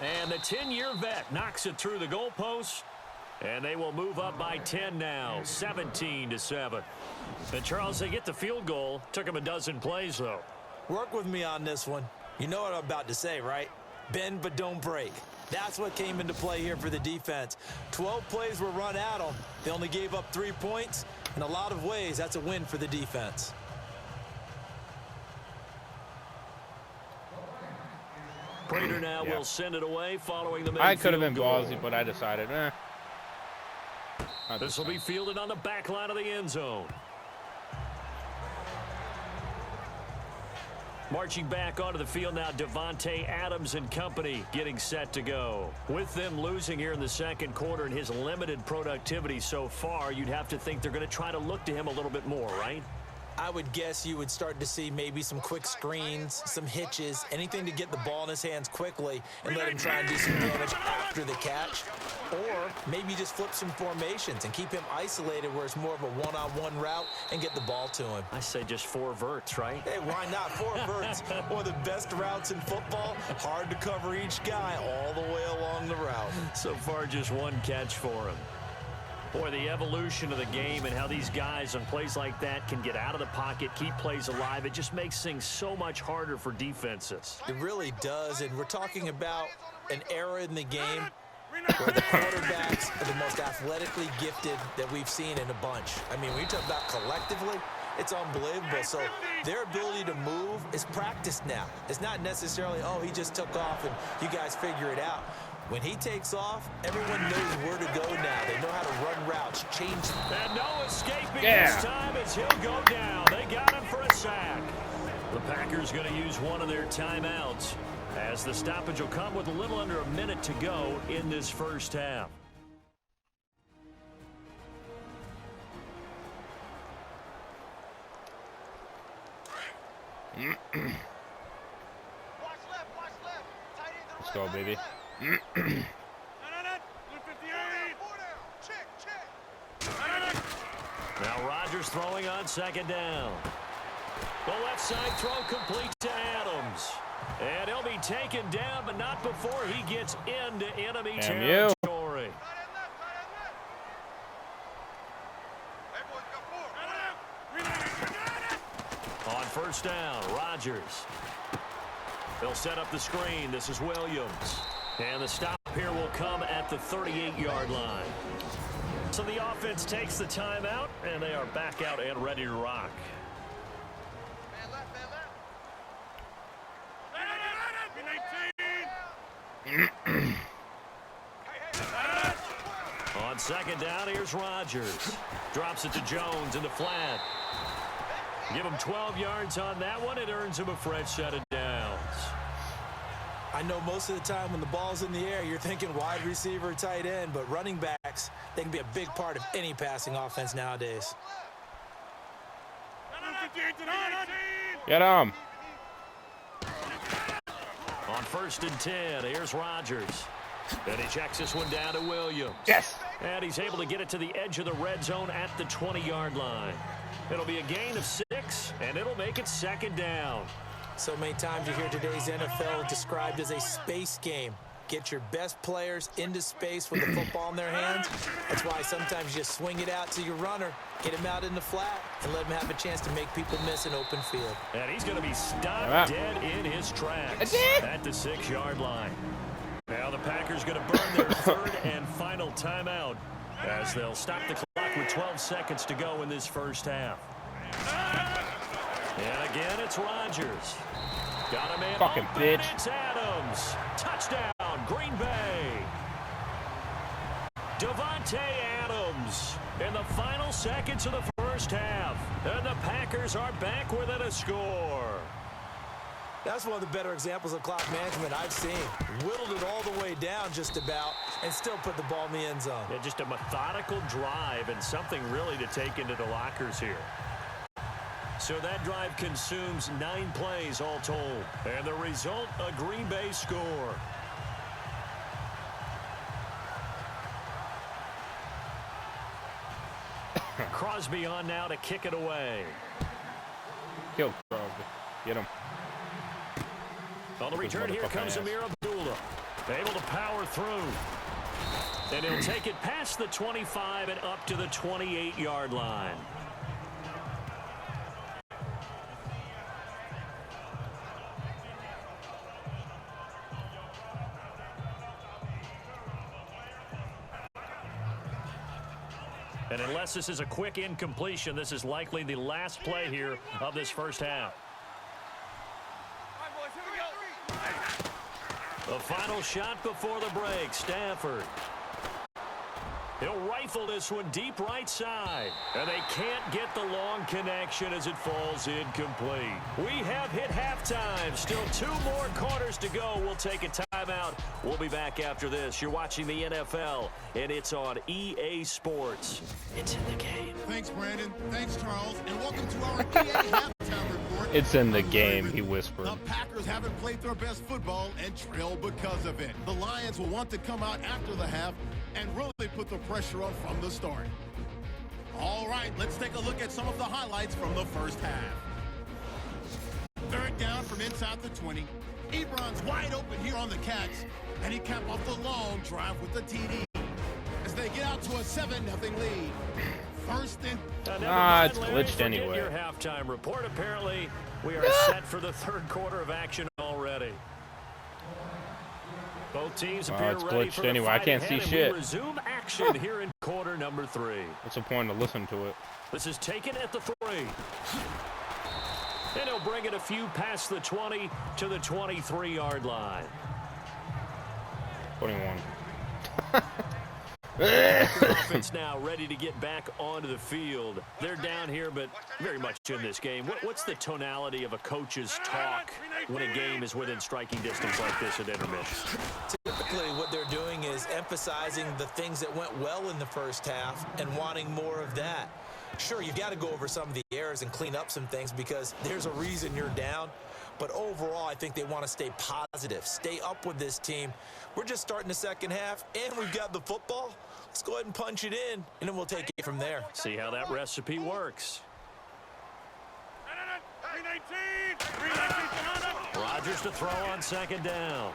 And the 10-year vet knocks it through the goalpost. And they will move up by 10 now, 17-7. And Charles, they get the field goal. Took them a dozen plays, though. Work with me on this one. You know what I'm about to say, right? Bend but don't break. That's what came into play here for the defense. 12 plays were run at them. They only gave up 3 points. In a lot of ways, that's a win for the defense. Prater now will send it away following the I could have been ballsy, but I decided, This will be fielded on the back line of the end zone. Marching back onto the field now, Davante Adams and company getting set to go. With them losing here in the second quarter and his limited productivity so far, you'd have to think they're going to try to look to him a little bit more, right? I would guess you would start to see maybe some quick screens, some hitches, anything to get the ball in his hands quickly and let him try and do some damage after the catch. Or maybe just flip some formations and keep him isolated where it's more of a one-on-one route and get the ball to him. I say just 4 verts, right? Hey, why not? 4 verts, one of the best routes in football. Hard to cover each guy all the way along the route. So far, just 1 catch for him. Boy, the evolution of the game and how these guys on plays like that can get out of the pocket, keep plays alive, it just makes things so much harder for defenses. It really does, and we're talking about an era in the game where the quarterbacks are the most athletically gifted that we've seen in a bunch. I mean, when you talk about collectively, it's unbelievable. So their ability to move is practiced now. It's not necessarily, oh, he just took off and you guys figure it out. When he takes off, everyone knows where to go now. They know how to run routes, change. And no escaping this time as he'll go down. They got him for a sack. The Packers going to use one of their timeouts as the stoppage will come with a little under a minute to go in this first half. Let's go, baby. Now Rodgers throwing on second down. The left side throw complete to Adams. And he'll be taken down, but not before he gets into enemy territory. On first down, Rodgers. They'll set up the screen. This is Williams. And the stop here will come at the 38-yard line. So the offense takes the timeout, and they are back out and ready to rock. On second down, here's Rodgers. Drops it to Jones in the flat. Give him 12 yards on that one. It earns him a fresh set of downs. I know most of the time when the ball's in the air, you're thinking wide receiver, tight end, but running backs, they can be a big part of any passing offense nowadays. Get him. On first and 10, here's Rodgers. And he checks this one down to Williams. Yes. And he's able to get it to the edge of the red zone at the 20-yard line. It'll be a gain of 6, and it'll make it second down. So many times you hear today's NFL described as a space game. Get your best players into space with the football in their hands. That's why sometimes you just swing it out to your runner, get him out in the flat, and let him have a chance to make people miss an open field. And he's going to be stopped dead in his tracks at the 6-yard line. Now the Packers going to burn their third and final timeout as they'll stop the clock with 12 seconds to go in this first half. And again, it's Rodgers. Got a man fucking open, bitch. It's Adams. Touchdown, Green Bay. Davante Adams in the final seconds of the first half. And the Packers are back within a score. That's one of the better examples of clock management I've seen. Whittled it all the way down just about and still put the ball in the end zone. Yeah, just a methodical drive and something really to take into the lockers here. So that drive consumes 9 plays all told. And the result, a Green Bay score. Crosby on now to kick it away. Kill Crosby. Get him. On the return, here comes Amir Abdullah. Able to power through. And he'll take it past the 25 and up to the 28-yard line. And unless this is a quick incompletion, this is likely the last play here of this first half. The final shot before the break, Stafford. He'll rifle this one deep right side. And they can't get the long connection as it falls incomplete. We have hit halftime. Still 2 more quarters to go. We'll take a timeout. We'll be back after this. You're watching the NFL, and it's on EA Sports. It's in the game. Thanks, Brandon. Thanks, Charles. And welcome to our EA halftime report. It's in the game, he whispered. The Packers haven't played their best football and trail because of it. The Lions will want to come out after the half and really put the pressure on from the start. All right, let's take a look at some of the highlights from the first half. Third down from inside the 20. Ebron's wide open here on the catch, and he capped off the long drive with the TD as they get out to a 7-0 lead. First and... it's glitched anyway. Your halftime report. Apparently, we are set for the third quarter of action already. Both teams appear it's ready glitched for the anyway. I fight can't ahead, see and shit. we resume action here in quarter number 3. What's the point to listen to it? This is taken at the 3. And he'll bring it a few past the 20 to the 23-yard line. 21. Offense now ready to get back onto the field. They're down here, but very much in this game. What's the tonality of a coach's talk when a game is within striking distance like this at intermission? Typically, what they're doing is emphasizing the things that went well in the first half and wanting more of that. Sure, you've got to go over some of the errors and clean up some things because there's a reason you're down. But overall, I think they want to stay positive, stay up with this team. We're just starting the second half, and we've got the football. Let's go ahead and punch it in, and then we'll take it from there. See how that recipe works. Rodgers to throw on second down.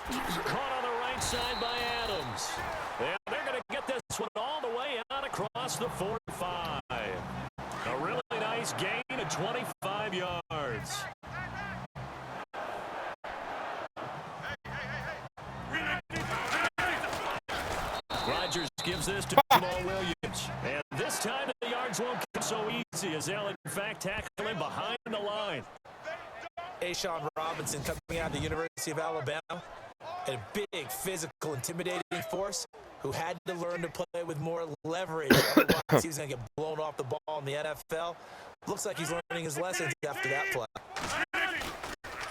Caught on the right side by Adams. And they're going to get this one all the way out across the 45. A really nice gain of 25 yards. Rodgers gives this to Jamal Williams. And this time the yards won't come so easy as they'll in fact tackle him behind the line. Ashawn Robinson coming out of the University of Alabama. And a big, physical, intimidating force who had to learn to play with more leverage. Otherwise, he was going to get blown off the ball in the NFL. Looks like he's learning his lessons after that play.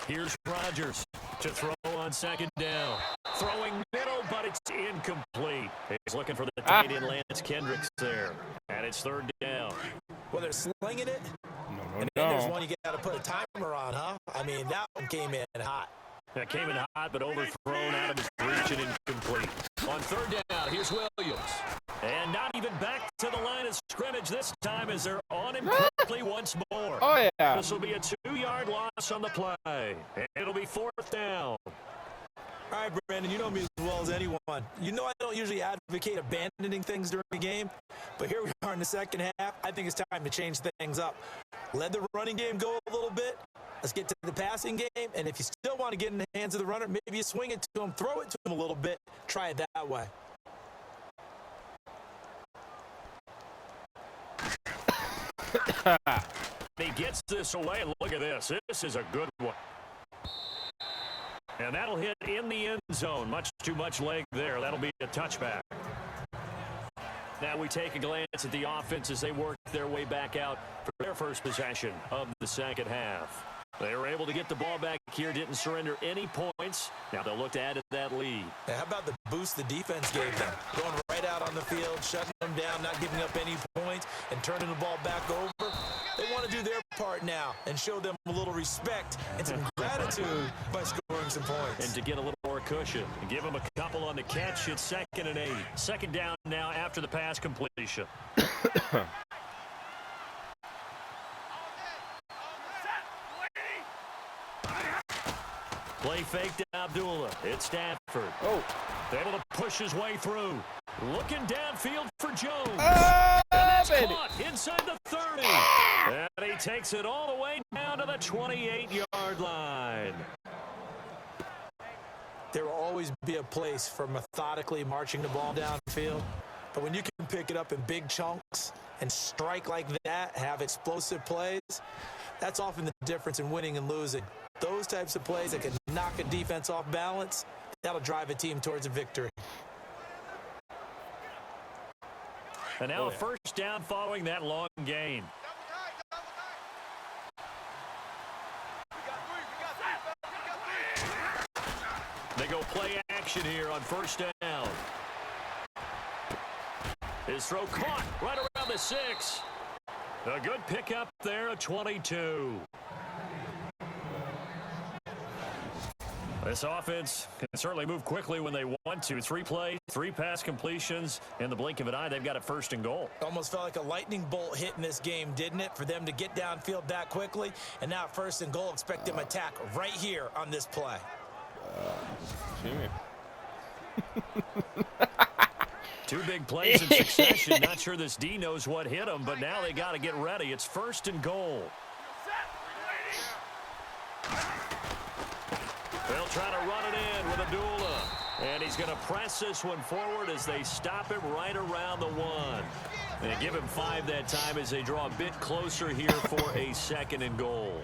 Here's Rodgers to throw on second down. Throwing middle, but it's incomplete. He's looking for the tight end Lance Kendricks there. And it's third down. Well, they're slinging it. No. There's one you got to put a timer on, huh? I mean, that one came in hot. That came in hot, but overthrown out of his reach and incomplete. On third down, here's Williams. And not even back to the line of scrimmage this time as they're on him quickly once more. Oh, yeah. This will be a 2-yard loss on the play. And it'll be fourth down. All right, Brandon, you know me as well as anyone. You know I don't usually advocate abandoning things during the game, but here we are in the second half. I think it's time to change things up. Let the running game go a little bit. Let's get to the passing game, and if you still want to get in the hands of the runner, maybe you swing it to him, throw it to him a little bit, try it that way. He gets this away. Look at this. This is a good one. And that'll hit in the end zone. Much too much leg there. That'll be a touchback. Now we take a glance at the offense as they work their way back out for their first possession of the second half. They were able to get the ball back here, didn't surrender any points. Now they'll look to add to that lead. Now, how about the boost the defense gave them? Going right out on the field, shutting them down, not giving up any points, and turning the ball back over. They want to do their part now and show them a little respect and some gratitude by scoring some points. And to get a little more cushion. And give him a couple on the catch. It's 2nd and 8. 2nd down now after the pass completion. Play fake to Abdullah. It's Stafford. Able to push his way through. Looking downfield for Jones. And that's caught inside the 30. And he takes it all the way down to the 28-yard line. There will always be a place for methodically marching the ball downfield. But when you can pick it up in big chunks and strike like that, have explosive plays, that's often the difference in winning and losing. Those types of plays that can knock a defense off balance, that'll drive a team towards a victory. And now a first down following that long gain. They go play action here on first down. His throw caught right around the 6. A good pickup there at 22. This offense can certainly move quickly when they want to. 3 plays, 3 pass completions. In the blink of an eye, they've got it 1st and goal. Almost felt like a lightning bolt hit in this game, didn't it? For them to get downfield that quickly. And now 1st and goal, expect them to attack right here on this play. Jimmy. 2 big plays in succession. Not sure this D knows what hit him, but now they got to get ready. It's 1st and goal. They'll try to run it in with Abdullah. And he's going to press this one forward as they stop him right around the 1. They give him 5 that time as they draw a bit closer here for a 2nd and goal.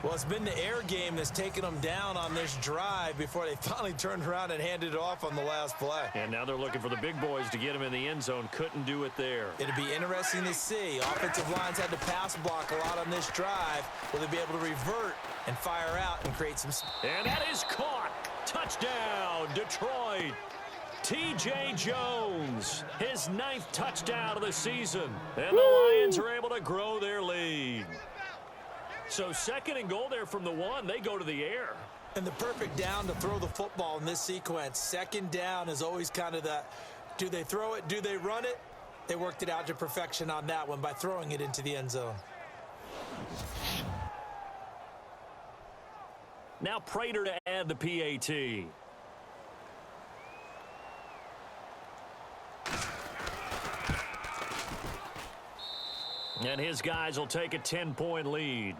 Well, it's been the air game that's taken them down on this drive before they finally turned around and handed it off on the last play. And now they're looking for the big boys to get him in the end zone. Couldn't do it there. It'll be interesting to see. Offensive lines had to pass block a lot on this drive. Will they be able to revert and fire out and create some... And that is caught. Touchdown, Detroit. T.J. Jones, his 9th touchdown of the season. And the Lions are able to grow their lead. So 2nd and goal there from the 1. They go to the air. And the perfect down to throw the football in this sequence. 2nd down is always kind of the, do they throw it, do they run it? They worked it out to perfection on that one by throwing it into the end zone. Now Prater to add the PAT. And his guys will take a 10-point lead.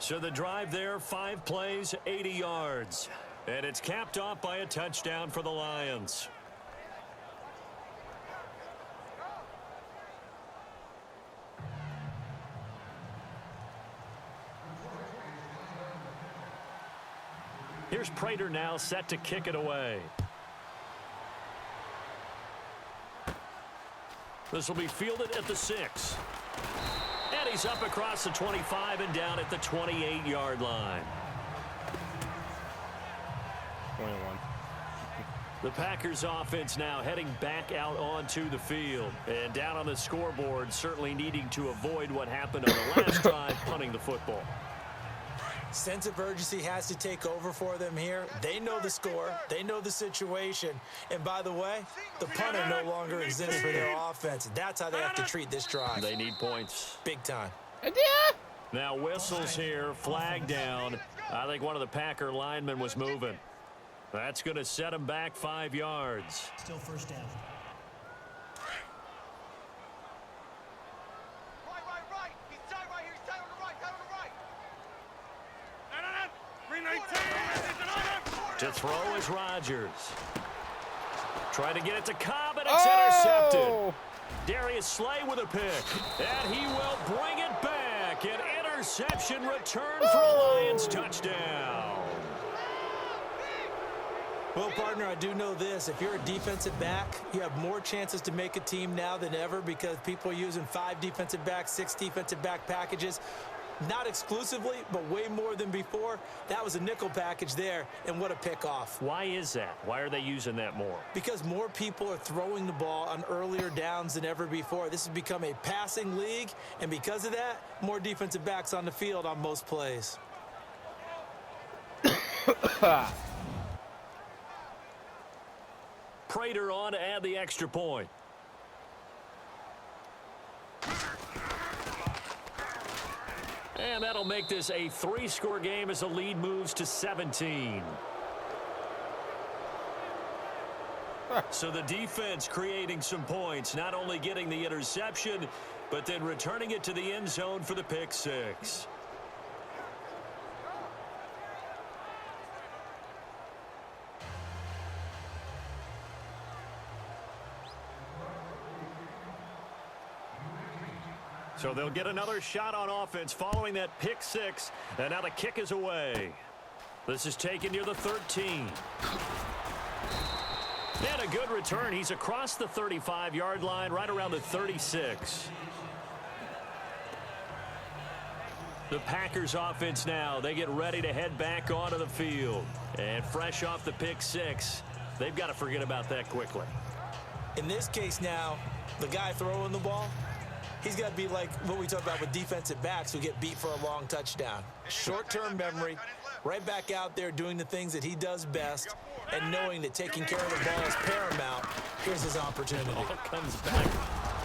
So the drive there, 5 plays, 80 yards. And it's capped off by a touchdown for the Lions. Here's Prater now set to kick it away. This will be fielded at the 6. And he's up across the 25 and down at the 28-yard line. 21. The Packers offense now heading back out onto the field. And down on the scoreboard, certainly needing to avoid what happened on the last drive, punting the football. Sense of urgency has to take over for them here. They know the score. They know the situation. And by the way, the punter no longer exists for their offense. That's how they have to treat this drive. They need points. Big time. Now whistles here, flag down. I think one of the Packer linemen was moving. That's going to set him back 5 yards. Still 1st down. Right. He's tied right here. He's tied on the right. Tied on the right. To throw is Rodgers. Try to get it to Cobb, and it's intercepted. Darius Slay with a pick. And he will bring it back. An interception return for a Lions touchdown. Well, partner, I do know this. If you're a defensive back, you have more chances to make a team now than ever because people are using 5 defensive backs, 6 defensive back packages. Not exclusively, but way more than before. That was a nickel package there, and what a pickoff. Why is that? Why are they using that more? Because more people are throwing the ball on earlier downs than ever before. This has become a passing league, and because of that, more defensive backs on the field on most plays. Prater on to add the extra point. And that'll make this a 3-score game as the lead moves to 17. So the defense creating some points, not only getting the interception, but then returning it to the end zone for the pick six. So they'll get another shot on offense following that pick six, and now the kick is away. This is taken near the 13. And a good return. He's across the 35-yard line, right around the 36. The Packers offense now, they get ready to head back onto the field. And fresh off the pick six, they've got to forget about that quickly. In this case now, the guy throwing the ball, he's got to be like what we talk about with defensive backs who get beat for a long touchdown. Short-term memory, right back out there doing the things that he does best, and knowing that taking care of the ball is paramount. Here's his opportunity. Ball comes back.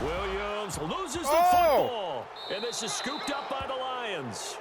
Williams loses the football. And this is scooped up by the Lions.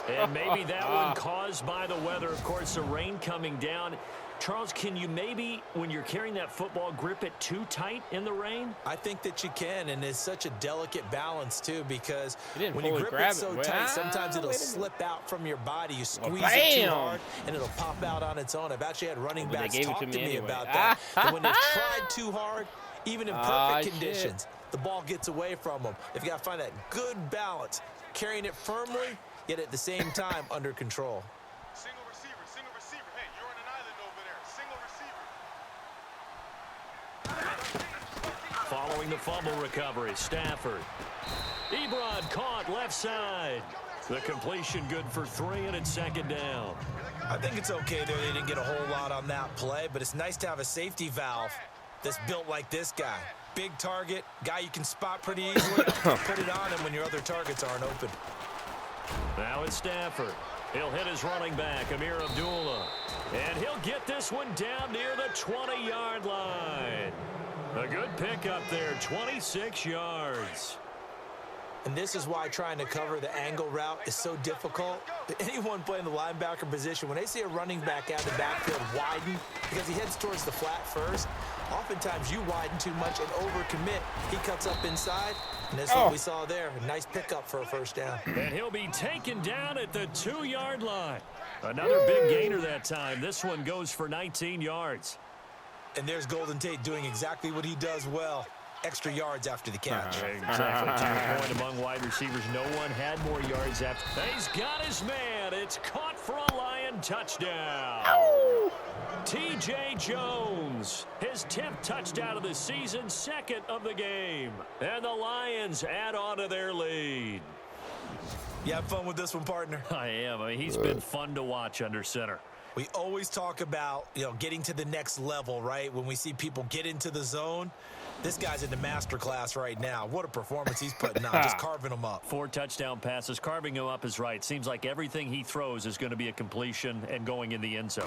And maybe that one caused by the weather. Of course, the rain coming down. Charles, can you maybe, when you're carrying that football, grip it too tight in the rain? I think that you can, and it's such a delicate balance, too, because when you fully grip grab it so it. tight, sometimes it'll slip out from your body. You squeeze it too hard, and it'll pop out on its own. I've actually had running backs talk to me anyway. about that. That when they've tried too hard, even in perfect conditions, the ball gets away from them. They've got to find that good balance, carrying it firmly, yet at the same time under control. Single receiver. Hey, you're on an island over there. Single receiver. Following the fumble recovery, Stafford. Ebron caught left side. The completion good for 3, and it's second down. I think it's okay there. They didn't get a whole lot on that play, but it's nice to have a safety valve that's built like this guy. Big target, guy you can spot pretty easily. Put it on him when your other targets aren't open. Now it's Stafford. He'll hit his running back, Amir Abdullah. And he'll get this one down near the 20-yard line. A good pickup there, 26 yards. And this is why trying to cover the angle route is so difficult. Anyone playing the linebacker position, when they see a running back out of the backfield widen, because he heads towards the flat first, oftentimes you widen too much and overcommit. He cuts up inside, and that's what we saw there. A nice pickup for a first down. And he'll be taken down at the 2-yard line. Another big gainer that time. This one goes for 19 yards. And there's Golden Tate doing exactly what he does well. Extra yards after the catch. Exactly. To your point, among wide receivers, no one had more yards after. He's got his man. It's caught for a Lion touchdown. T.J. Jones, his 10th touchdown of the season, second of the game. And the Lions add on to their lead. You have fun with this one, partner? I am. I mean, he's been fun to watch under center. We always talk about, getting to the next level, right? When we see people get into the zone, this guy's in the master class right now. What a performance he's putting on, just carving them up. 4 touchdown passes. Carving him up is right. Seems like everything he throws is going to be a completion and going in the end zone.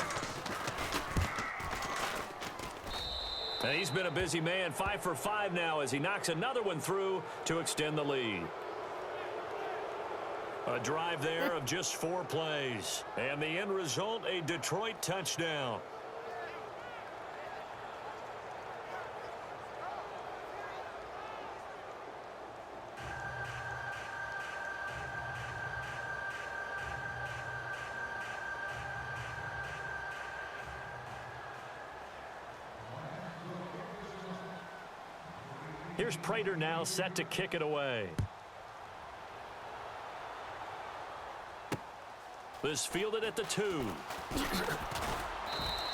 And he's been a busy man, 5 for 5 now as he knocks another one through to extend the lead. A drive there of just 4 plays. And the end result, a Detroit touchdown. Here's Prater now set to kick it away. This fielded at the 2.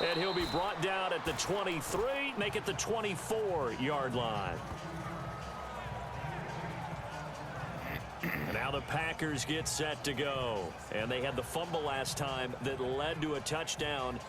And he'll be brought down at the 23, make it the 24-yard line. And now the Packers get set to go. And they had the fumble last time that led to a touchdown.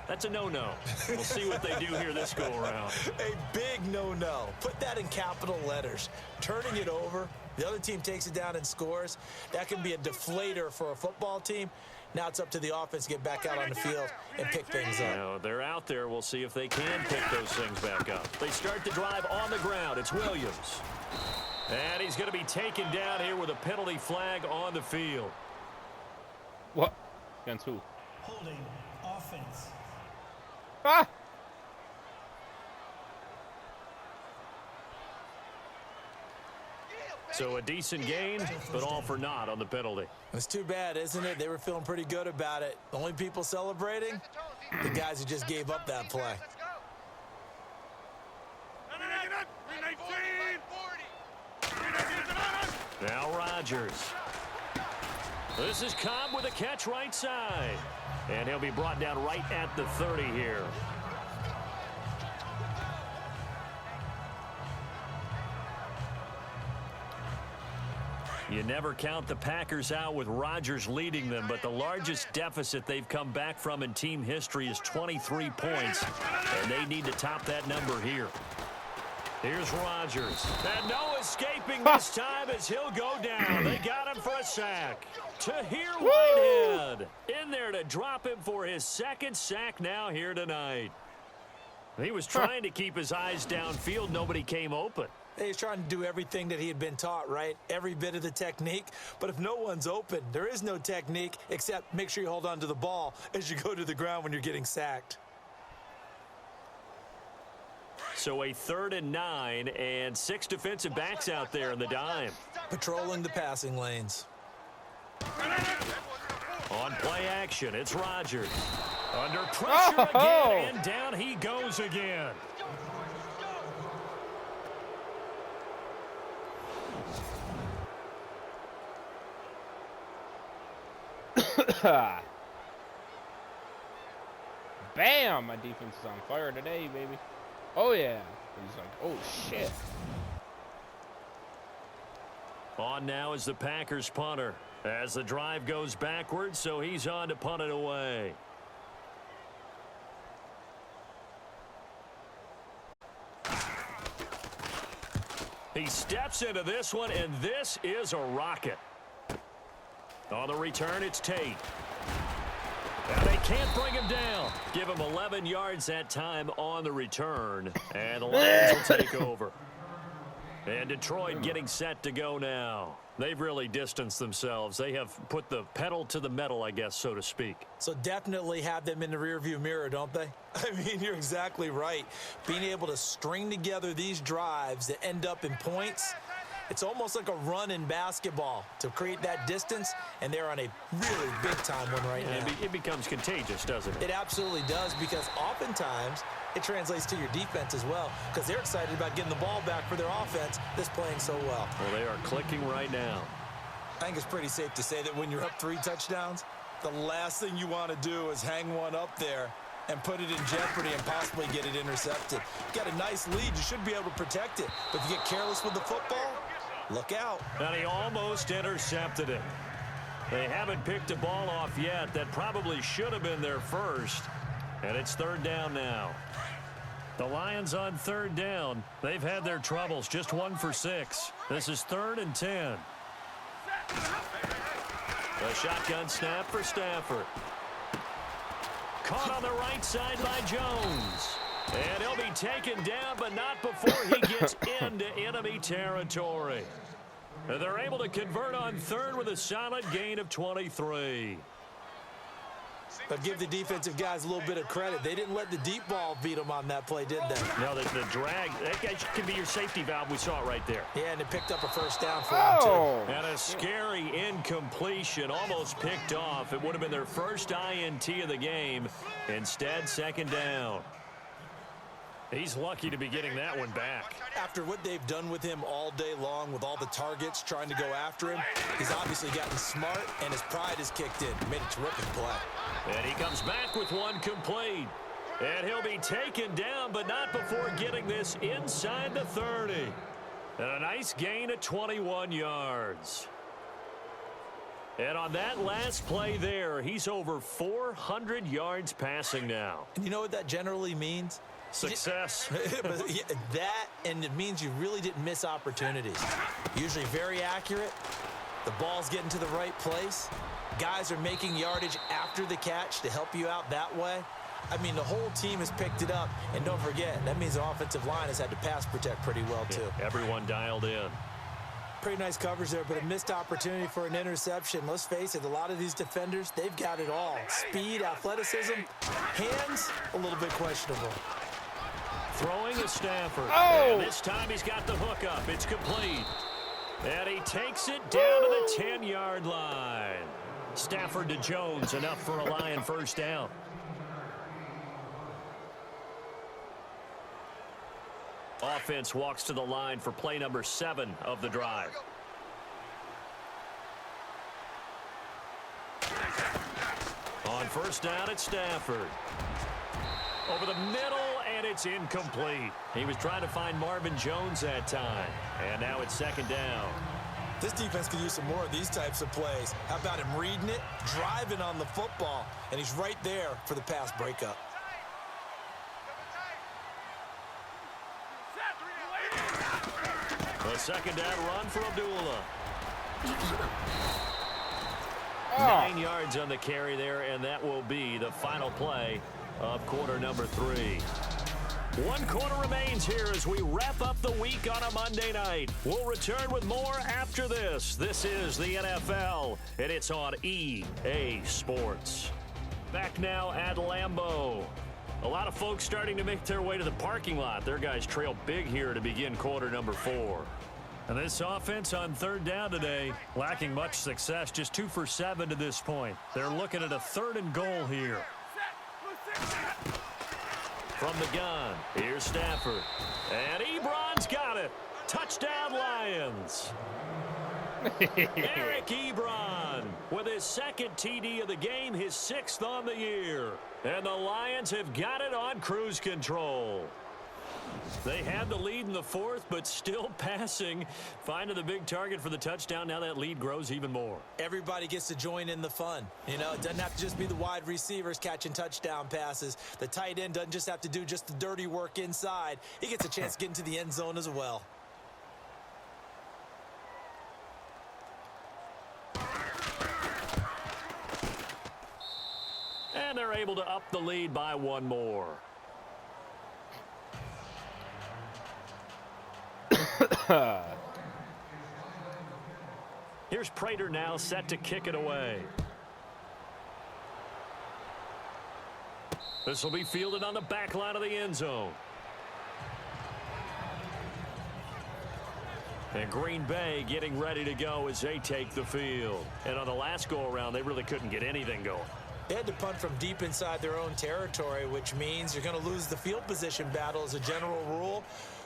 That's a no-no. We'll see what they do here this go-around. A big no-no. Put that in capital letters. Turning it over The other team takes it down and scores. That can be a deflator for a football team. Now it's up to the offense to get back out on the field and pick things up. Now they're out there. We'll see if they can pick those things back up. They start the drive on the ground. It's Williams. And he's going to be taken down here with a penalty flag on the field. What? Against who? Holding offense. Ah! So a decent gain, but all for naught on the penalty. It's too bad, isn't it? They were feeling pretty good about it. The only people celebrating, the guys who just gave up that play. Now Rodgers. This is Cobb with a catch right side. And he'll be brought down right at the 30 here. You never count the Packers out with Rodgers leading them, but the largest deficit they've come back from in team history is 23 points, and they need to top that number here. Here's Rodgers. And no escaping this time as he'll go down. They got him for a sack. Tahir Whitehead in there to drop him for his second sack now here tonight. He was trying to keep his eyes downfield. Nobody came open. He's trying to do everything that he had been taught, right? Every bit of the technique. But if no one's open, there is no technique except make sure you hold on to the ball as you go to the ground when you're getting sacked. So a 3rd and 9 and 6 defensive backs out there in the dime. Patrolling the passing lanes. On play action, it's Rodgers. Under pressure again, and down he goes again. Bam! My defense is on fire today, baby. Oh, yeah. He's like, oh, shit. On now is the Packers punter. As the drive goes backwards, so he's on to punt it away. He steps into this one, and this is a rocket. On the return, it's Tate. And they can't bring him down. Give him 11 yards that time on the return. And the Lions will take over. And Detroit getting set to go now. They've really distanced themselves. They have put the pedal to the metal, I guess, so to speak. So definitely have them in the rearview mirror, don't they? I mean, you're exactly right. Being able to string together these drives that end up in points, it's almost like a run in basketball to create that distance, and they're on a really big-time one right now. It becomes contagious, doesn't it? It absolutely does, because oftentimes it translates to your defense as well, because they're excited about getting the ball back for their offense that's playing so well. Well, they are clicking right now. I think it's pretty safe to say that when you're up 3 touchdowns, the last thing you want to do is hang one up there and put it in jeopardy and possibly get it intercepted. You got a nice lead. You should be able to protect it. But if you get careless with the football, look out. And he almost intercepted it. They haven't picked a ball off yet. That probably should have been their first. And it's 3rd down now. The Lions on 3rd down. They've had their troubles. Just 1 for 6. This is 3rd and 10. A shotgun snap for Stafford. Caught on the right side by Jones. And he'll be taken down, but not before he gets into enemy territory. And they're able to convert on 3rd with a solid gain of 23. But give the defensive guys a little bit of credit. They didn't let the deep ball beat them on that play, did they? No, the drag, that guy can be your safety valve. We saw it right there. Yeah, and it picked up a 1st down for them, too. And a scary incompletion, almost picked off. It would have been their first INT of the game. Instead, 2nd down. He's lucky to be getting that one back. After what they've done with him all day long with all the targets trying to go after him, he's obviously gotten smart, and his pride has kicked in. Made a terrific play. And he comes back with one complete. And he'll be taken down, but not before getting this inside the 30. And a nice gain of 21 yards. And on that last play there, he's over 400 yards passing now. And you know what that generally means? Success. But yeah, that, and it means you really didn't miss opportunities. Usually very accurate. The ball's getting to the right place. Guys are making yardage after the catch to help you out that way. I mean, the whole team has picked it up. And don't forget, that means the offensive line has had to pass protect pretty well, too. Yeah, everyone dialed in. Pretty nice coverage there, but a missed opportunity for an interception. Let's face it, a lot of these defenders, they've got it all. Speed, athleticism, hands, a little bit questionable. Throwing to Stafford. Oh! And this time he's got the hook up. It's complete. And he takes it down to the 10-yard line. Stafford to Jones, enough for a Lion first down. Offense walks to the line for play number 7 of the drive. On first down, it's Stafford. Over the middle, and it's incomplete. He was trying to find Marvin Jones that time. And now it's second down. This defense could use some more of these types of plays. How about him reading it, driving on the football, and he's right there for the pass breakup. A second down run for Abdullah. 9 yards on the carry there, and that will be the final play of quarter number 3. 1 quarter remains here as we wrap up the week on a Monday night. We'll return with more after this. This is the NFL, and it's on EA Sports. Back now at Lambeau. A lot of folks starting to make their way to the parking lot. Their guys trail big here to begin quarter number 4. And this offense on third down today, lacking much success, just 2 for 7 to this point. They're looking at a 3rd and goal here. From the gun, here's Stafford. And Ebron's got it. Touchdown, Lions. Eric Ebron with his 2nd TD of the game, his 6th on the year. And the Lions have got it on cruise control. They had the lead in the 4th, but still passing. Finding the big target for the touchdown. Now that lead grows even more. Everybody gets to join in the fun. You know, it doesn't have to just be the wide receivers catching touchdown passes. The tight end doesn't just have to do just the dirty work inside. He gets a chance to get into the end zone as well. And they're able to up the lead by 1 more. Here's Prater now set to kick it away. This will be fielded on the back line of the end zone. And Green Bay getting ready to go as they take the field. And on the last go-around, they really couldn't get anything going. They had to punt from deep inside their own territory, which means you're going to lose the field position battle as a general rule.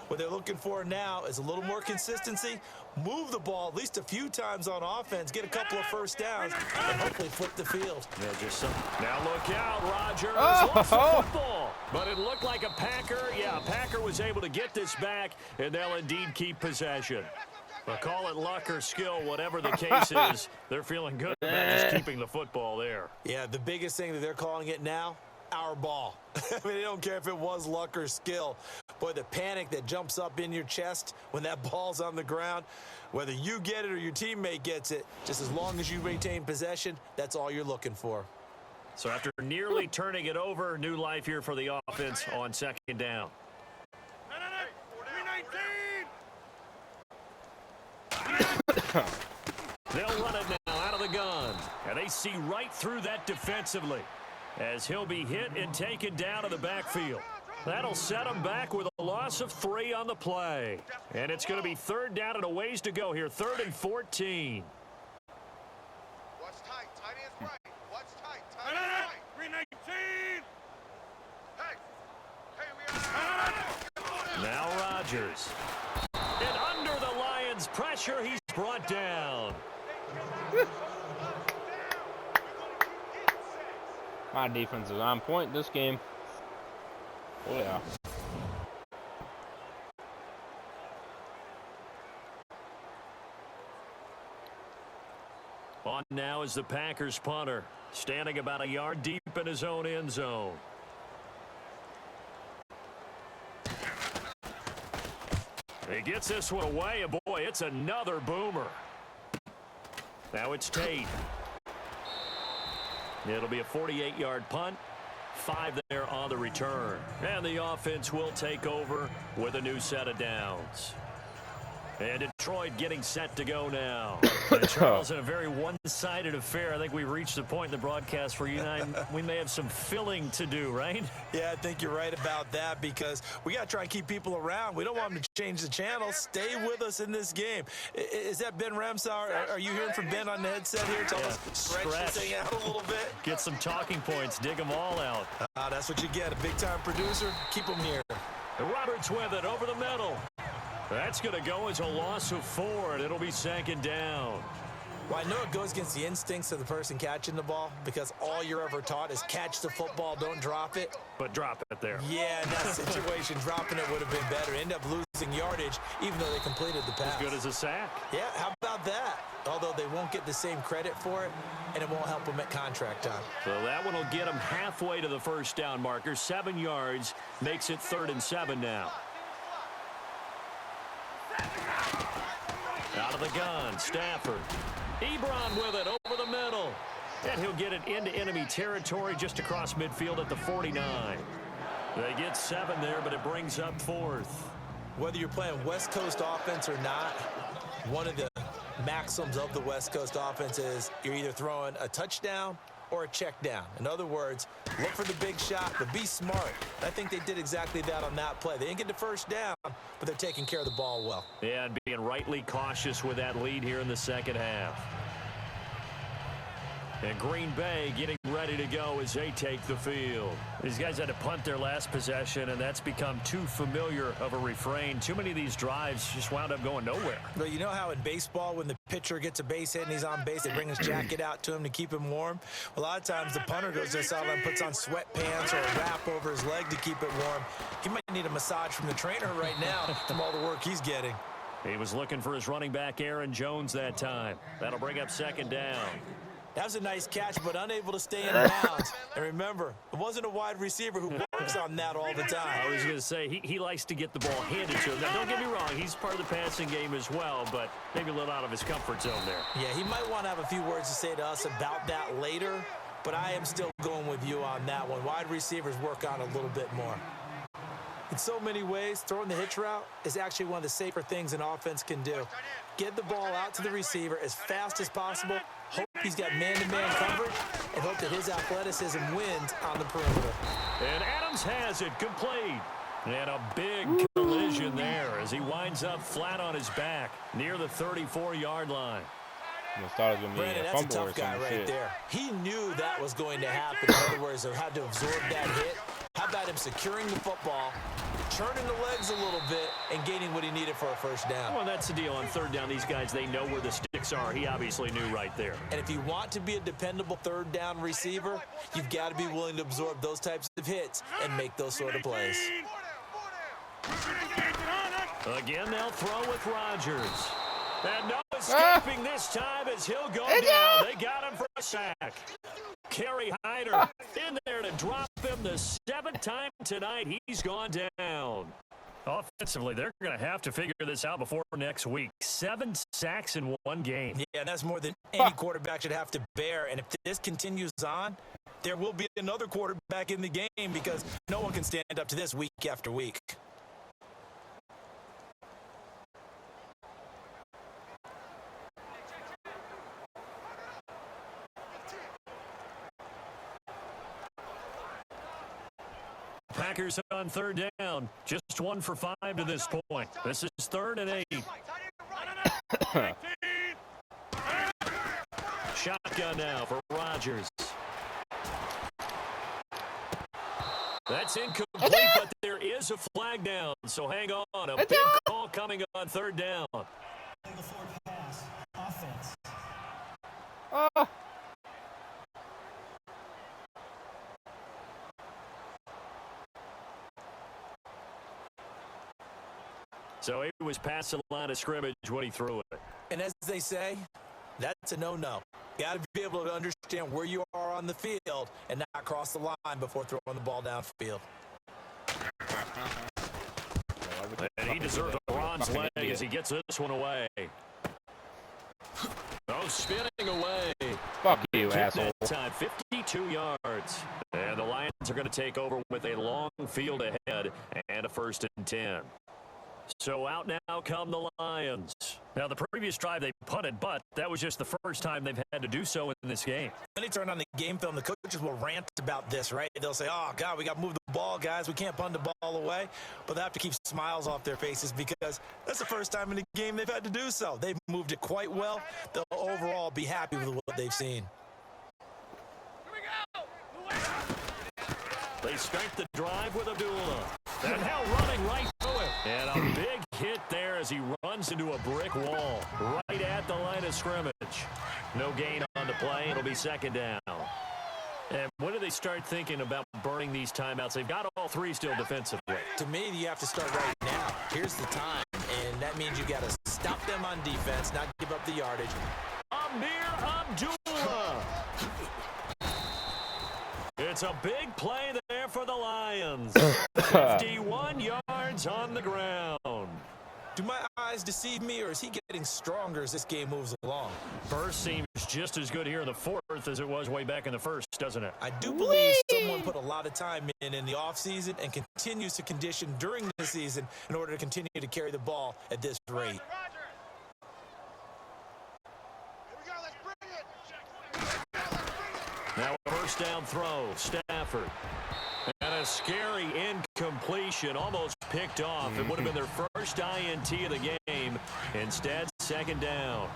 What they're looking for now is a little more consistency, move the ball at least a few times on offense, get a couple of first downs, and hopefully flip the field. Yeah, just some. Now look out, Rodgers lost the football. But it looked like a Packer. Yeah, a Packer was able to get this back, and they'll indeed keep possession. But call it luck or skill, whatever the case is, they're feeling good about just keeping the football there. Yeah, the biggest thing that they're calling it now, our ball. I mean, they don't care if it was luck or skill. Boy, the panic that jumps up in your chest when that ball's on the ground, whether you get it or your teammate gets it, just as long as you retain possession, that's all you're looking for. So after nearly turning it over, new life here for the offense on second down. They'll run it now out of the gun. And they see right through that defensively as he'll be hit and taken down to the backfield. That'll set him back with a loss of 3 on the play. And it's going to be 3rd down and a ways to go here. 3rd and 14. Watch tight. Tight end's right. Watch tight. Tight end's right. 319. Hey. We are. Now Rodgers. And under the Lions' pressure, he's brought down. My defense is on point this game. Oh, yeah. On now is the Packers punter, standing about a yard deep in his own end zone. He gets this one away, and boy, it's another boomer. Now it's Tate. It'll be a 48-yard punt. 5 there on the return. And the offense will take over with a new set of downs. And Detroit getting set to go now. And Charles, in a very one-sided affair, I think we've reached the point in the broadcast where you and I, we may have some filling to do, right? Yeah, I think you're right about that because we got to try and keep people around. We don't want them to change the channel. Stay with us in this game. Is that Ben Ramsauer? Are you hearing from Ben on the headset here? Tell us stretch this thing out a little bit. Get some talking points. Dig them all out. That's what you get. A big-time producer. Keep them here. Roberts with it over the middle. That's going to go as a loss of 4, and it'll be 2nd down. Well, I know it goes against the instincts of the person catching the ball because all you're ever taught is catch the football, don't drop it. But drop it there. Yeah, in that situation, dropping it would have been better. End up losing yardage, even though they completed the pass. As good as a sack. Yeah, how about that? Although they won't get the same credit for it, and it won't help them at contract time. So that one will get them halfway to the first down marker. 7 yards makes it 3rd and 7 now. Out of the gun, Stafford. Ebron with it over the middle. And he'll get it into enemy territory just across midfield at the 49. They get 7 there, but it brings up 4th. Whether you're playing West Coast offense or not, one of the maxims of the West Coast offense is you're either throwing a touchdown or a check down. In other words, look for the big shot, but be smart. I think they did exactly that on that play. They didn't get the first down, but they're taking care of the ball well. Yeah, and being rightly cautious with that lead here in the second half. And Green Bay getting ready to go as they take the field. These guys had to punt their last possession, and that's become too familiar of a refrain. Too many of these drives just wound up going nowhere. But you know how in baseball, when the pitcher gets a base hit and he's on base, they bring his jacket out to him to keep him warm? A lot of times the punter goes to the sideline and puts on sweatpants or a wrap over his leg to keep it warm. He might need a massage from the trainer right now from all the work he's getting. He was looking for his running back, Aaron Jones, that time. That'll bring up 2nd down. That was a nice catch, but unable to stay in bounds. And remember, it wasn't a wide receiver who works on that all the time. I was going to say, he likes to get the ball handed to him. Now, don't get me wrong, he's part of the passing game as well, but maybe a little out of his comfort zone there. Yeah, he might want to have a few words to say to us about that later, but I am still going with you on that one. Wide receivers work on a little bit more. In so many ways, throwing the hitch route is actually one of the safer things an offense can do. Get the ball out to the receiver as fast as possible, hope he's got man-to-man coverage, and hope that his athleticism wins on the perimeter. And Adams has it complete. And a big collision there as he winds up flat on his back near the 34-yard line. Brandon, that's a tough guy right there. He knew that was going to happen. In other words, they had to absorb that hit. How about him securing the football, turning the legs a little bit, and gaining what he needed for a first down? Well, that's the deal. On 3rd down, these guys, they know where the sticks are. He obviously knew right there. And if you want to be a dependable 3rd down receiver, you've got to be willing to absorb those types of hits and make those sort of plays. Again, they'll throw with Rodgers. And no escaping this time as he'll go down. They got him for a sack. Kerry Hyder in there to drop him the 7th time tonight. He's gone down. Offensively, they're going to have to figure this out before next week. 7 sacks in 1 game. Yeah, that's more than any quarterback should have to bear. And if this continues on, there will be another quarterback in the game because no one can stand up to this week after week. Packers on 3rd down. Just 1 for 5 to this point. This is 3rd and 8. Shotgun now for Rodgers. That's incomplete, but there is a flag down. So hang on. A big call coming on 3rd down. Pass. Offense. So it was past the line of scrimmage when he threw it. And as they say, that's a no-no. Got to be able to understand where you are on the field and not cross the line before throwing the ball downfield. And he deserves a bronze leg as he gets this one away. Oh, spinning away. Fuck you, asshole. That time, 52 yards. And the Lions are going to take over with a long field ahead and a 1st and 10. So out now come the Lions. Now, the previous drive they punted, but that was just the first time they've had to do so in this game. When they turn on the game film, the coaches will rant about this, right? They'll say, oh, God, we got to move the ball, guys. We can't punt the ball away. But they have to keep smiles off their faces because that's the first time in the game they've had to do so. They've moved it quite well. They'll overall be happy with what they've seen. They start the drive with Abdullah. And now running right through it. And a big hit there as he runs into a brick wall right at the line of scrimmage. No gain on the play. It'll be 2nd down. And when do they start thinking about burning these timeouts? They've got all 3 still defensively. To me, you have to start right now. Here's the time. And that means you got to stop them on defense, not give up the yardage. Amir Abdullah. It's a big play there for the Lions. 51 yards on the ground. Do my eyes deceive me, or is he getting stronger as this game moves along? First seems just as good here in the 4th as it was way back in the 1st, doesn't it? I do believe someone put a lot of time in the offseason and continues to condition during the season in order to continue to carry the ball at this rate. Now a 1st down throw, Stafford. And a scary incompletion, almost picked off. It would have been their first INT of the game. Instead, 2nd down.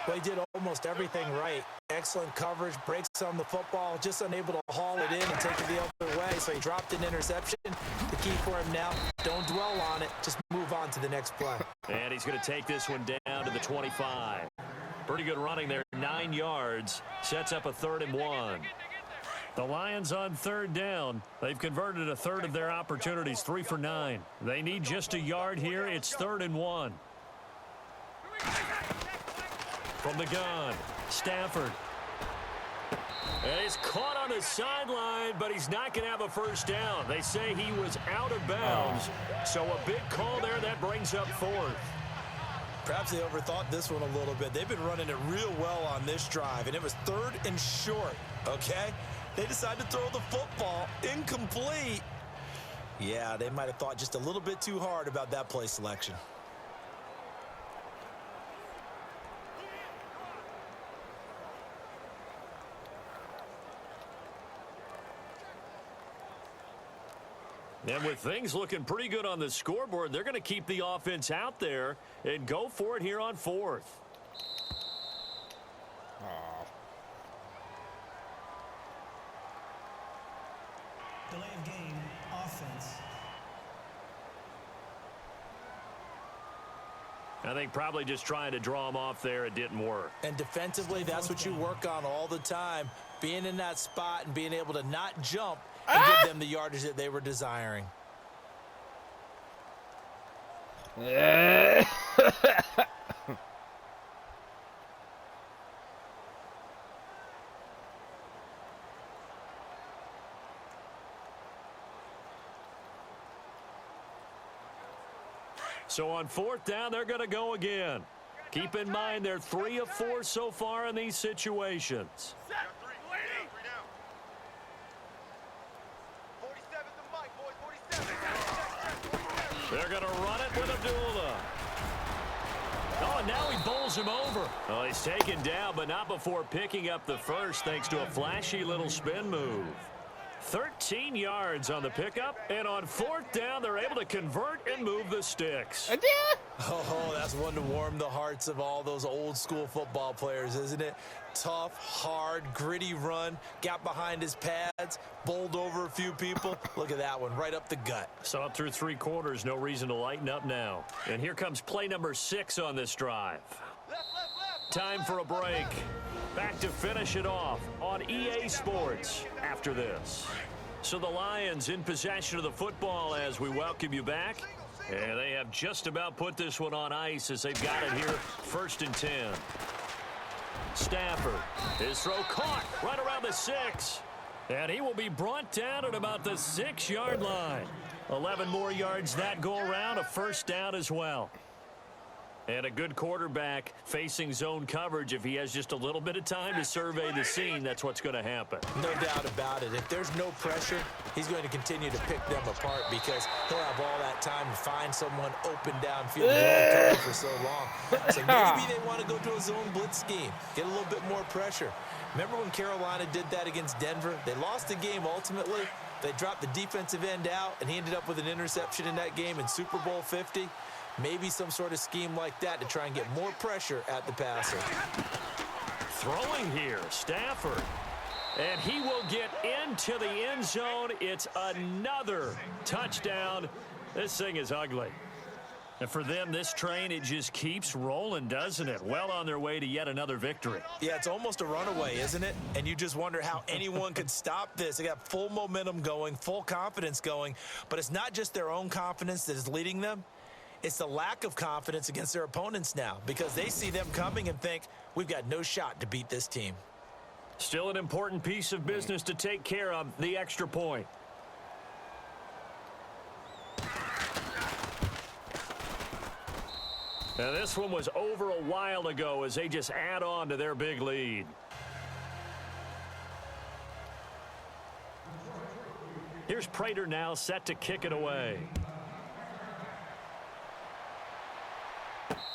Well, he did almost everything right. Excellent coverage, breaks on the football, just unable to haul it in and take it the other way. So he dropped an interception. The key for him now, don't dwell on it. Just move on to the next play. And he's going to take this one down to the 25. Pretty good running there, 9 yards. Sets up a 3rd and 1. The Lions on 3rd down. They've converted a 1/3 of their opportunities, 3 for 9. They need just a yard here. It's 3rd and 1. From the gun, Stafford. And he's caught on the sideline, but he's not going to have a 1st down. They say he was out of bounds. So a big call there that brings up 4th. Perhaps they overthought this one a little bit. They've been running it real well on this drive, and it was 3rd and short, okay? They decided to throw the football incomplete. Yeah, they might have thought just a little bit too hard about that play selection. And with things looking pretty good on the scoreboard, they're going to keep the offense out there and go for it here on 4th. Delay of game, offense. I think probably just trying to draw him off there. It didn't work. And defensively, that's what you work on all the time. Being in that spot and being able to not jump and give them the yardage that they were desiring. So on 4th down, they're going to go again. Keep in mind they're 3 of 4 so far in these situations. They're going to run it with Abdullah. Oh, and now he bowls him over. Well, he's taken down, but not before picking up the 1st thanks to a flashy little spin move. 13 yards on the pickup, and on 4th down, they're able to convert and move the sticks. Oh, that's one to warm the hearts of all those old school football players, isn't it? Tough, hard, gritty run, got behind his pads, bowled over a few people. Look at that one, right up the gut. So up through 3 quarters, no reason to lighten up now. And here comes play number 6 on this drive. Time for a break. Back to finish it off on EA Sports after this. So the Lions in possession of the football as we welcome you back. And they have just about put this one on ice as they've got it here, 1st and 10. Stafford, his throw caught right around the 6. And he will be brought down at about the 6-yard line. 11 more yards that go around, a first down as well. And a good quarterback facing zone coverage. If he has just a little bit of time to survey the scene, that's what's going to happen. No doubt about it. If there's no pressure, he's going to continue to pick them apart because he'll have all that time to find someone open downfield. They've only covered for so long. So maybe they want to go to a zone blitz scheme, get a little bit more pressure. Remember when Carolina did that against Denver? They lost the game ultimately. They dropped the defensive end out, and he ended up with an interception in that game in Super Bowl 50. Maybe some sort of scheme like that to try and get more pressure at the passer. Throwing here, Stafford. And he will get into the end zone. It's another touchdown. This thing is ugly. And for them, this train, it just keeps rolling, doesn't it? Well on their way to yet another victory. Yeah, it's almost a runaway, isn't it? And you just wonder how anyone could stop this. They got full momentum going, full confidence going. But it's not just their own confidence that is leading them. It's the lack of confidence against their opponents now because they see them coming and think, we've got no shot to beat this team. Still an important piece of business to take care of, the extra point. Now this one was over a while ago as they just add on to their big lead. Here's Prater now set to kick it away.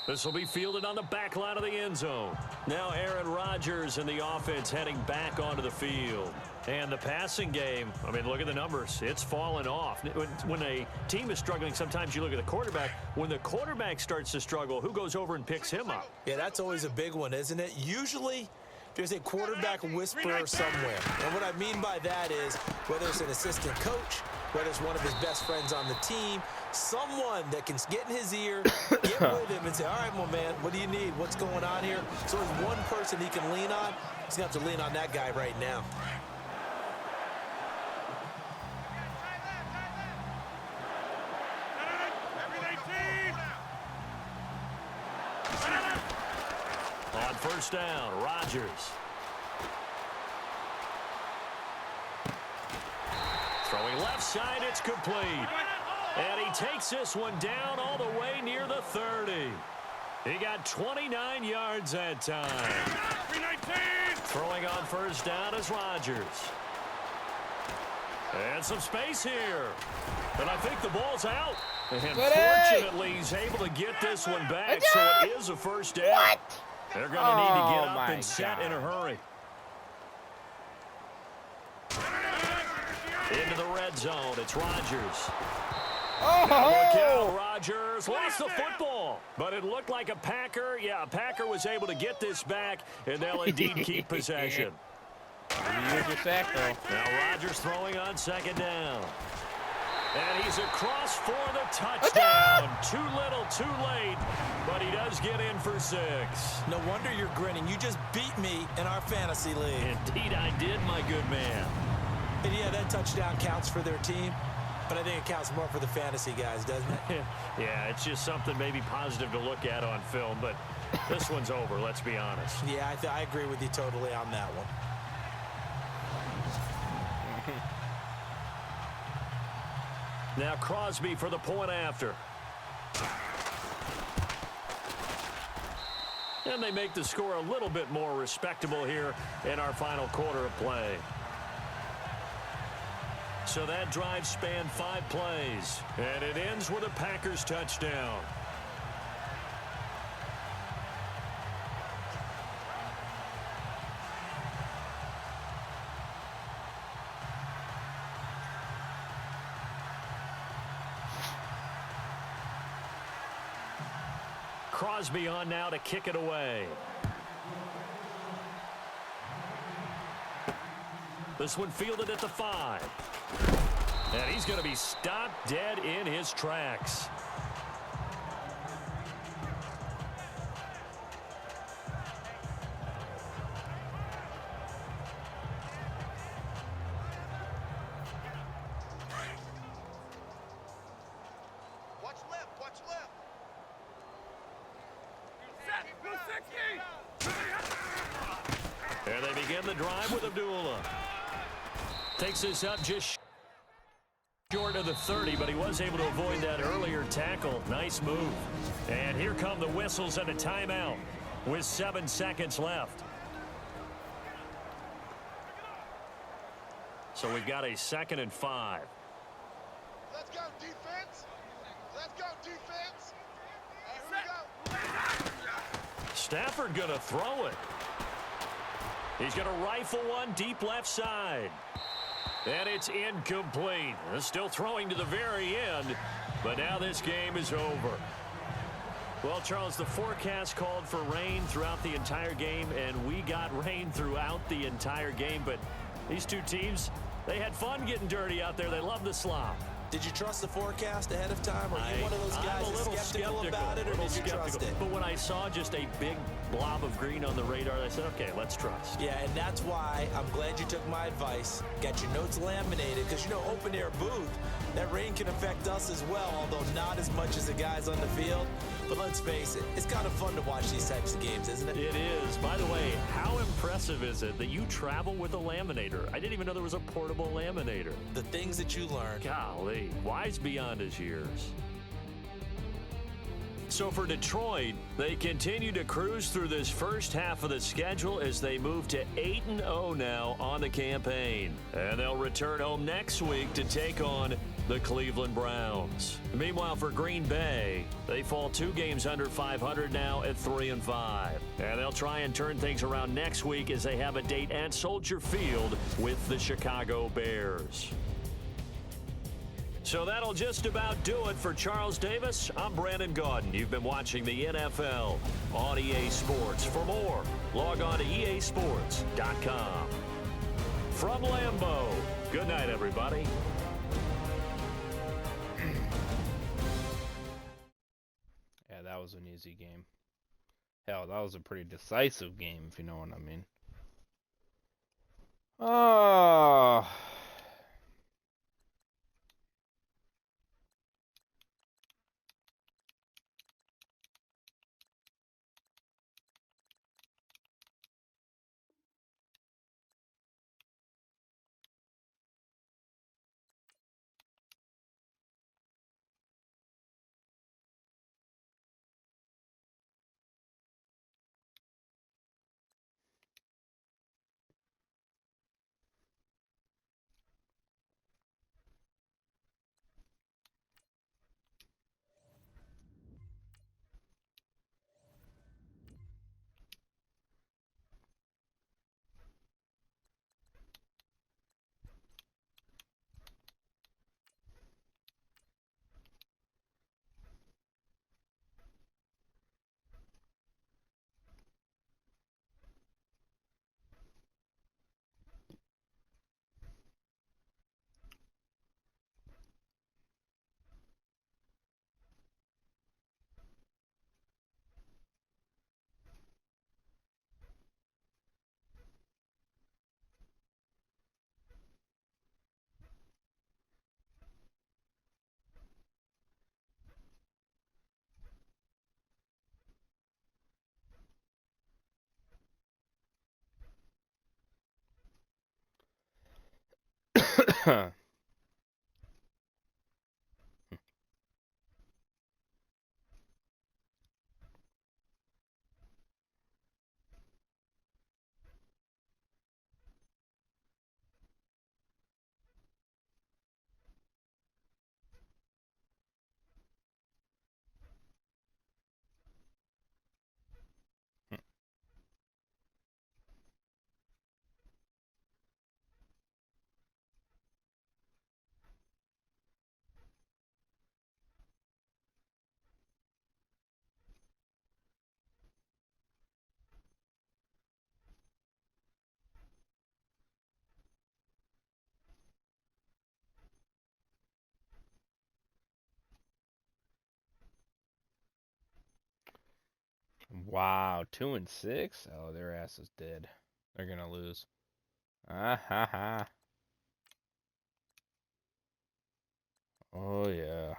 This will be fielded on the back line of the end zone. Now Aaron Rodgers and the offense heading back onto the field. And the passing game, I mean, look at the numbers. It's fallen off. When a team is struggling, sometimes you look at the quarterback. When the quarterback starts to struggle, who goes over and picks him up? Yeah, that's always a big one, isn't it? Usually, there's a quarterback whisperer somewhere. And what I mean by that is, whether it's an assistant coach, whether it's one of his best friends on the team, someone that can get in his ear, get with him and say, all right, my man, what do you need? What's going on here? So there's one person he can lean on. He's going to have to lean on that guy right now. On first down, Rodgers. Throwing left side, it's complete. And he takes this one down all the way near the 30. He got 29 yards that time. Throwing on first down is Rodgers. And some space here. And I think the ball's out. And fortunately, he's able to get this one back, so it is a first down. What? They're going to need to get up and set in a hurry. Into the red zone, it's Rodgers. Rodgers lost the football, but it looked like a Packer. Yeah, a Packer was able to get this back, and they'll indeed keep possession. Now Rodgers throwing on second down. And he's across for the touchdown. Too little, too late, but he does get in for 6. No wonder you're grinning. You just beat me in our fantasy league. Indeed I did, my good man. And yeah, that touchdown counts for their team, but I think it counts more for the fantasy guys, doesn't it? Yeah, it's just something maybe positive to look at on film, but this one's over, let's be honest. Yeah, I agree with you totally on that one. Now Crosby for the point after. And they make the score a little bit more respectable here in our final quarter of play. So that drive spanned 5 plays, and it ends with a Packers touchdown. Crosby on now to kick it away. This one fielded at the 5. And he's going to be stopped dead in his tracks. Watch left, watch left. And they begin the drive with Abdullah. Takes this up just Short of the 30, but he was able to avoid that earlier tackle. Nice move. And here come the whistles and a timeout with 7 seconds left. So we've got a 2nd and 5. Let's go, defense. Let's go, defense. Here we go. Stafford going to throw it. He's going to rifle one deep left side. And it's incomplete. Still throwing to the very end, but now this game is over. Well, Charles, the forecast called for rain throughout the entire game, and we got rain throughout the entire game. But these two teams, they had fun getting dirty out there. They love the slop. Did you trust the forecast ahead of time? Or are you one of those guys I'm a that's little skeptical about it, or did you trust it? But when I saw just a big blob of green on the radar, I said, okay, let's trust. Yeah, and that's why I'm glad you took my advice. Got your notes laminated, because, you know, open-air booth, that rain can affect us as well, although not as much as the guys on the field. But let's face it, it's kind of fun to watch these types of games, isn't it? It is. By the way, how impressive is it that you travel with a laminator? I didn't even know there was a portable laminator. The things that you learn. Golly, wise beyond his years. So for Detroit, they continue to cruise through this first half of the schedule as they move to 8-0 now on the campaign. And they'll return home next week to take on the Cleveland Browns. Meanwhile, for Green Bay, they fall 2 games under 500 now at 3-5. And they'll try and turn things around next week as they have a date at Soldier Field with the Chicago Bears. So that'll just about do it for Charles Davis. I'm Brandon Gaudin. You've been watching the NFL on EA Sports. For more, log on to easports.com. From Lambeau, good night, everybody. Yeah, that was an easy game. Hell, that was a pretty decisive game, if you know what I mean. Oh. Wow, 2-6? Oh, their ass is dead. They're gonna lose. Ah ha ha. Oh yeah.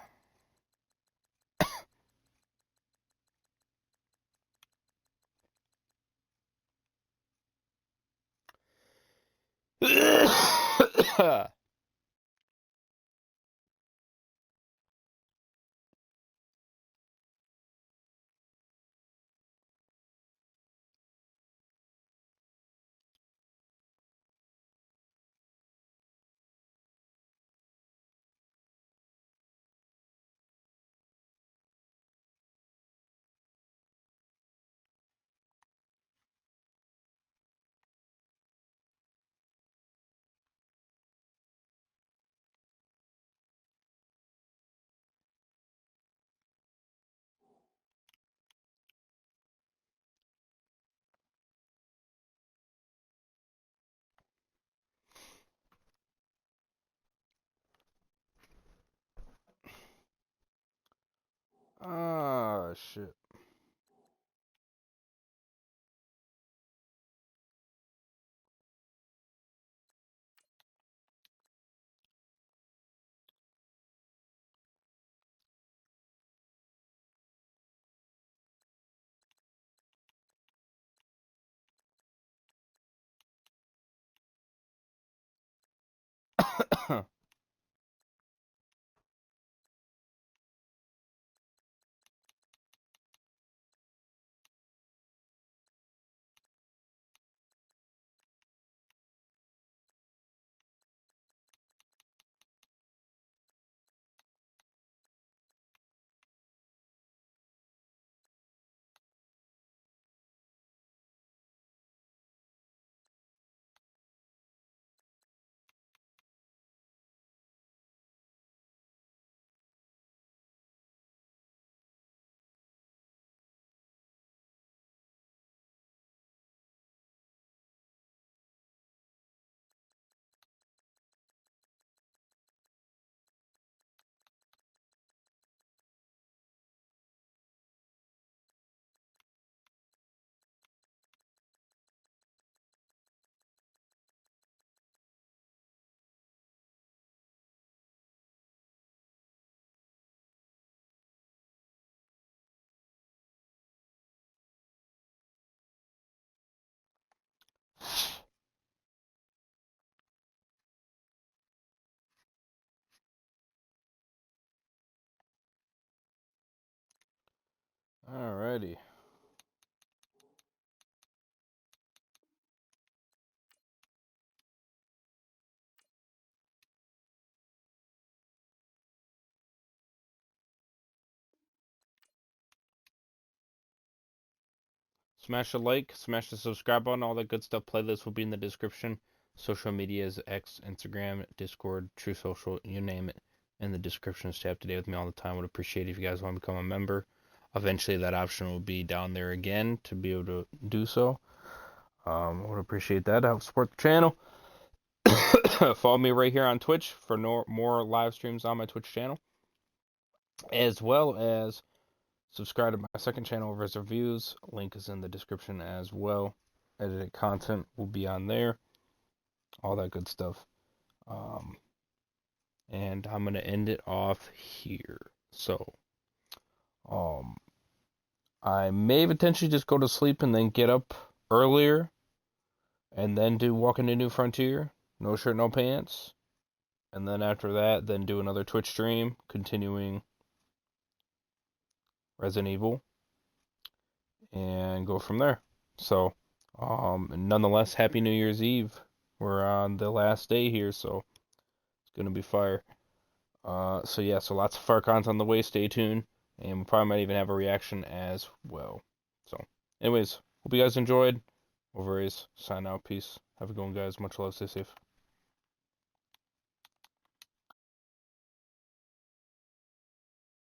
shit. Alrighty. Smash the like, smash the subscribe button, all that good stuff. Playlist will be in the description. Social media is X, Instagram, Discord, True Social, you name it, in the description. Stay up to date with me all the time. Would appreciate it if you guys want to become a member. Eventually, that option will be down there again to be able to do so. Would appreciate that. Help support the channel. Follow me right here on Twitch for more live streams on my Twitch channel, as well as subscribe to my second channel, Res Reviews. Link is in the description as well. Edited content will be on there. All that good stuff. And I'm gonna end it off here. So, I may potentially just go to sleep and then get up earlier, and then do Walking to New Frontier, no shirt, no pants, and then after that, then do another Twitch stream, continuing Resident Evil, and go from there. So, nonetheless, Happy New Year's Eve. We're on the last day here, so it's gonna be fire. So yeah, so lots of fire content on the way. Stay tuned, and we probably might even have a reaction as well. So, anyways, hope you guys enjoyed. Over is sign out. Peace. Have a good one, guys. Much love. Stay safe.